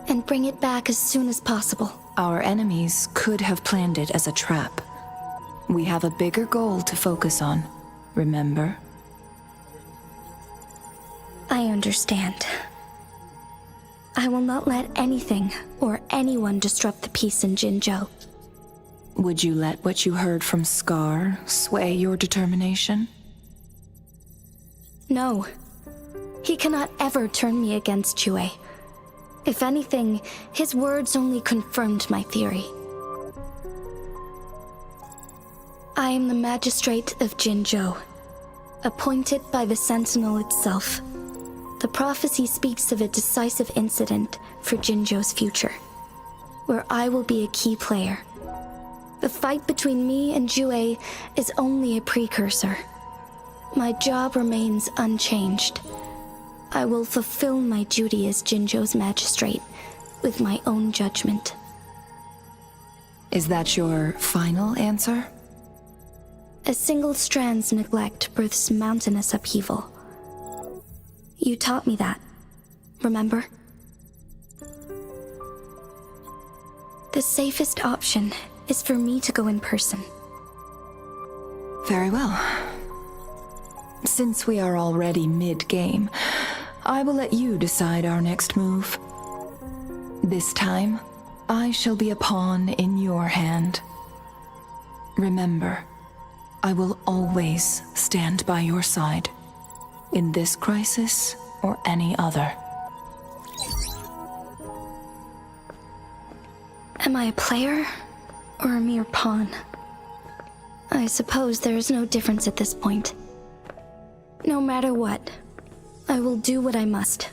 and bring it back as soon as possible. Our enemies could have planned it as a trap. We have a bigger goal to focus on, remember? I understand. I will not let anything or anyone disrupt the peace in Jinzhou. Would you let what you heard from Scar sway your determination? No. He cannot ever turn me against Jue. If anything, his words only confirmed my theory. I am the magistrate of Jinzhou, appointed by the Sentinel itself. The prophecy speaks of a decisive incident for Jinzhou's future, where I will be a key player. The fight between me and Jue is only a precursor. My job remains unchanged. I will fulfill my duty as Jinzhou's magistrate with my own judgment. Is that your final answer? A single strand's neglect births mountainous upheaval. You taught me that, remember? The safest option is for me to go in person. Very well. Since we are already mid-game, I will let you decide our next move. This time, I shall be a pawn in your hand. Remember, I will always stand by your side, in this crisis or any other. Am I a player or a mere pawn? I suppose there is no difference at this point. No matter what, I will do what I must.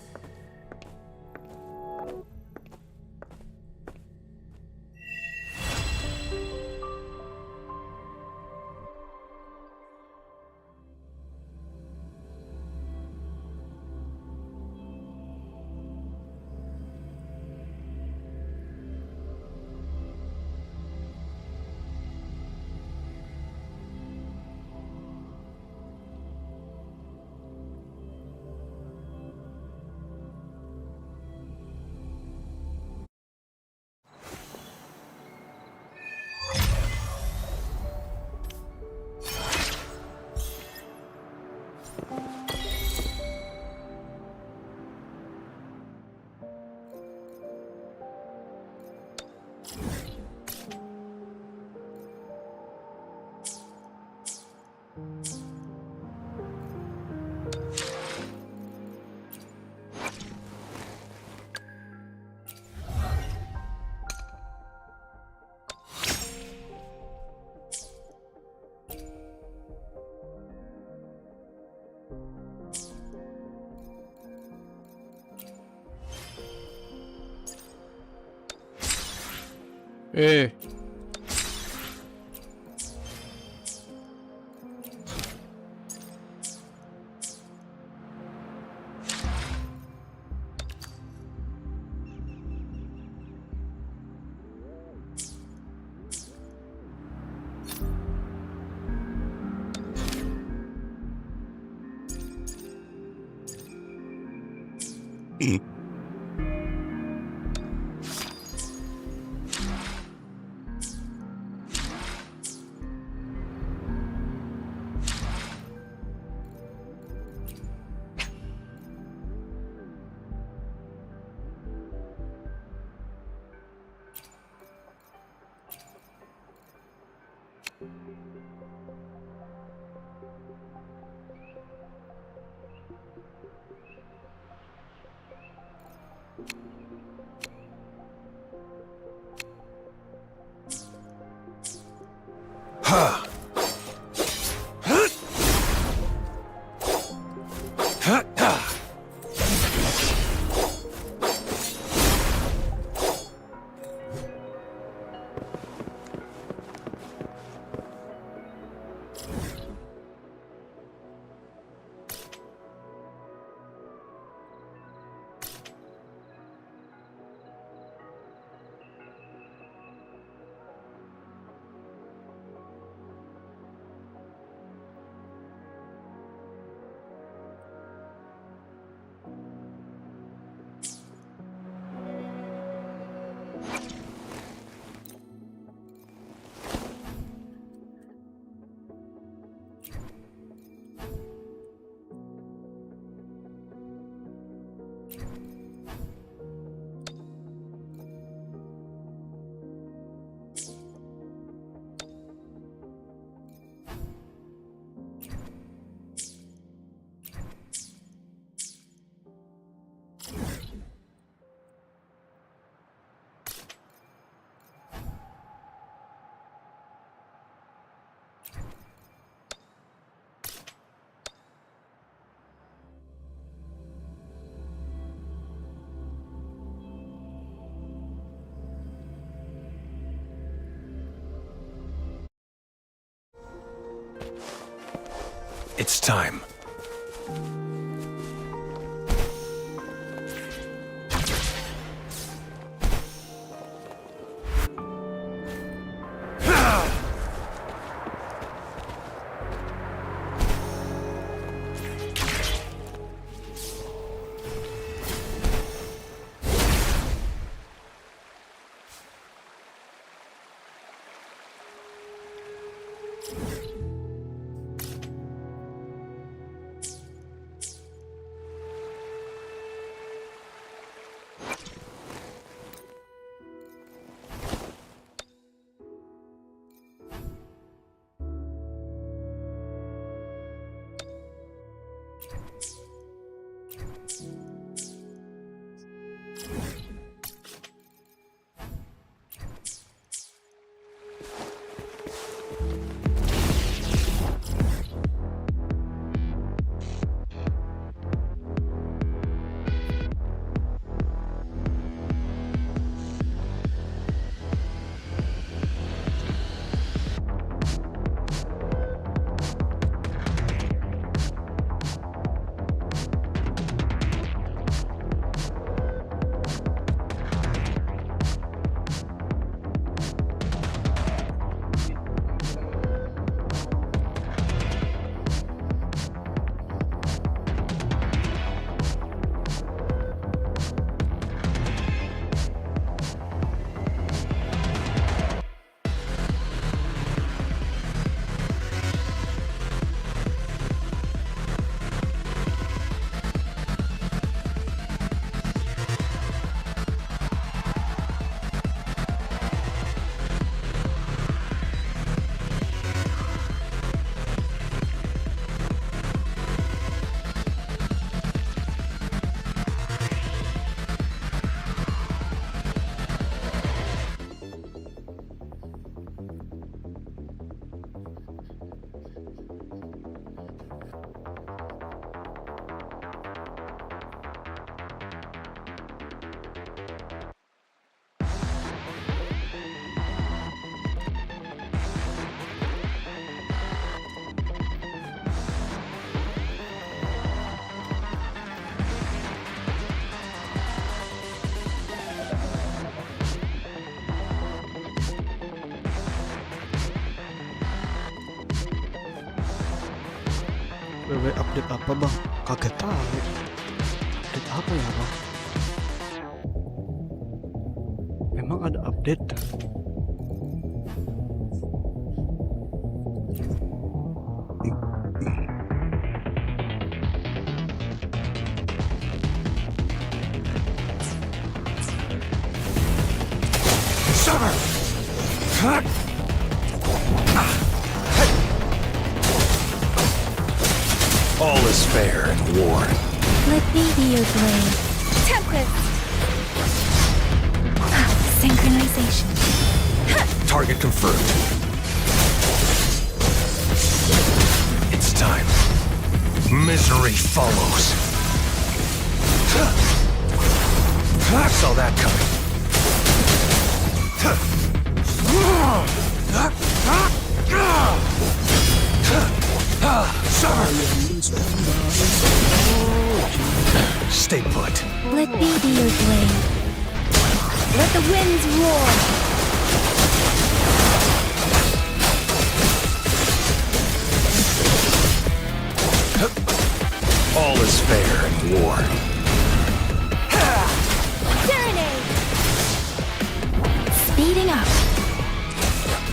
It's time. WW update apa bang? Kaget tahu. Update apa ya bang? Emang ada update? All is fair in war. Let me be your blade. Tempest! Synchronization. Target confirmed. It's time. Misery follows. Saw that coming. Stay put. Let me be your blade. Let the winds roar! All is fair in war. Serenade! Speeding up.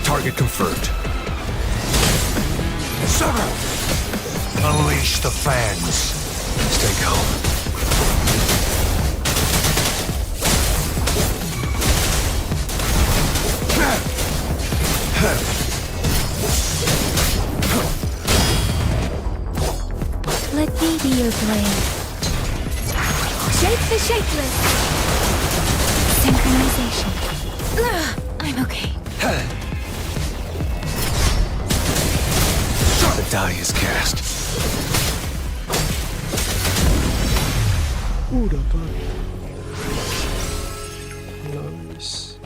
Target confirmed. Unleash the fans. Stay calm. Let me be your blade. Shake the shakeless! Synchronization. I'm okay. The die is cast. Dapat. Nice.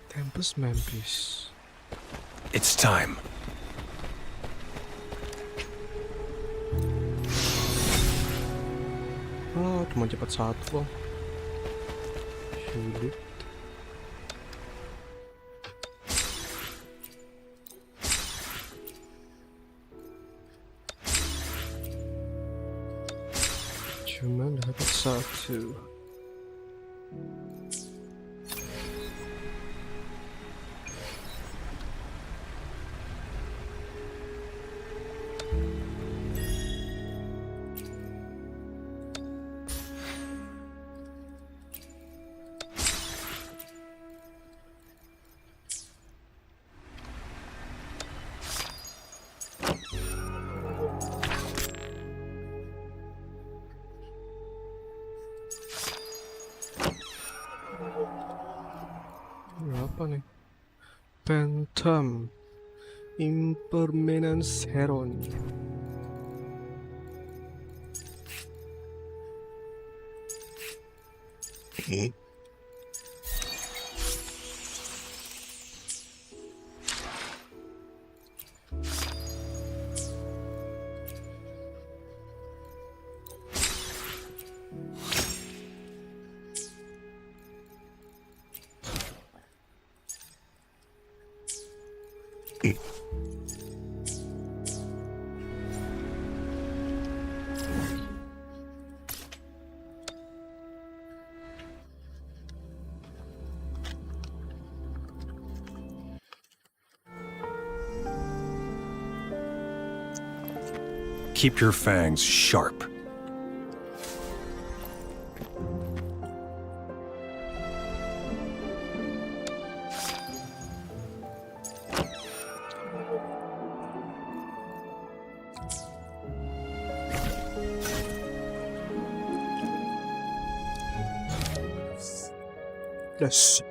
Tempest Memphis. It's time. Cuma cepat satu loh. Sulit. Cuman dapat satu. Apa nih? Phantom Impermanence Heron. Keep your fangs sharp. Yes.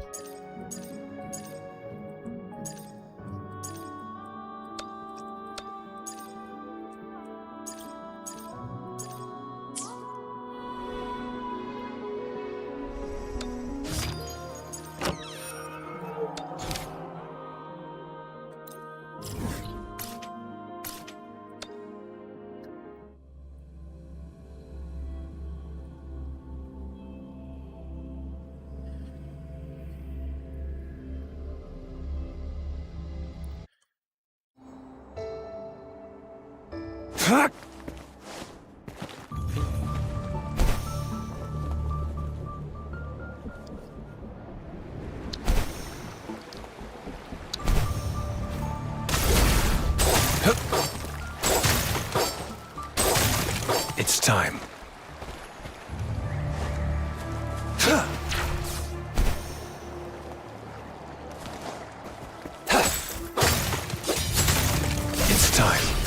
time. It's time.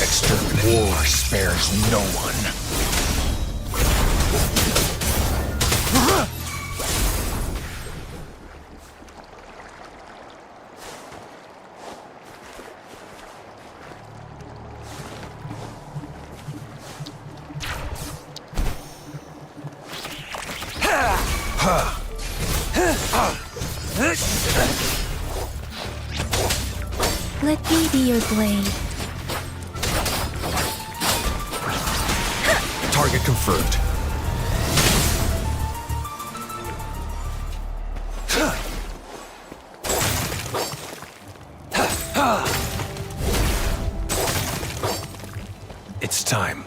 Exterminate. War spares no one. Let me be your blade. Target confirmed. It's time.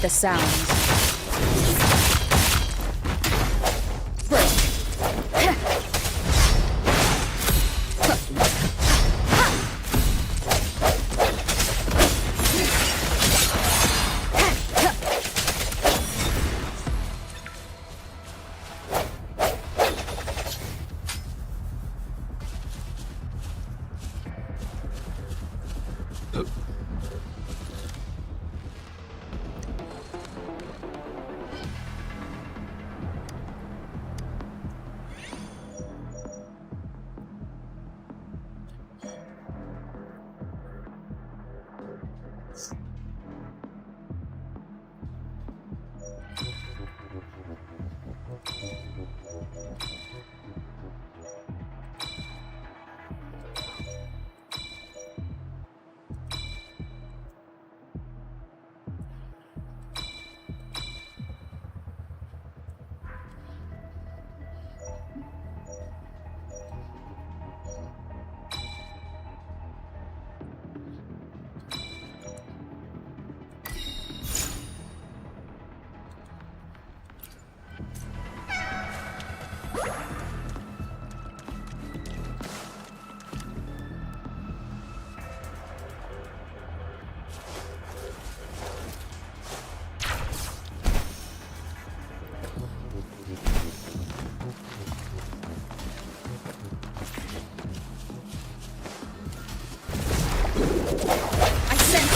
the sounds.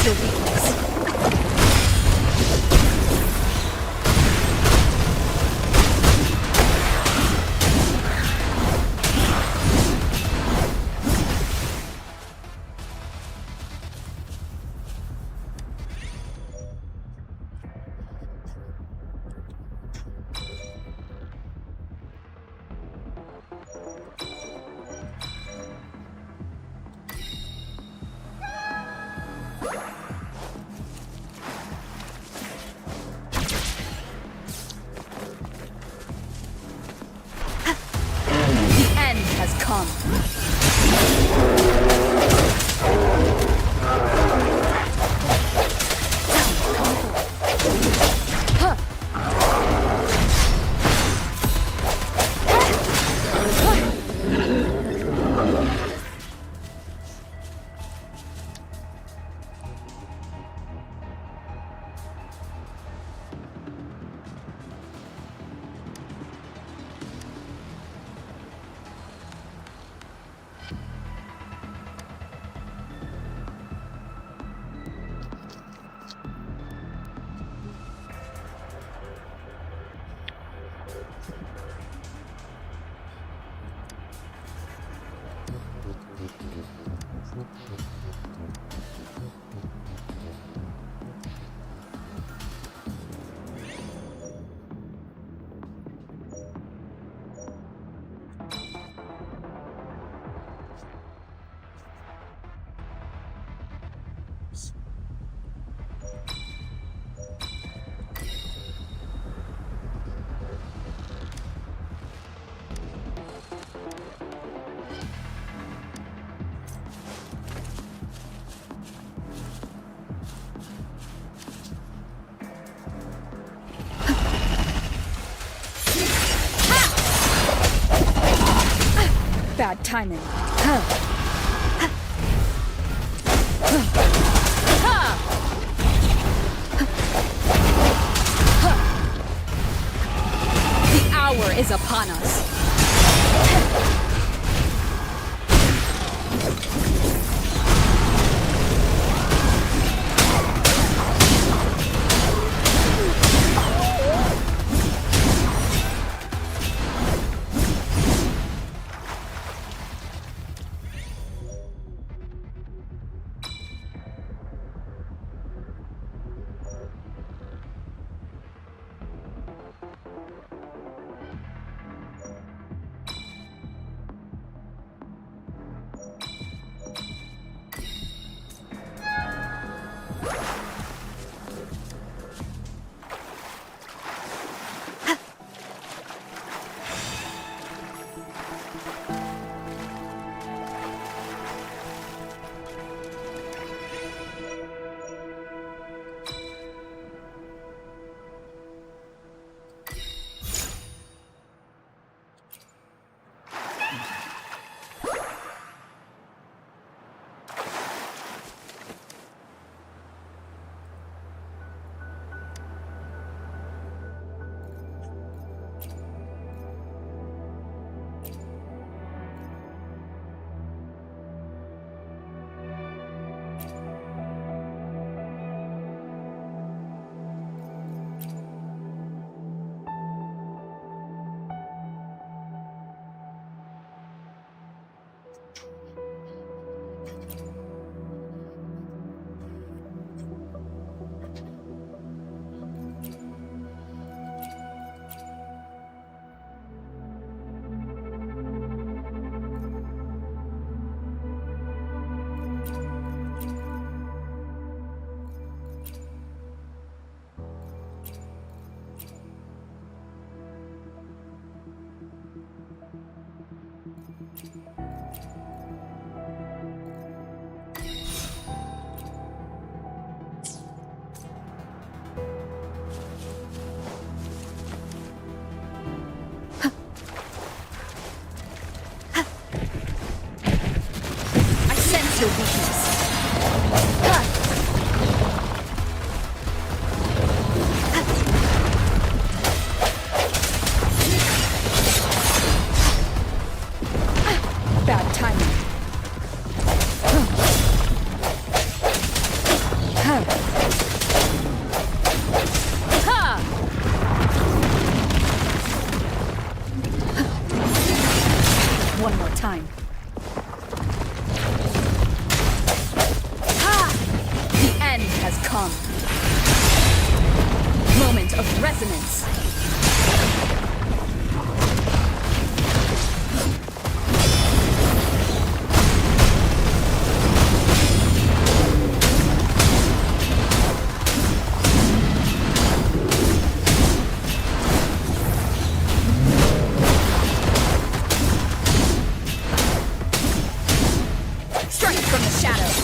Your weakness. Bad timing. The hour is upon us. your weakness. Bad timing. One more time. The end has come. Moment of resonance. Strike from the shadows.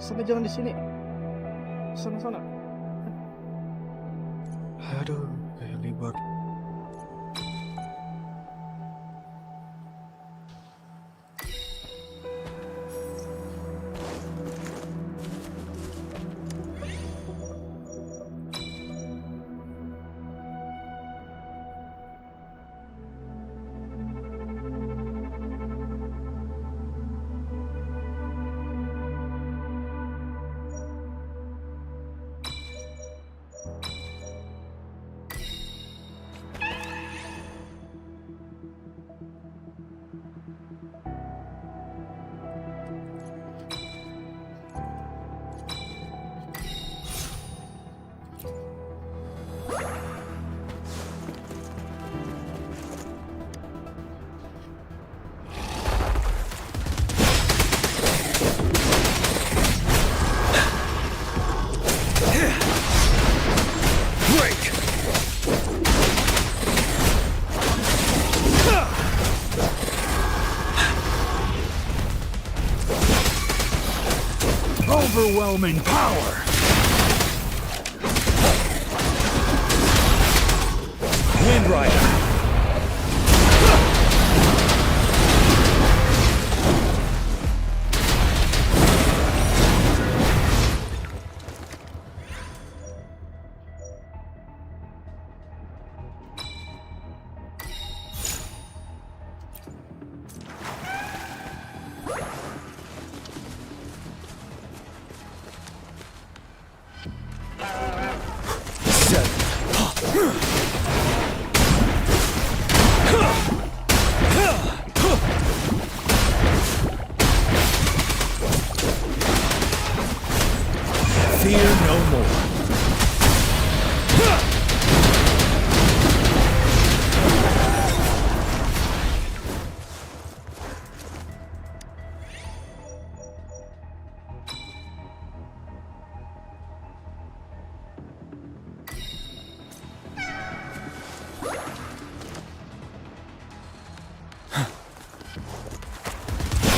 Sana, jangan di sini. Sana. Aduh, kayak libat. Overwhelming power! Wind Rider! Fear no more.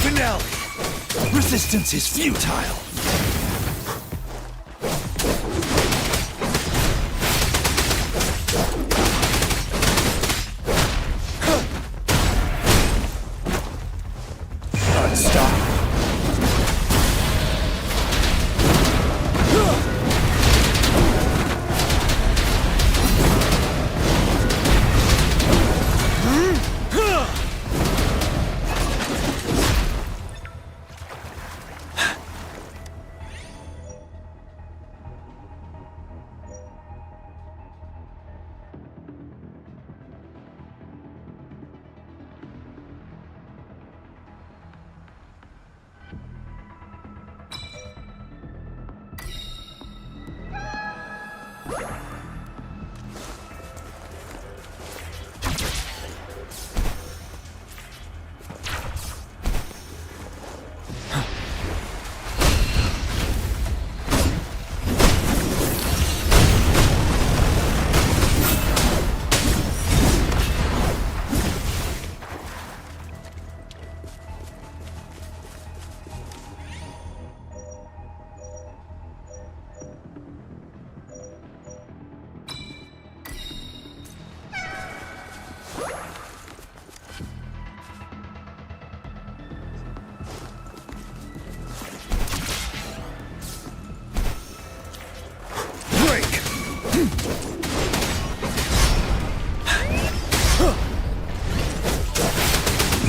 Finale! Resistance is futile!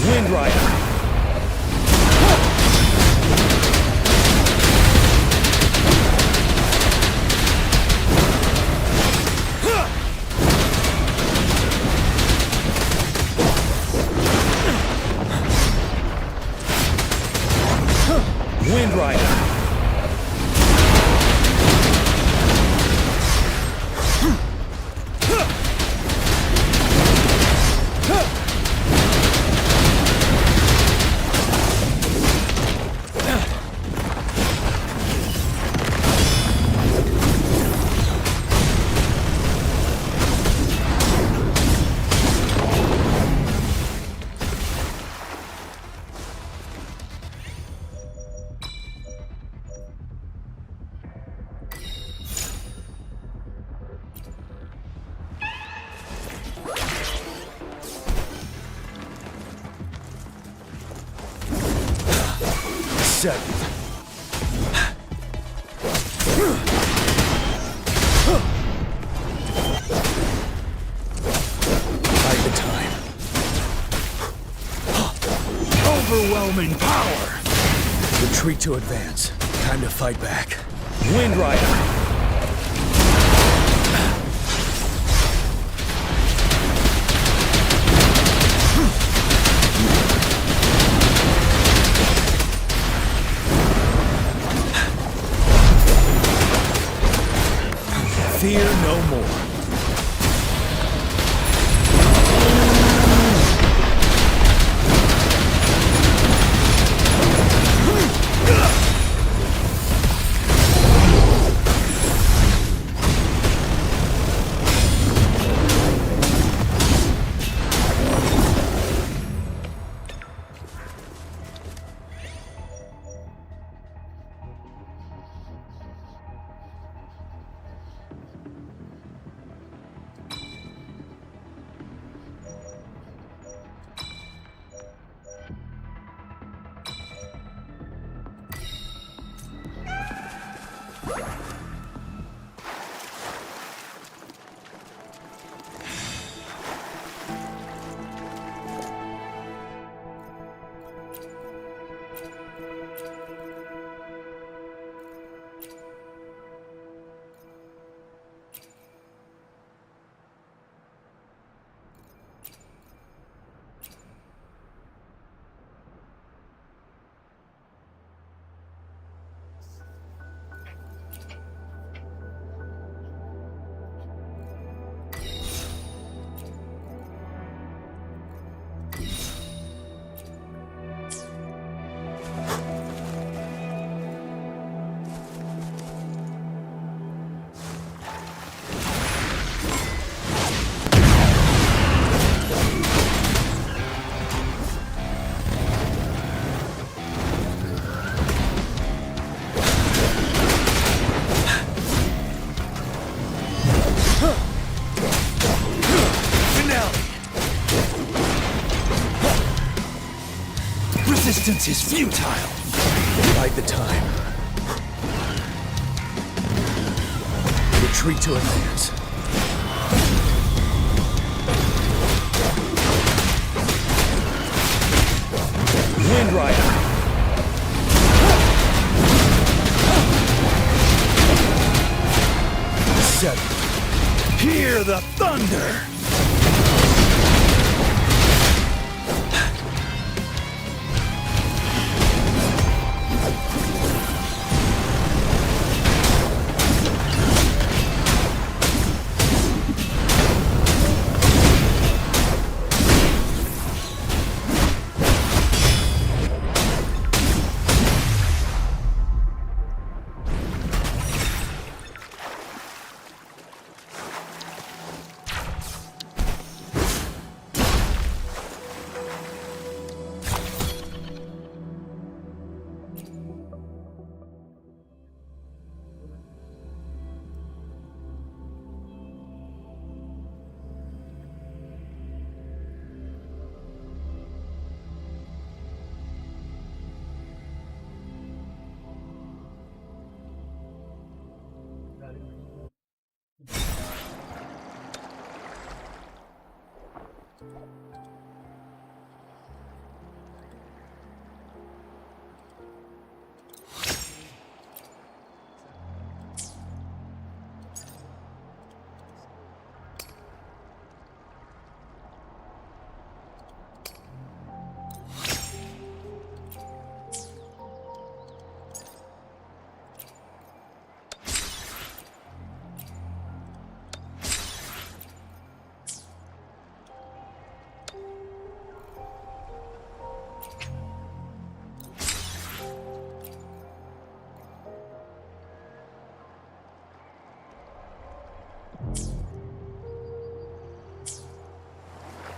Wind Rider. Wind Rider. Seven. Bide the time. Overwhelming power. Retreat to advance. Time to fight back. Wind Rider. Fear no more. Resistance is futile. Bide the time. Retreat to advance. Wind Rider. 7. Hear the thunder!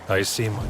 I see my...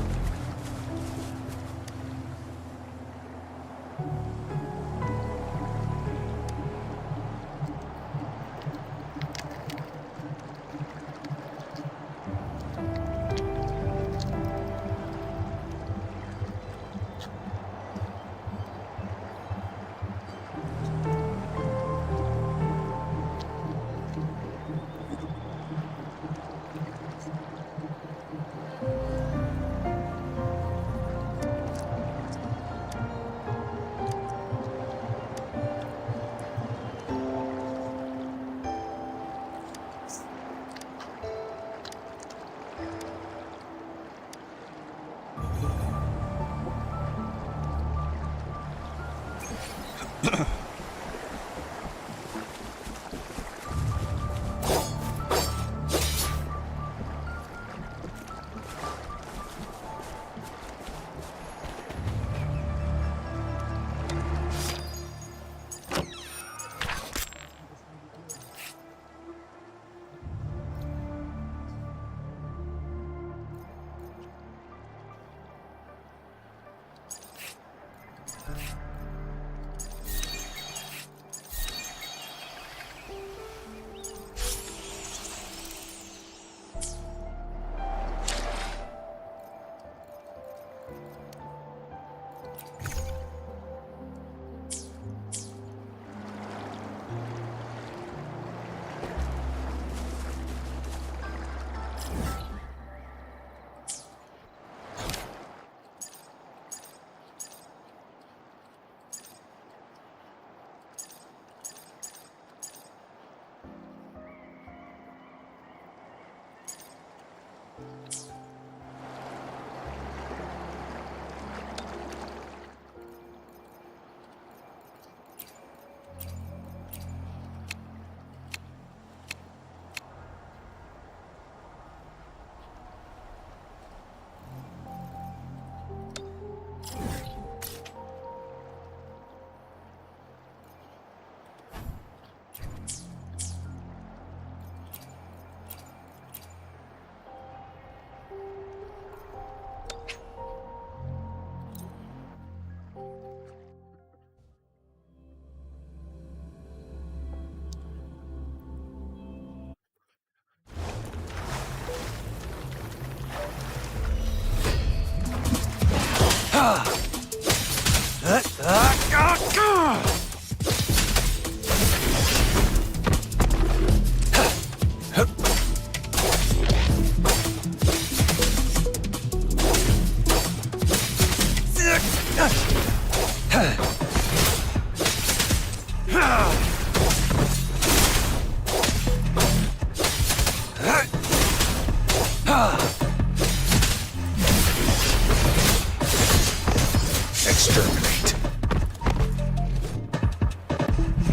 Exterminate.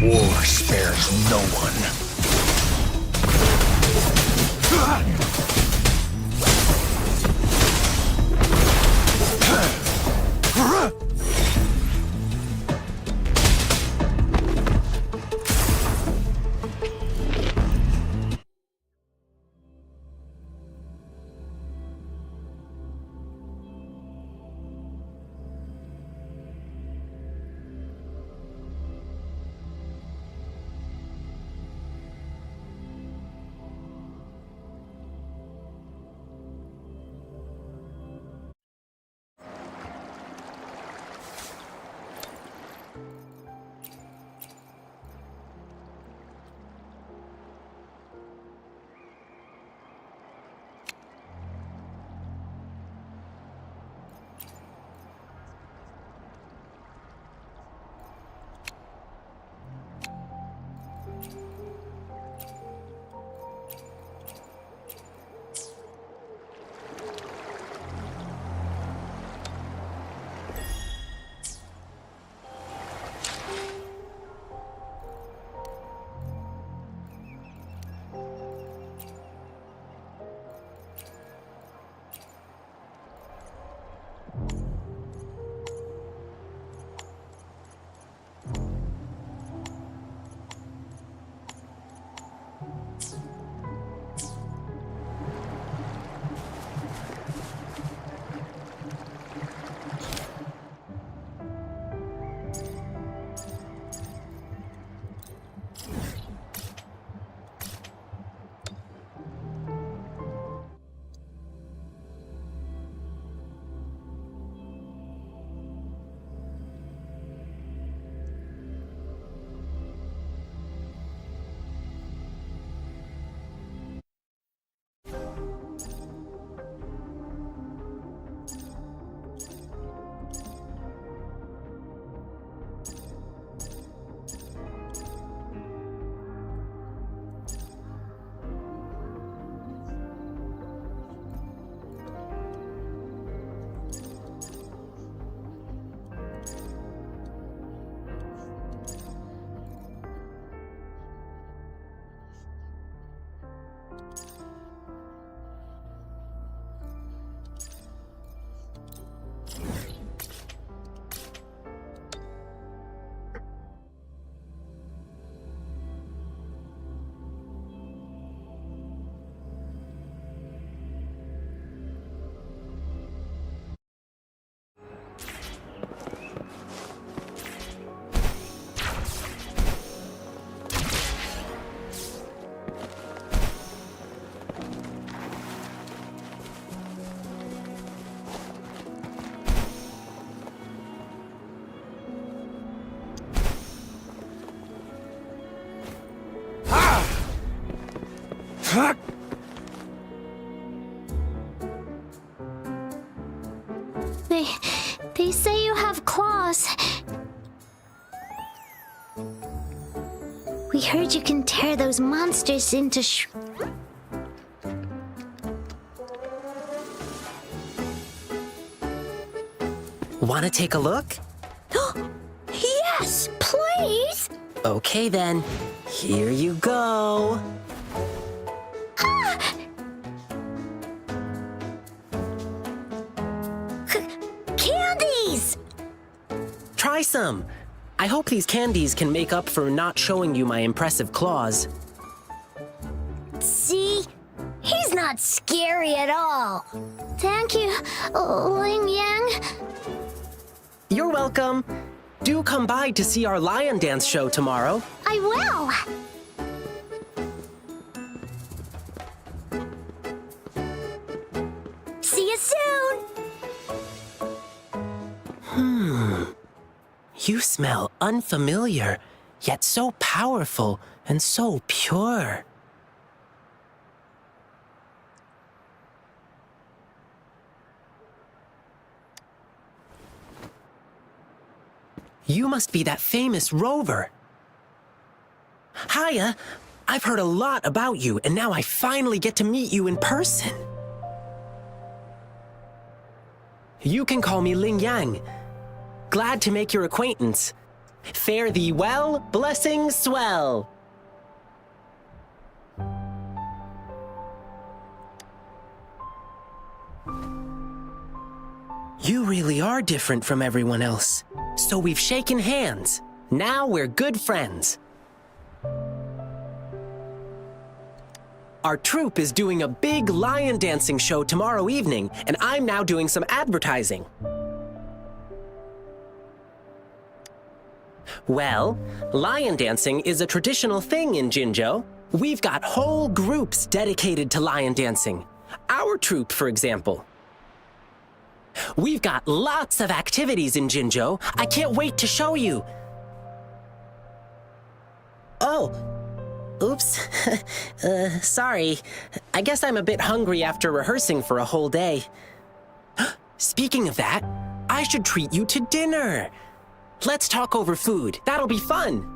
War spares no one. They say you have claws. We heard you can tear those monsters into Want to take a look? Yes, please! Okay then, here you go. Candies! Try some. I hope these candies can make up for not showing you my impressive claws. See? He's not scary at all. Thank you, Ling Yang. You're welcome. Do come by to see our lion dance show tomorrow. I will. See you soon! You smell unfamiliar, yet so powerful and so pure. You must be that famous rover. Hiya, I've heard a lot about you, and now I finally get to meet you in person. You can call me Ling Yang. Glad to make your acquaintance. Fare thee well, blessings swell. You really are different from everyone else. So we've shaken hands. Now we're good friends. Our troupe is doing a big lion dancing show tomorrow evening, and I'm now doing some advertising. Well, lion dancing is a traditional thing in Jinzhou. We've got whole groups dedicated to lion dancing. Our troupe, for example. We've got lots of activities in Jinzhou. I can't wait to show you. Oh, oops. Sorry. I guess I'm a bit hungry after rehearsing for a whole day. Speaking of that, I should treat you to dinner. Let's talk over food. That'll be fun.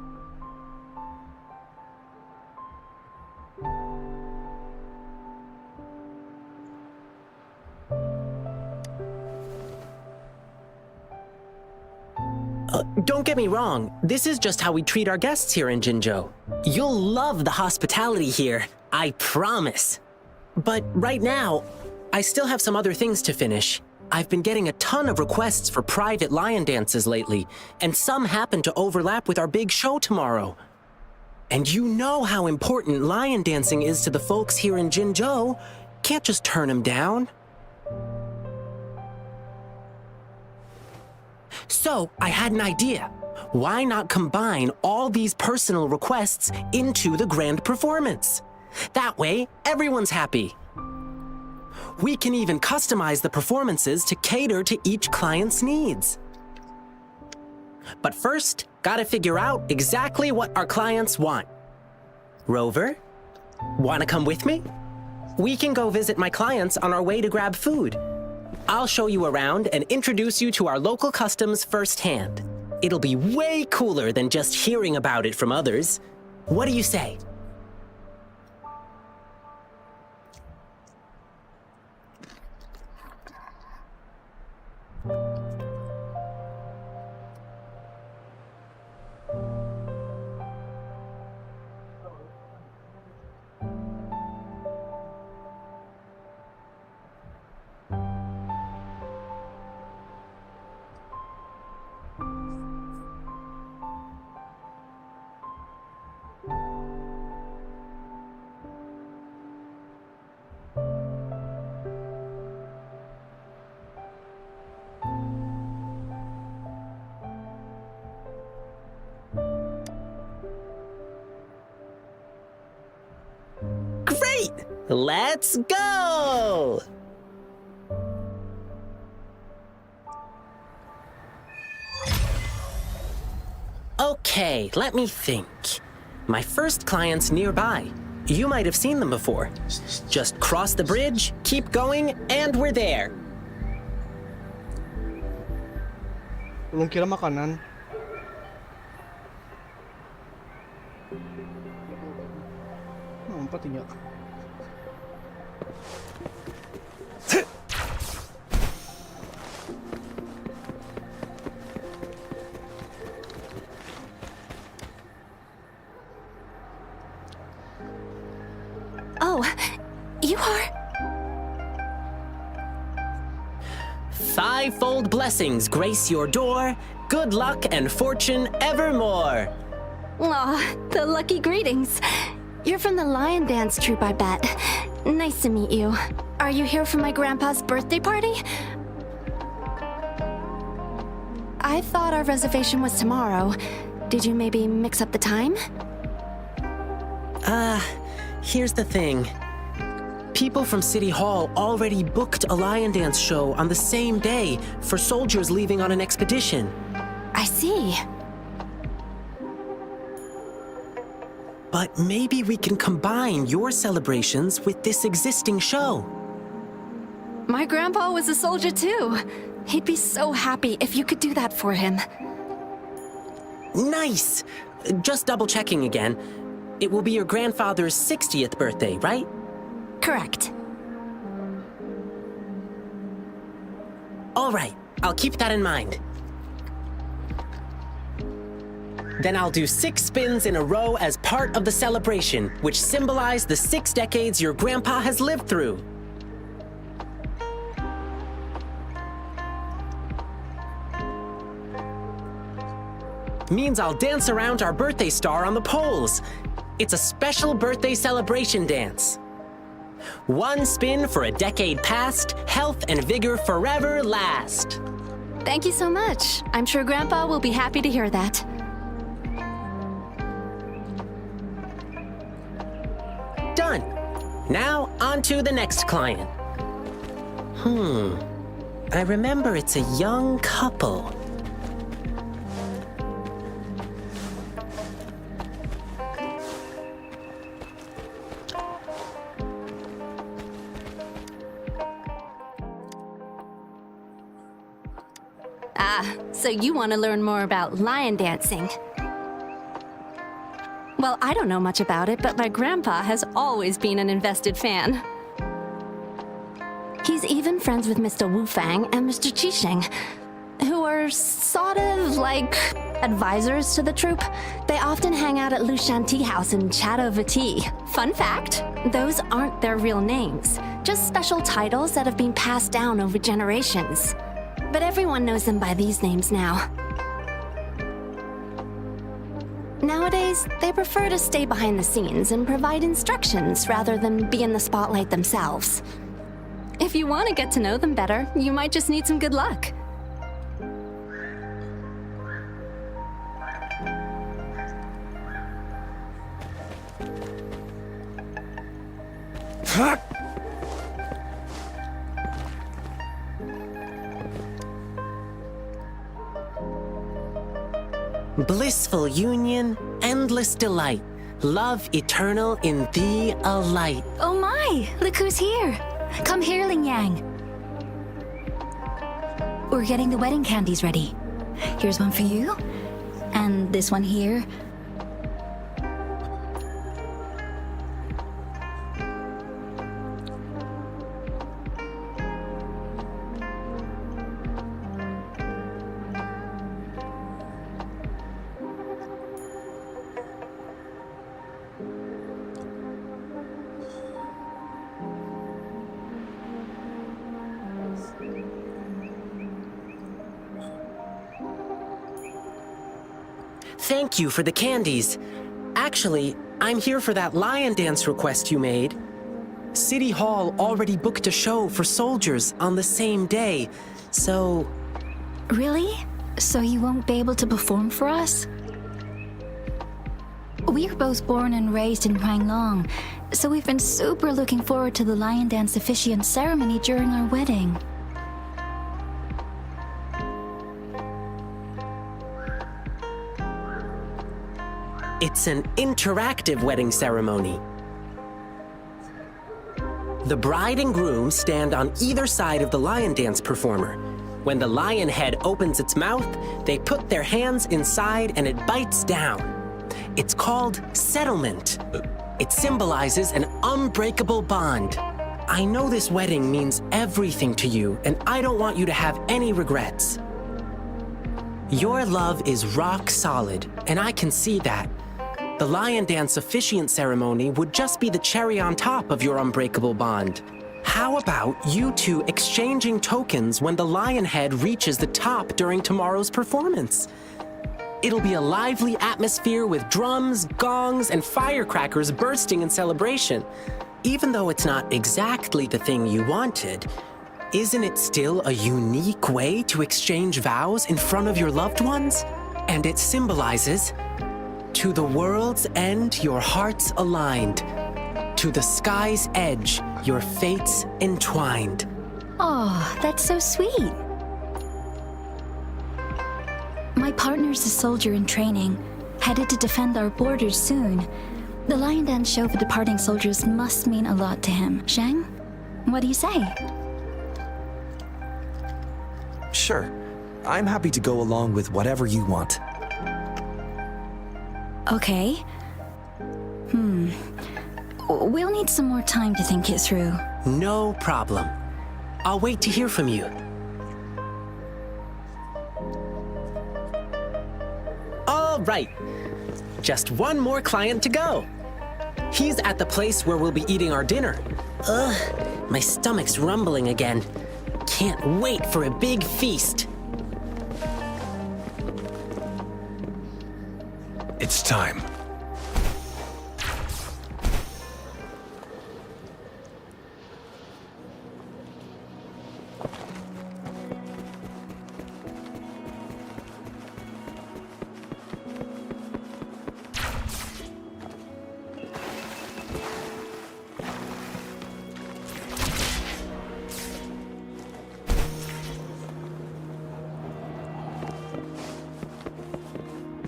Don't get me wrong, this is just how we treat our guests here in Jinzhou. You'll love the hospitality here, I promise. But right now, I still have some other things to finish. I've been getting a ton of requests for private lion dances lately, and some happen to overlap with our big show tomorrow. And you know how important lion dancing is to the folks here in Jinzhou. Can't just turn them down. So, I had an idea. Why not combine all these personal requests into the grand performance? That way, everyone's happy. We can even customize the performances to cater to each client's needs. But first, gotta figure out exactly what our clients want. Rover, wanna come with me? We can go visit my clients on our way to grab food. I'll show you around and introduce you to our local customs firsthand. It'll be way cooler than just hearing about it from others. What do you say? Great! Let's go! Okay, let me think. My first client's nearby. You might have seen them before. Just cross the bridge, keep going, and we're there. Belum kira makanan. Empat tiga. Oh, you are? Fivefold blessings grace your door. Good luck and fortune evermore. Aw, the lucky greetings. You're from the lion dance troupe, I bet. Nice to meet you. Are you here for my grandpa's birthday party? I thought our reservation was tomorrow. Did you maybe mix up the time? Here's the thing. People from City Hall already booked a lion dance show on the same day for soldiers leaving on an expedition. I see. But maybe we can combine your celebrations with this existing show. My grandpa was a soldier too. He'd be so happy if you could do that for him. Nice! Just double-checking again. It will be your grandfather's 60th birthday, right? Correct. All right, I'll keep that in mind. Then I'll do 6 spins in a row as part of the celebration, which symbolize the 6 decades your grandpa has lived through. Means I'll dance around our birthday star on the poles. It's a special birthday celebration dance. 1 spin for a decade past, health and vigor forever last. Thank you so much. I'm sure Grandpa will be happy to hear that. Done. Now, on to the next client. I remember it's a young couple. So you want to learn more about lion dancing? Well, I don't know much about it, but my grandpa has always been an invested fan. He's even friends with Mr. Wu Fang and Mr. Qisheng, who are sort of like advisors to the troupe. They often hang out at Lushan Tea House and chat over tea. Fun fact, those aren't their real names, just special titles that have been passed down over generations. But everyone knows them by these names now. Nowadays, they prefer to stay behind the scenes and provide instructions rather than be in the spotlight themselves. If you want to get to know them better, you might just need some good luck. Blissful union, endless delight, love eternal in thee a light. Oh my! Look who's here! Come here, Ling Yang. We're getting the wedding candies ready. Here's one for you, and this one here. Thank you for the candies. Actually, I'm here for that lion dance request you made. City Hall already booked a show for soldiers on the same day, so... Really? So you won't be able to perform for us? We are both born and raised in Huanglong, so we've been super looking forward to the lion dance officiant ceremony during our wedding. It's an interactive wedding ceremony. The bride and groom stand on either side of the lion dance performer. When the lion head opens its mouth, they put their hands inside and it bites down. It's called settlement. It symbolizes an unbreakable bond. I know this wedding means everything to you, and I don't want you to have any regrets. Your love is rock solid, and I can see that. The lion dance officiant ceremony would just be the cherry on top of your unbreakable bond. How about you two exchanging tokens when the lion head reaches the top during tomorrow's performance? It'll be a lively atmosphere with drums, gongs, and firecrackers bursting in celebration. Even though it's not exactly the thing you wanted, isn't it still a unique way to exchange vows in front of your loved ones? And it symbolizes, to the world's end, your hearts aligned. To the sky's edge, your fates entwined. Oh, that's so sweet. My partner's a soldier in training, headed to defend our borders soon. The lion dance show for departing soldiers must mean a lot to him. Zhang, what do you say? Sure. I'm happy to go along with whatever you want. Okay. We'll need some more time to think it through. No problem. I'll wait to hear from you. All right. Just one more client to go. He's at the place where we'll be eating our dinner. Ugh, my stomach's rumbling again. Can't wait for a big feast. It's time.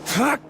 Fuck!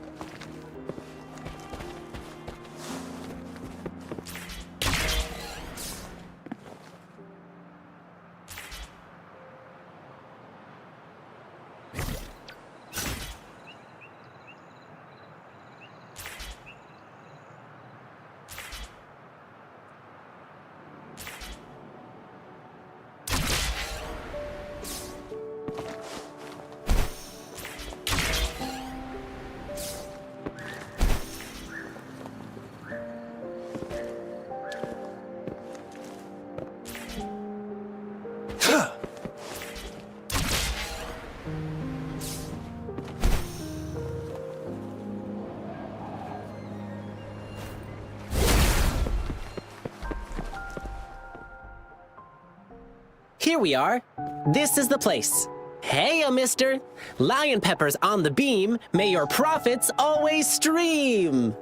Here we are. This is the place. Hey, mister. Lion peppers on the beam. May your profits always stream.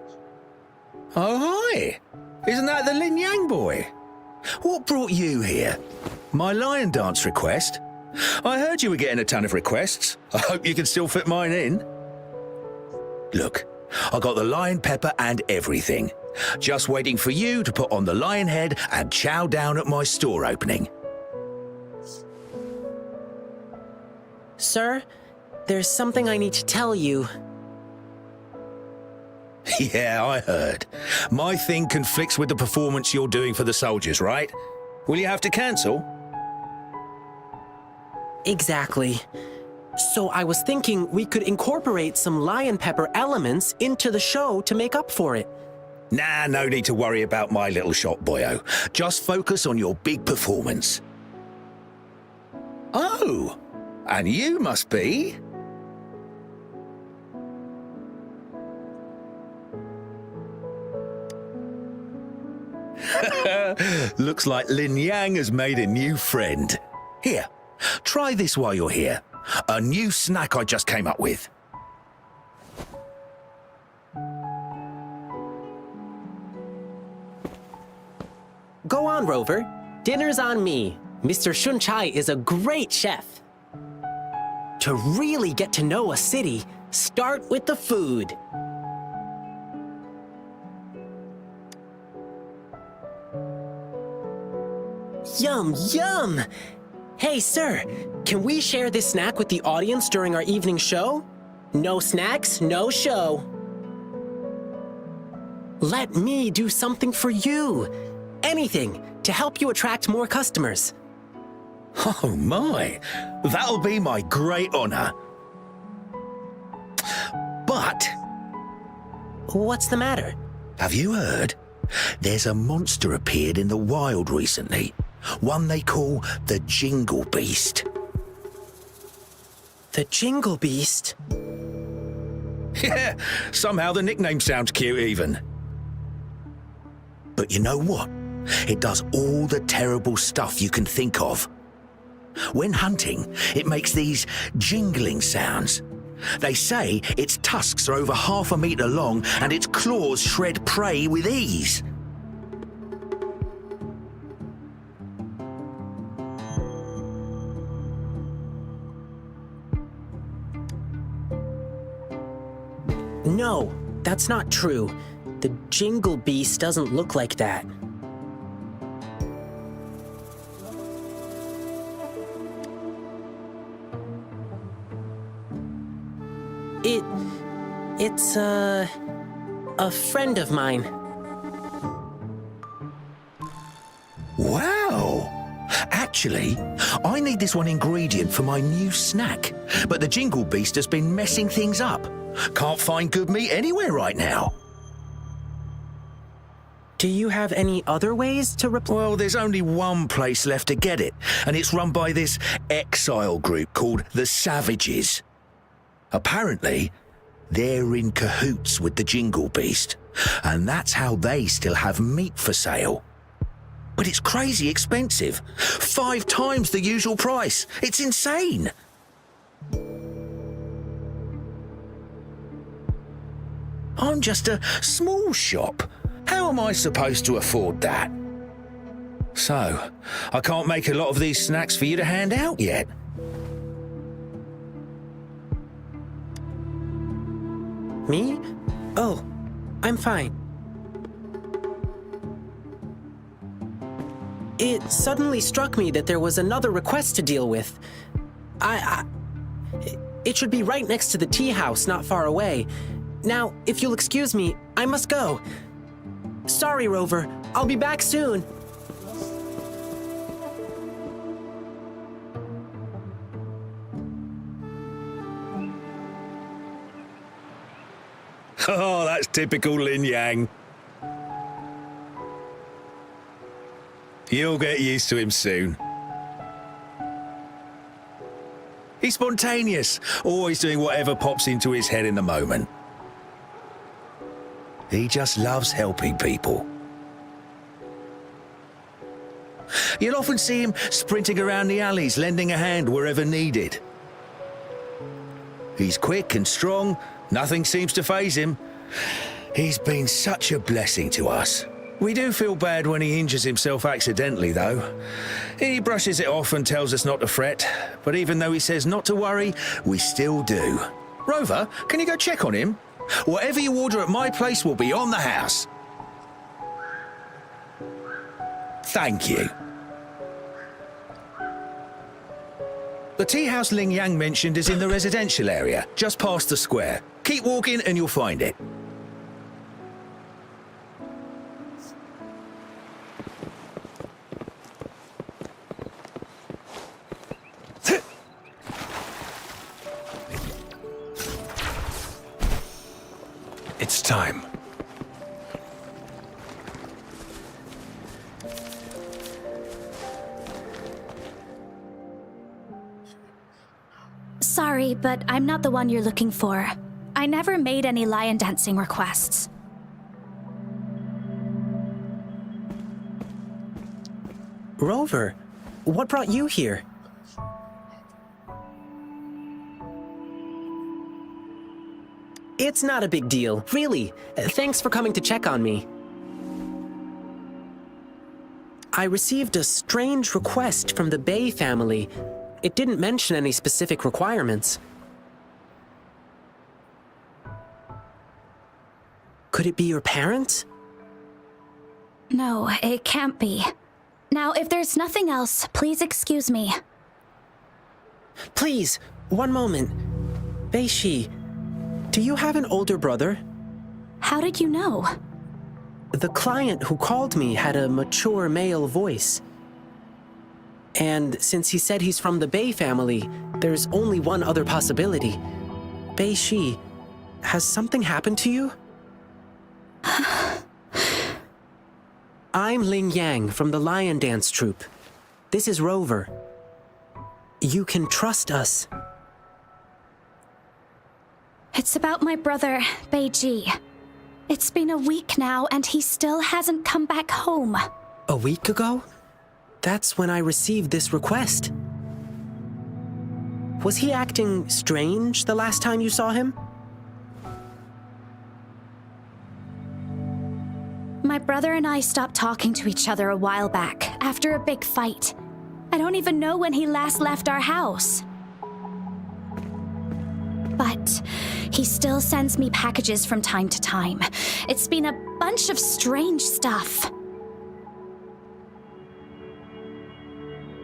Oh, hi. Isn't that the Lin Yang boy? What brought you here? My lion dance request? I heard you were getting a ton of requests. I hope you can still fit mine in. Look, I got the lion pepper and everything. Just waiting for you to put on the lion head and chow down at my store opening. Sir, there's something I need to tell you. Yeah, I heard. My thing conflicts with the performance you're doing for the soldiers, right? Will you have to cancel? Exactly. So I was thinking we could incorporate some lion pepper elements into the show to make up for it. Nah, no need to worry about my little shop, boyo. Just focus on your big performance. Oh, and you must be... Looks like Lin Yang has made a new friend. Here, try this while you're here. A new snack I just came up with. Go on, Rover. Dinner's on me. Mr. Shunchai is a great chef. To really get to know a city, start with the food. Yum, yum! Hey, sir, can we share this snack with the audience during our evening show? No snacks, no show. Let me do something for you. Anything to help you attract more customers. Oh my, that'll be my great honor. But... What's the matter? Have you heard? There's a monster appeared in the wild recently. One they call the Jingle Beast. The Jingle Beast? Yeah, somehow the nickname sounds cute even. But you know what? It does all the terrible stuff you can think of. When hunting, it makes these jingling sounds. They say its tusks are over 1/2 meter long and its claws shred prey with ease. No, that's not true. The Jingle Beast doesn't look like that. It's a friend of mine. Wow! Actually, I need this one ingredient for my new snack, but the Jingle Beast has been messing things up. Can't find good meat anywhere right now. Do you have any other ways to Well, there's only one place left to get it, and it's run by this exile group called the Savages. Apparently, they're in cahoots with the Jingle Beast, and that's how they still have meat for sale. But it's crazy expensive. 5 times the usual price. It's insane. I'm just a small shop. How am I supposed to afford that? So, I can't make a lot of these snacks for you to hand out yet. Me? Oh, I'm fine. It suddenly struck me that there was another request to deal with. It should be right next to the tea house, not far away. Now, if you'll excuse me, I must go. Sorry, Rover. I'll be back soon. Oh, that's typical Lin Yang. You'll get used to him soon. He's spontaneous, always doing whatever pops into his head in the moment. He just loves helping people. You'll often see him sprinting around the alleys, lending a hand wherever needed. He's quick and strong, nothing seems to faze him. He's been such a blessing to us. We do feel bad when he injures himself accidentally, though. He brushes it off and tells us not to fret, but even though he says not to worry, we still do. Rover, can you go check on him? Whatever you order at my place will be on the house. Thank you. The tea house Ling Yang mentioned is in the residential area, just past the square. Keep walking and you'll find it. It's time. Sorry, but I'm not the one you're looking for. I never made any lion dancing requests. Rover, what brought you here? It's not a big deal, really. Thanks for coming to check on me. I received a strange request from the Bay family. It didn't mention any specific requirements. Could it be your parents? No, it can't be. Now, if there's nothing else, please excuse me. Please, one moment. Bei-shi, do you have an older brother? How did you know? The client who called me had a mature male voice. And since he said he's from the Bay family, there's only one other possibility. Bei-shi, has something happened to you? I'm Ling Yang from the Lion Dance Troupe. This is Rover. You can trust us. It's about my brother, Bei-ji. It's been a week now, and he still hasn't come back home. A week ago? That's when I received this request. Was he acting strange the last time you saw him? My brother and I stopped talking to each other a while back, after a big fight. I don't even know when he last left our house. But he still sends me packages from time to time. It's been a bunch of strange stuff.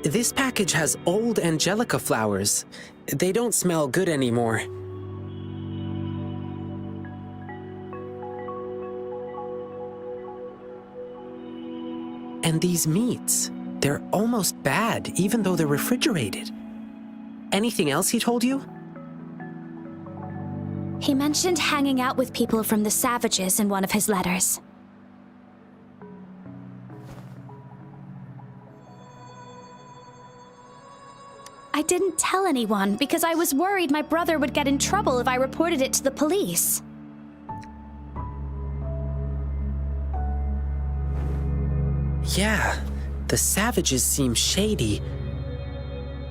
This package has old angelica flowers. They don't smell good anymore. And these meats, they're almost bad, even though they're refrigerated. Anything else he told you? He mentioned hanging out with people from the Savages in one of his letters. I didn't tell anyone because I was worried my brother would get in trouble if I reported it to the police. Yeah, the Savages seem shady.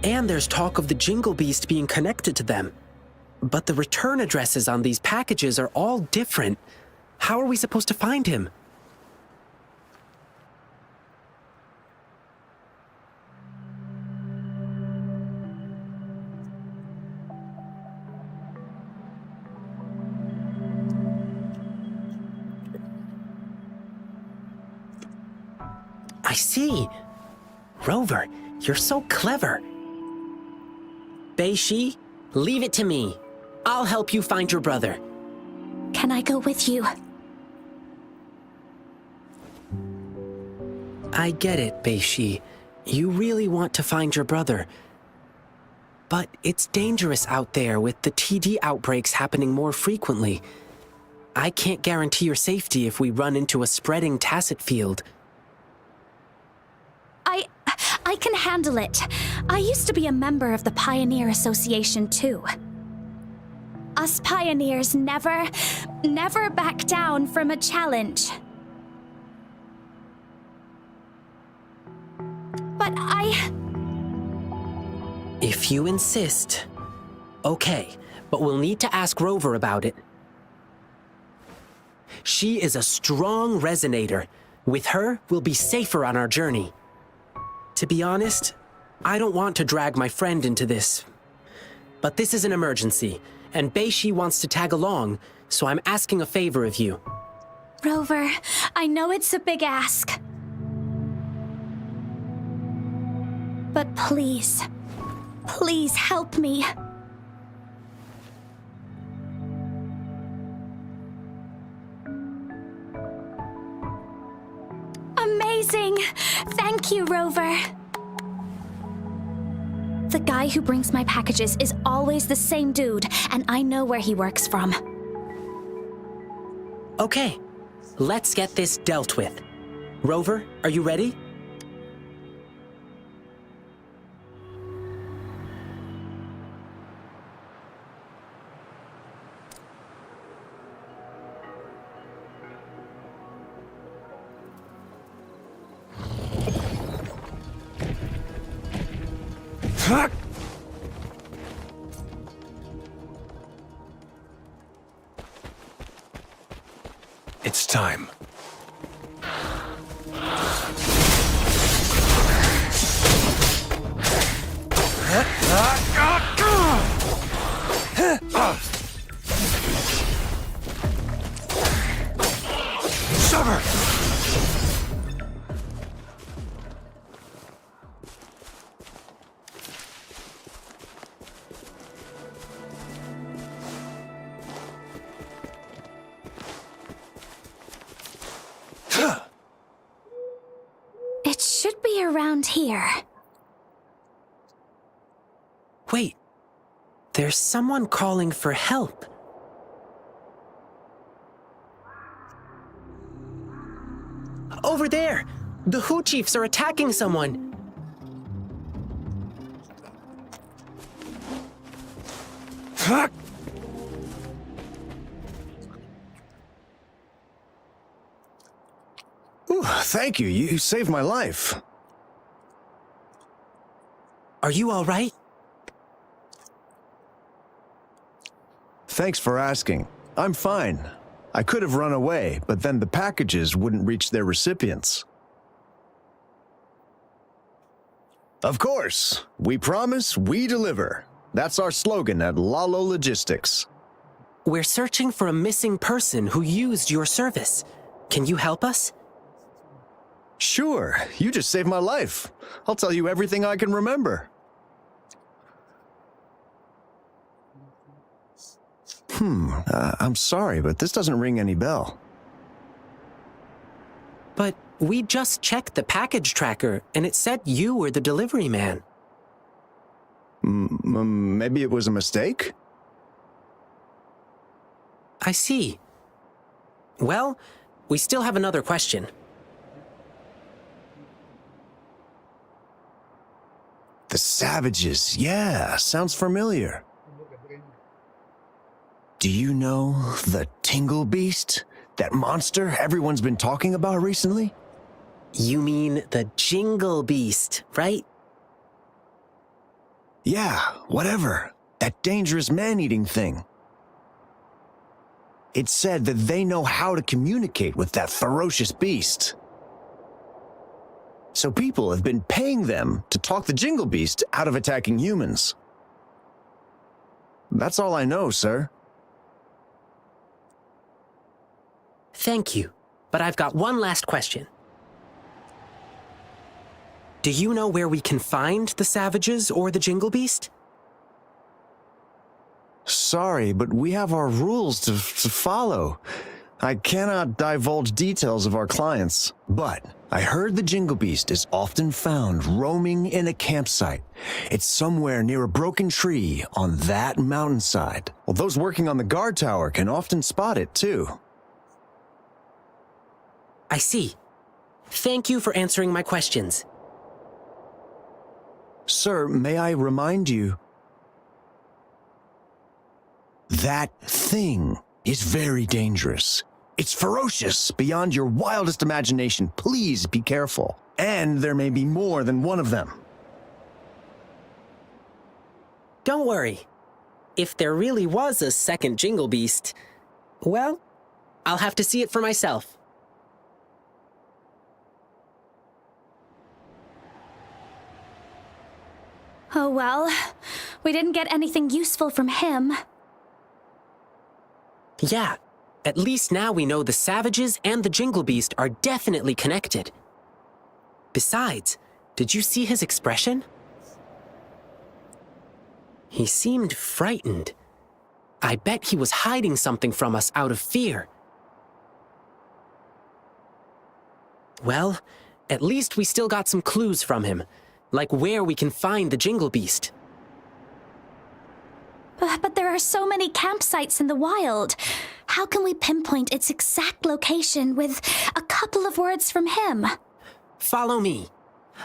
And there's talk of the Jingle Beast being connected to them. But the return addresses on these packages are all different. How are we supposed to find him? I see. Rover, you're so clever. Bei-shi, leave it to me. I'll help you find your brother. Can I go with you? I get it, Bei-shi. You really want to find your brother. But it's dangerous out there with the TD outbreaks happening more frequently. I can't guarantee your safety if we run into a spreading tacet field. I can handle it. I used to be a member of the Pioneer Association too. Us pioneers never back down from a challenge. But If you insist. Okay, but we'll need to ask Rover about it. She is a strong resonator. With her, we'll be safer on our journey. To be honest, I don't want to drag my friend into this. But this is an emergency, and Bei-shi wants to tag along, so I'm asking a favor of you. Rover, I know it's a big ask. But please, please help me. Amazing! Thank you, Rover. The guy who brings my packages is always the same dude, and I know where he works from. Okay, let's get this dealt with. Rover, are you ready? It's time. Sever! It should be around here. Wait, there's someone calling for help. Over there! The Hu Chiefs are attacking someone! Ooh, thank you. You saved my life. Are you all right? Thanks for asking. I'm fine. I could have run away, but then the packages wouldn't reach their recipients. Of course. We promise, we deliver. That's our slogan at Lalo Logistics. We're searching for a missing person who used your service. Can you help us? Sure, you just saved my life. I'll tell you everything I can remember. I'm sorry, but this doesn't ring any bell. But we just checked the package tracker, and it said you were the delivery man. Maybe it was a mistake? I see. Well, we still have another question. The savages, yeah, sounds familiar. Do you know the Tingle Beast? That monster everyone's been talking about recently? You mean the Jingle Beast, right? Yeah, whatever. That dangerous man-eating thing. It said that they know how to communicate with that ferocious beast. So people have been paying them to talk the Jingle Beast out of attacking humans. That's all I know, sir. Thank you, but I've got one last question. Do you know where we can find the savages or the Jingle Beast? Sorry, but we have our rules to follow. I cannot divulge details of our clients, but I heard the Jingle Beast is often found roaming in a campsite. It's somewhere near a broken tree on that mountainside. Well, those working on the guard tower can often spot it, too. I see. Thank you for answering my questions. Sir, may I remind you? That thing is very dangerous. It's ferocious beyond your wildest imagination. Please be careful. And there may be more than one of them. Don't worry. If there really was a second Jingle Beast, well, I'll have to see it for myself. Oh well, we didn't get anything useful from him. Yeah, at least now we know the savages and the Jingle Beast are definitely connected. Besides, did you see his expression? He seemed frightened. I bet he was hiding something from us out of fear. Well, at least we still got some clues from him, like where we can find the Jingle Beast. But there are so many campsites in the wild. How can we pinpoint its exact location with a couple of words from him? Follow me.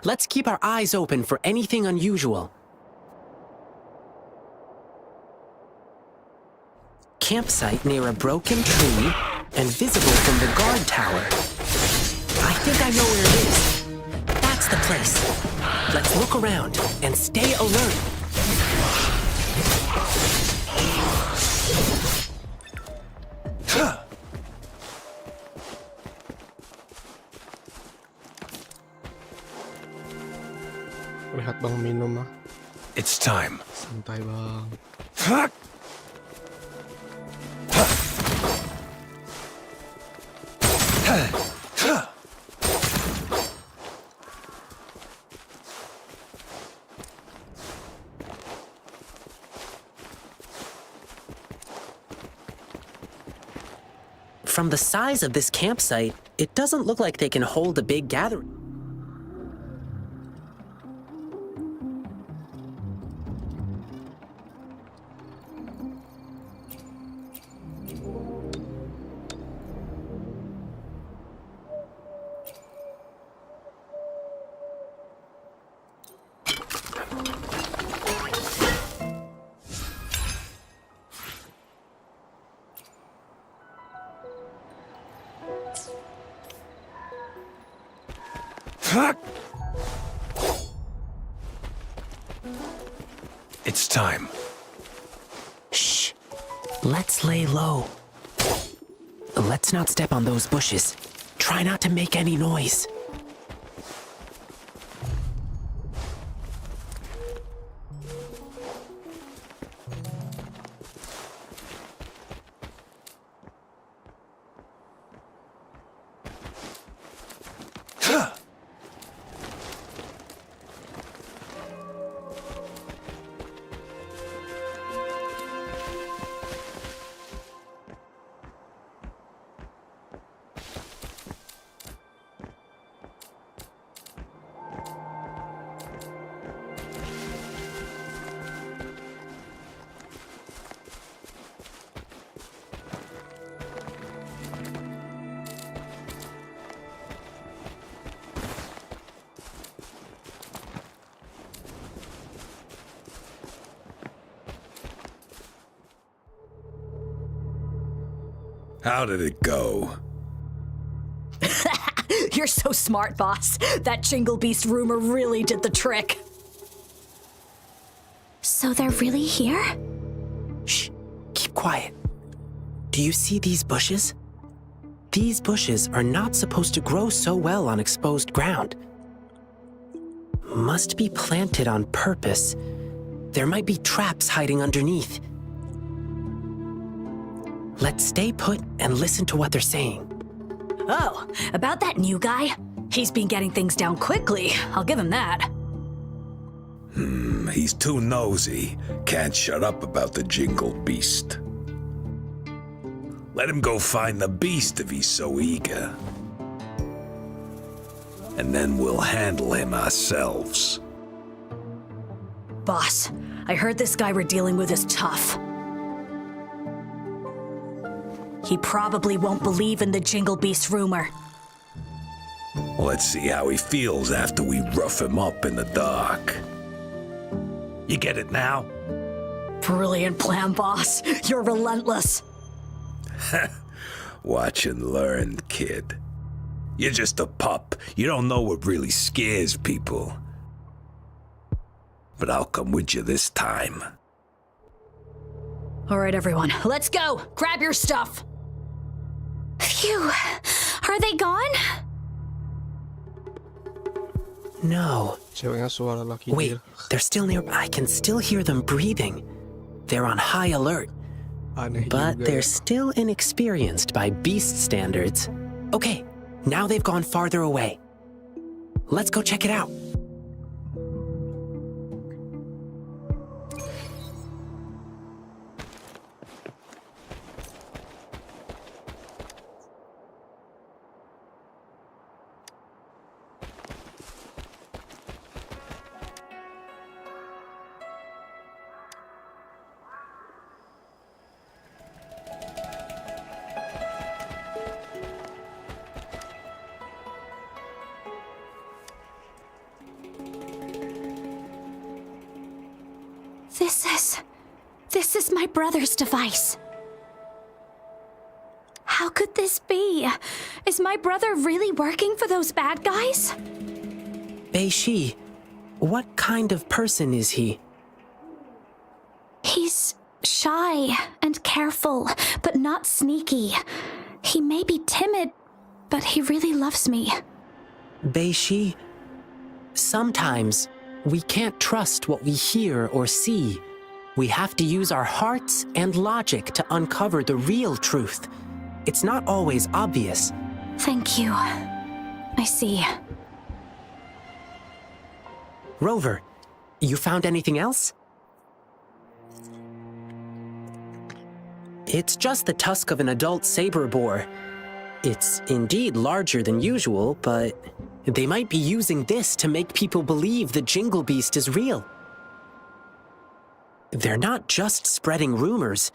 Let's keep our eyes open for anything unusual. Campsite near a broken tree and visible from the guard tower. I think I know where it is. That's the place. Let's look around and stay alert. Lihat bang minum ah. It's time. Santai bang. From the size of this campsite, it doesn't look like they can hold a big gathering. It's time. Shh. Let's lay low. Let's not step on those bushes. Try not to make any noise. How did it go? You're so smart, boss. That Jingle Beast rumor really did the trick. So they're really here? Shh, keep quiet. Do you see these bushes? These bushes are not supposed to grow so well on exposed ground. Must be planted on purpose. There might be traps hiding underneath. Let's stay put and listen to what they're saying. Oh, about that new guy? He's been getting things down quickly. I'll give him that. He's too nosy. Can't shut up about the Jingle Beast. Let him go find the beast if he's so eager. And then we'll handle him ourselves. Boss, I heard this guy we're dealing with is tough. He probably won't believe in the Jingle Beast rumor. Let's see how he feels after we rough him up in the dark. You get it now? Brilliant plan, boss. You're relentless. Watch and learn, kid. You're just a pup. You don't know what really scares people. But I'll come with you this time. All right, everyone, let's go. Grab your stuff. Phew. Are they gone? No. Ceweknya suara laki Wait, dia. they're still near. I can still hear them breathing. They're on high alert. Aneh But juga they're ya. still inexperienced by beast standards. Okay, now they've gone farther away. Let's go check it out. This is my brother's device. How could this be? Is my brother really working for those bad guys? Bei-shi, what kind of person is he? He's shy and careful, but not sneaky. He may be timid, but he really loves me. Bei-shi, sometimes we can't trust what we hear or see. We have to use our hearts and logic to uncover the real truth. It's not always obvious. Thank you. I see. Rover, you found anything else? It's just the tusk of an adult saber boar. It's indeed larger than usual, but they might be using this to make people believe the Jingle Beast is real. They're not just spreading rumors.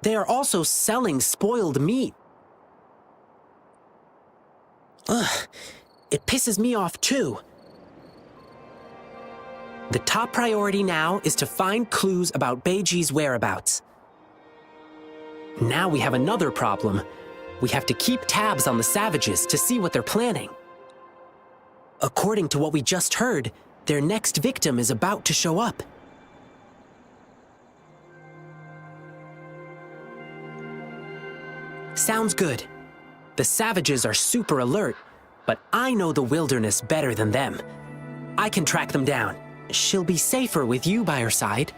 They are also selling spoiled meat. Ugh, it pisses me off too. The top priority now is to find clues about Beiji's whereabouts. Now we have another problem. We have to keep tabs on the savages to see what they're planning. According to what we just heard, their next victim is about to show up. Sounds good. The savages are super alert, but I know the wilderness better than them. I can track them down. She'll be safer with you by her side.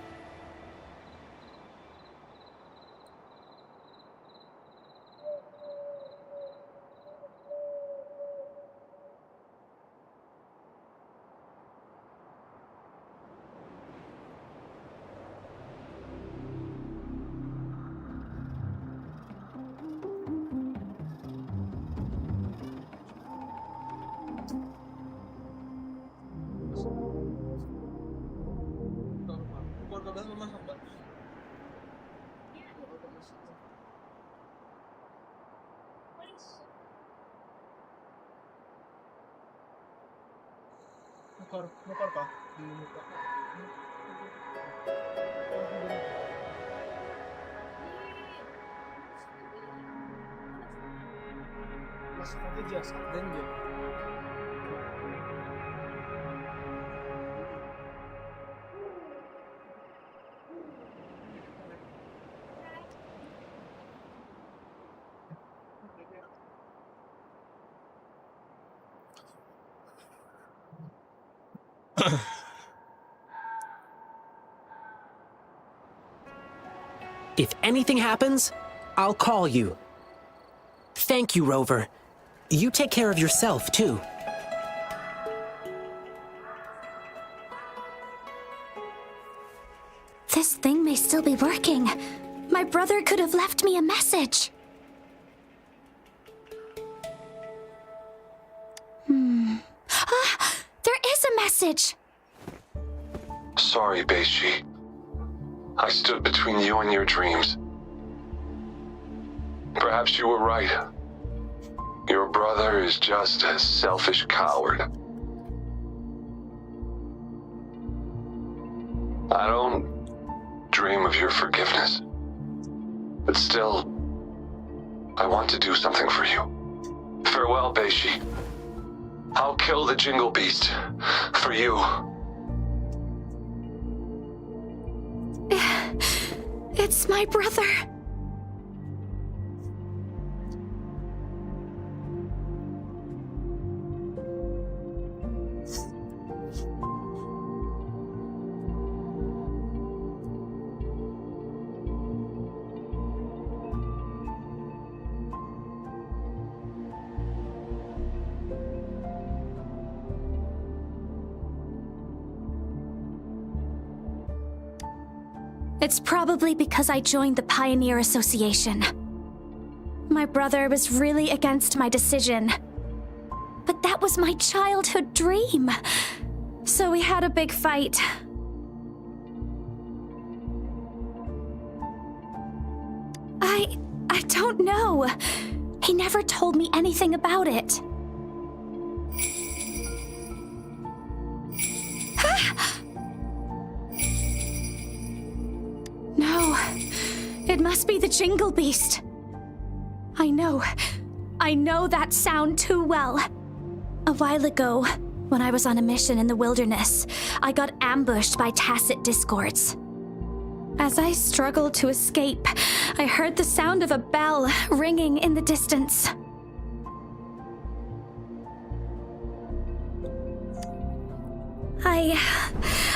Nukar kah? Di muka. If anything happens, I'll call you. Thank you, Rover. You take care of yourself, too. This thing may still be working. My brother could have left me a message. There is a message. Sorry, Beishi. I stood between you and your dreams. Perhaps you were right. Your brother is just a selfish coward. I don't dream of your forgiveness. But still, I want to do something for you. Farewell, Beishi. I'll kill the Jingle Beast for you. It's my brother. It's probably because I joined the Pioneer Association. My brother was really against my decision. But that was my childhood dream. So we had a big fight. I don't know. He never told me anything about it. No, it must be the Jingle Beast. I know that sound too well. A while ago, when I was on a mission in the wilderness, I got ambushed by tacit discords. As I struggled to escape, I heard the sound of a bell ringing in the distance.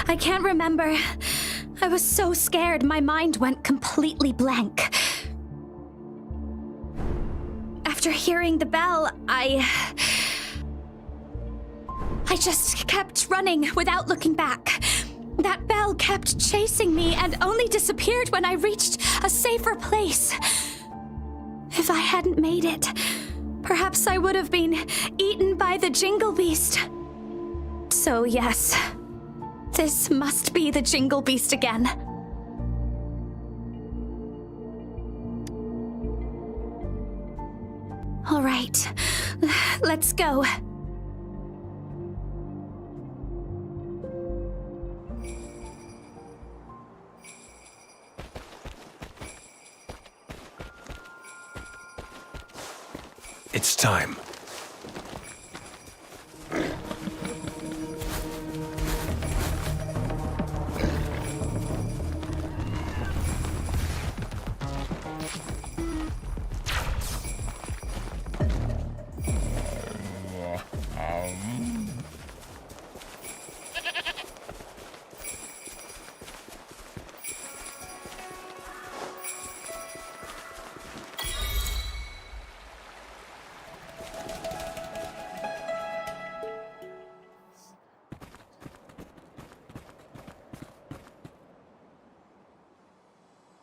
I can't remember. I was so scared my mind went completely blank. After hearing the bell, I just kept running without looking back. That bell kept chasing me and only disappeared when I reached a safer place. If I hadn't made it, perhaps I would have been eaten by the Jingle Beast. So yes, this must be the Jingle Beast again. All right, let's go. It's time.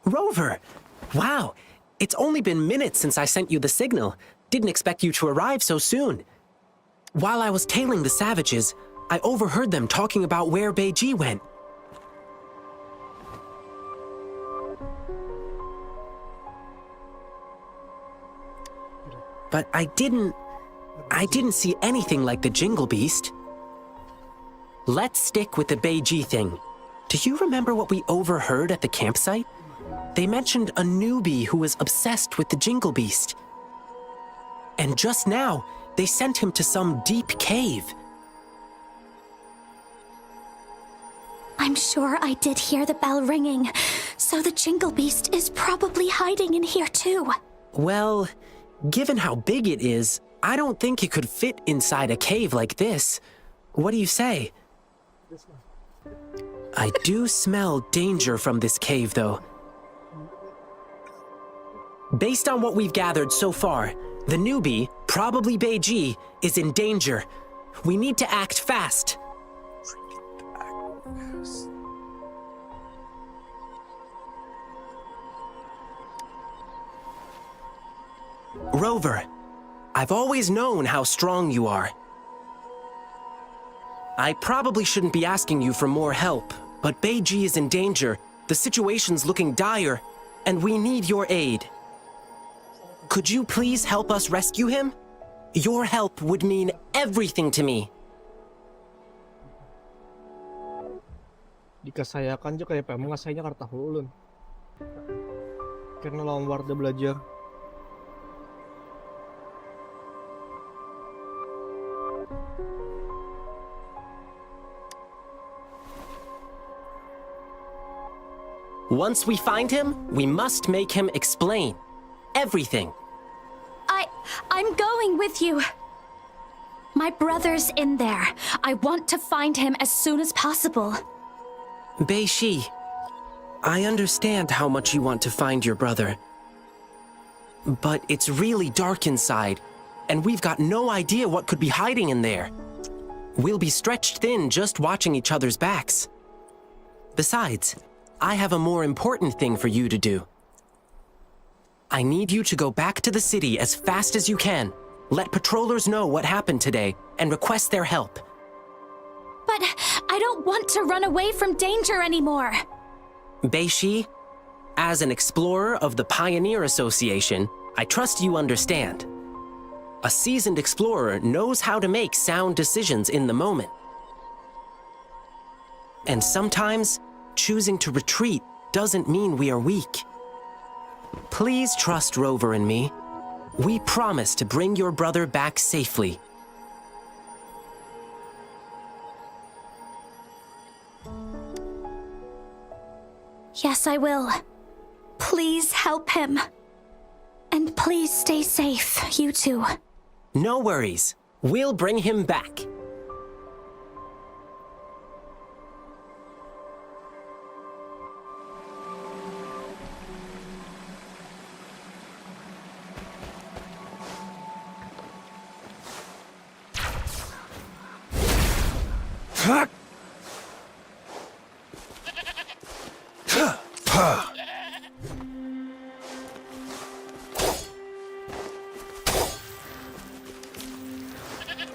Rover! Wow, it's only been minutes since I sent you the signal. Didn't expect you to arrive so soon. While I was tailing the savages, I overheard them talking about where Beiji went. But I didn't see anything like the Jingle Beast. Let's stick with the Beiji thing. Do you remember what we overheard at the campsite? They mentioned a newbie who was obsessed with the Jingle Beast. And just now, they sent him to some deep cave. I'm sure I did hear the bell ringing, so the Jingle Beast is probably hiding in here too. Well, given how big it is, I don't think it could fit inside a cave like this. What do you say? I do smell danger from this cave, though. Based on what we've gathered so far, the newbie, probably Beiji, is in danger. We need to act fast. Rover, I've always known how strong you are. I probably shouldn't be asking you for more help, but Beiji is in danger, the situation's looking dire, and we need your aid. Could you please help us rescue him? Your help would mean everything to me. Dikasayakan aja kayak mengasainya karta hulun. Karena lawan Warda belajar. Once we find him, we must make him explain everything. I'm going with you. My brother's in there. I want to find him as soon as possible. Beiji, I understand how much you want to find your brother. But it's really dark inside, and we've got no idea what could be hiding in there. We'll be stretched thin just watching each other's backs. Besides, I have a more important thing for you to do. I need you to go back to the city as fast as you can. Let patrollers know what happened today and request their help. But I don't want to run away from danger anymore. Beiji, as an explorer of the Pioneer Association, I trust you understand. A seasoned explorer knows how to make sound decisions in the moment. And sometimes, choosing to retreat doesn't mean we are weak. Please trust Rover and me. We promise to bring your brother back safely. Yes, I will. Please help him. And please stay safe, you two. No worries. We'll bring him back.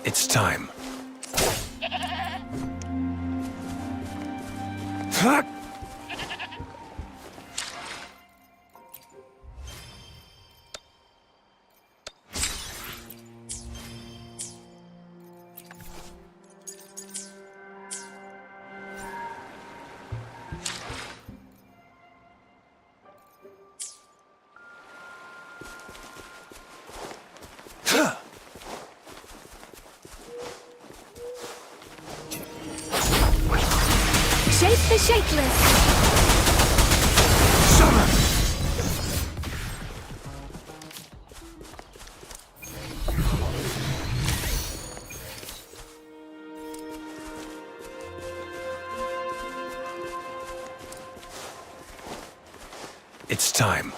It's time. Shape the shapeless! It's time.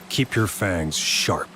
Keep your fangs sharp.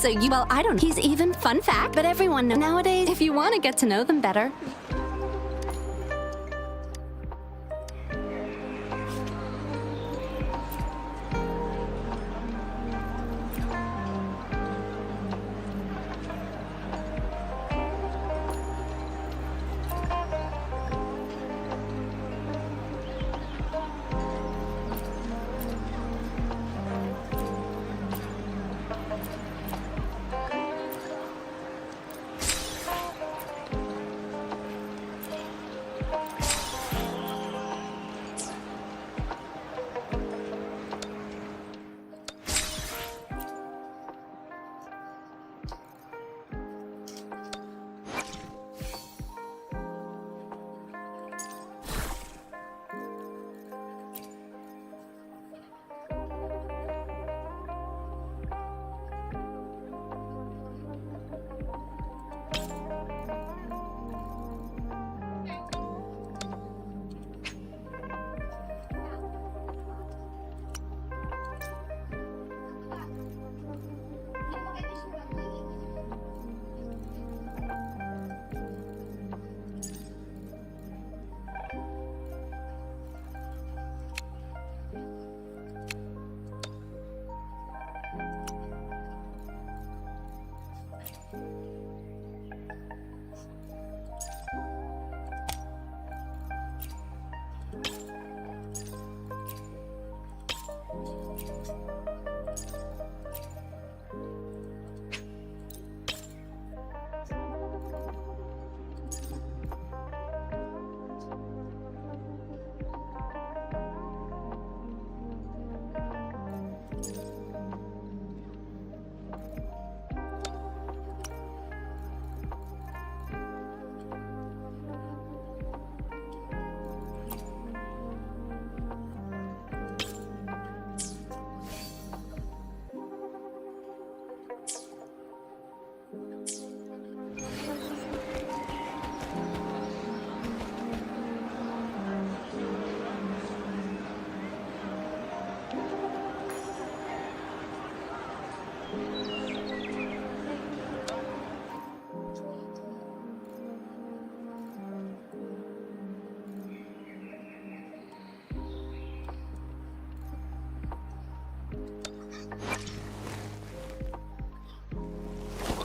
So well, I don't. He's even fun fact, but everyone knows nowadays. If you want to get to know them better.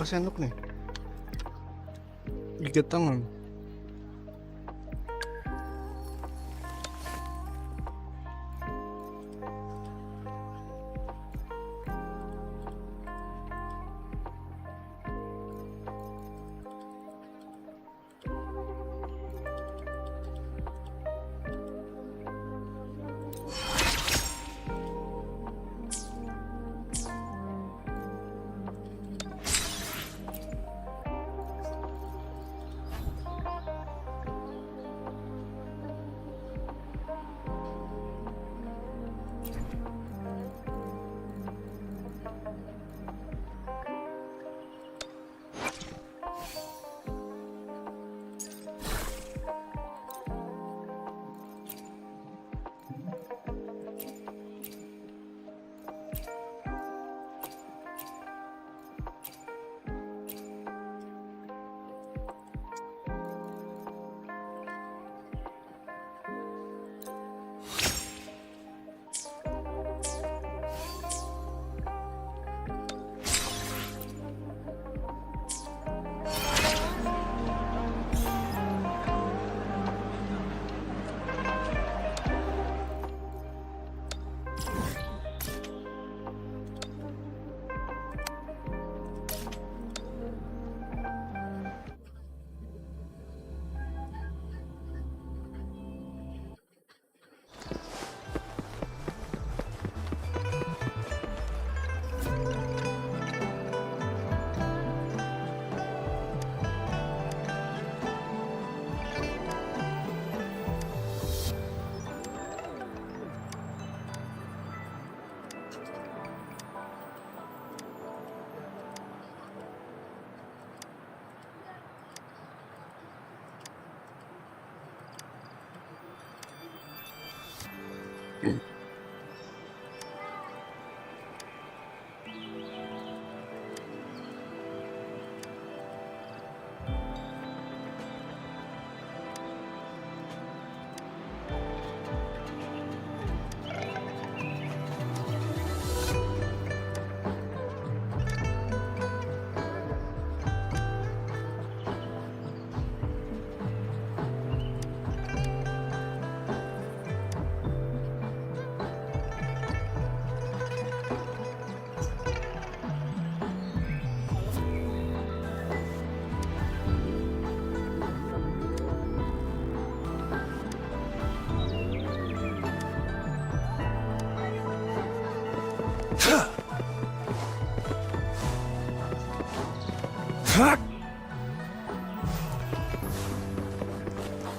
Kasihan nih. Gigat tangan.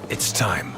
It's time.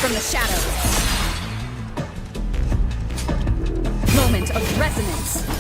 From the shadows. Moment of resonance.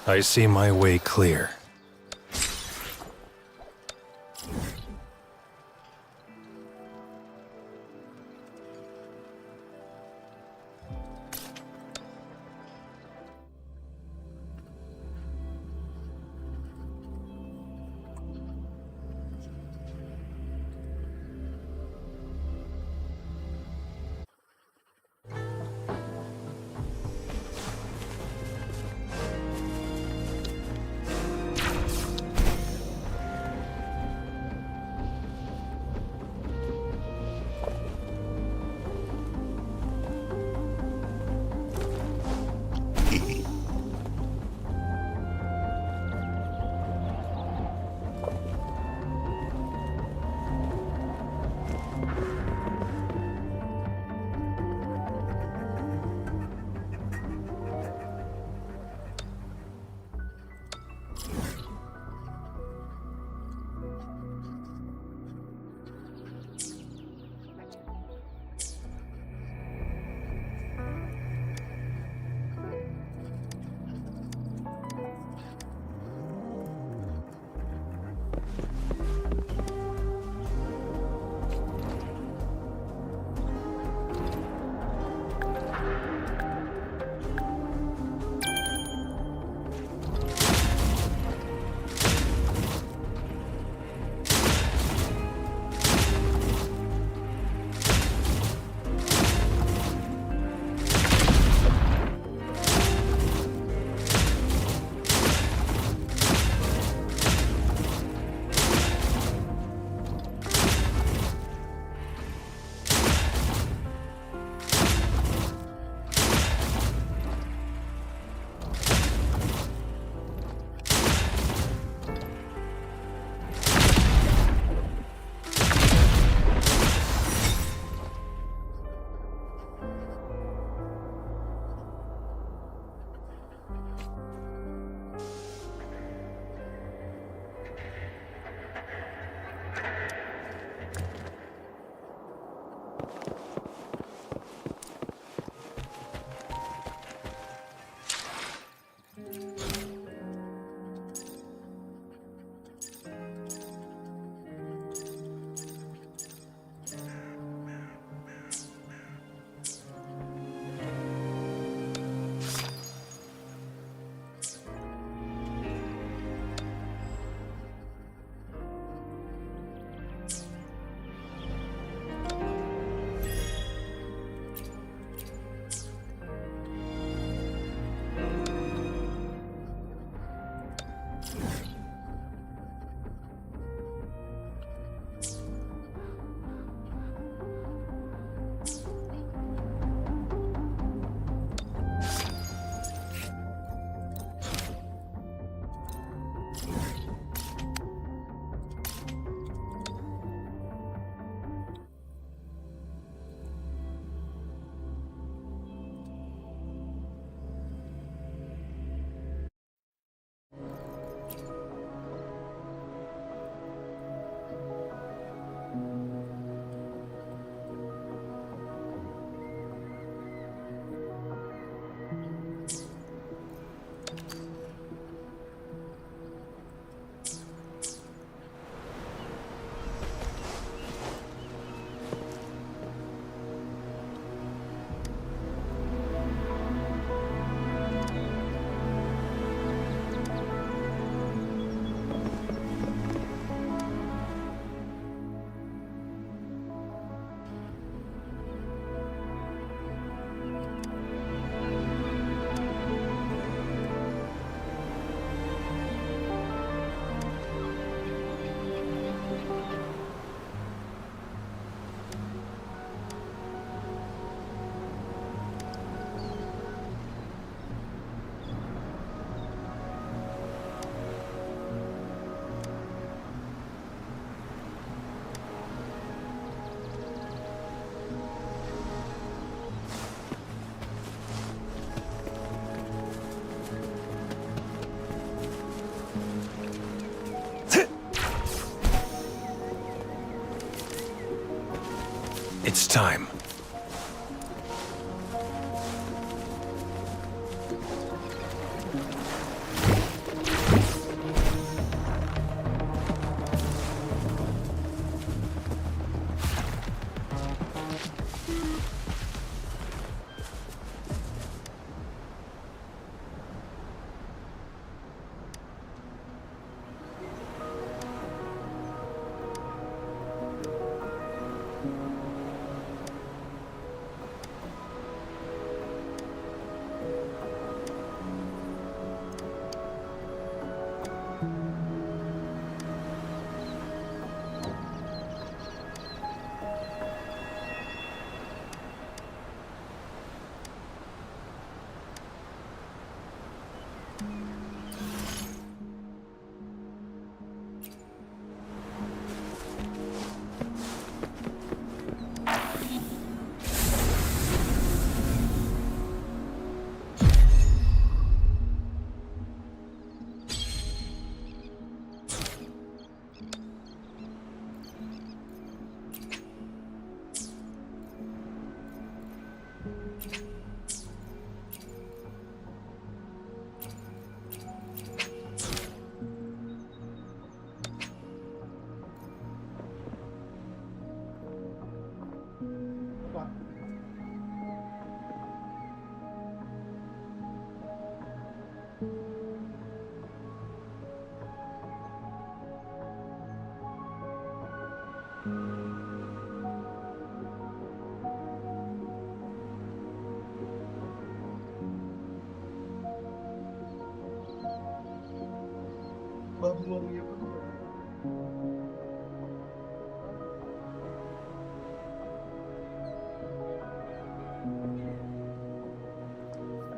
I see my way clear. It's time.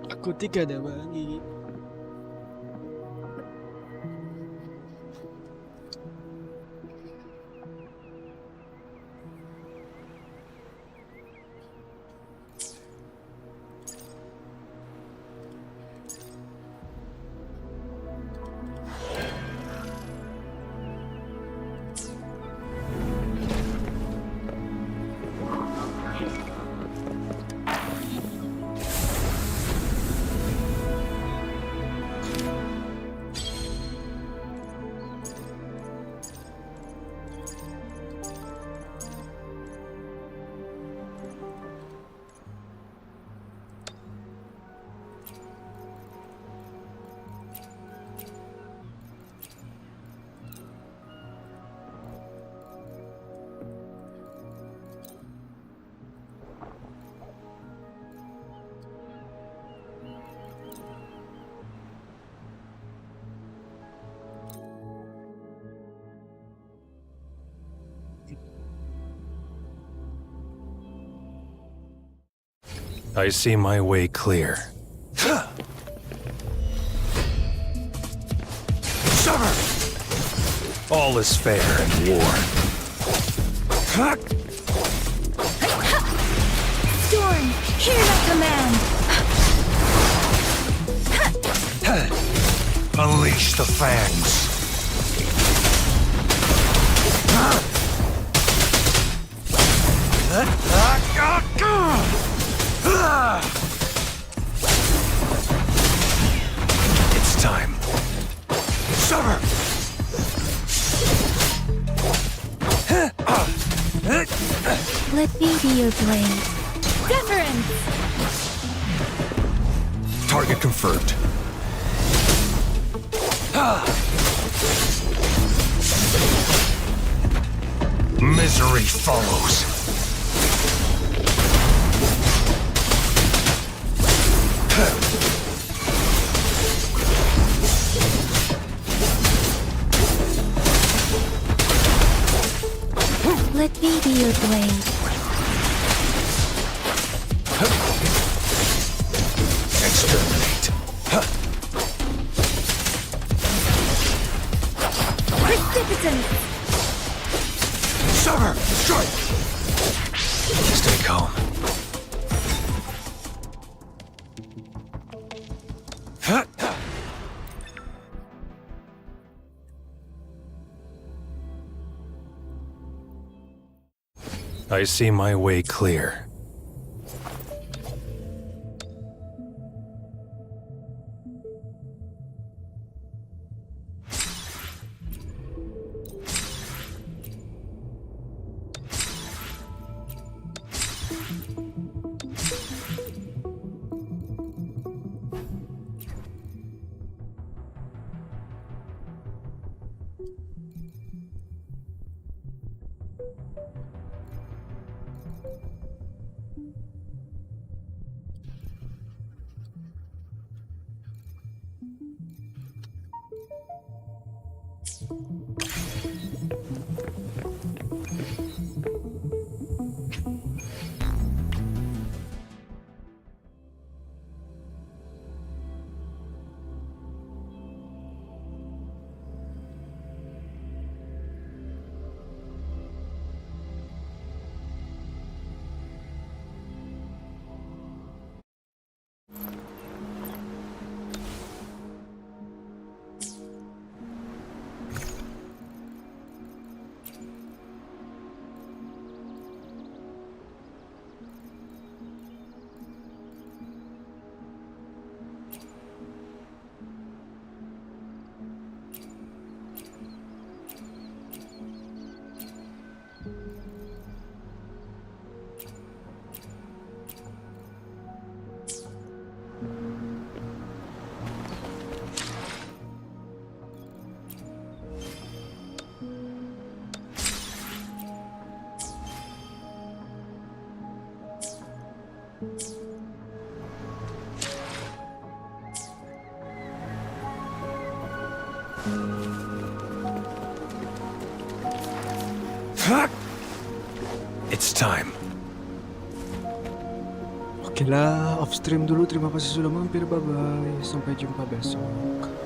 Aku tiga dah bagi. I see my way clear. Summer! All is fair in war. Storm, hear my command! Unleash the fangs. It's time. Summer! Let me be your blade. Deference! Target confirmed. Misery follows. Let me be your blade. Exterminate. Precipitant! Summer, strike! Stay calm. I see my way clear. It's time. Oke lah, off stream dulu. Terima kasih sudah mampir. Bye bye. Sampai jumpa besok.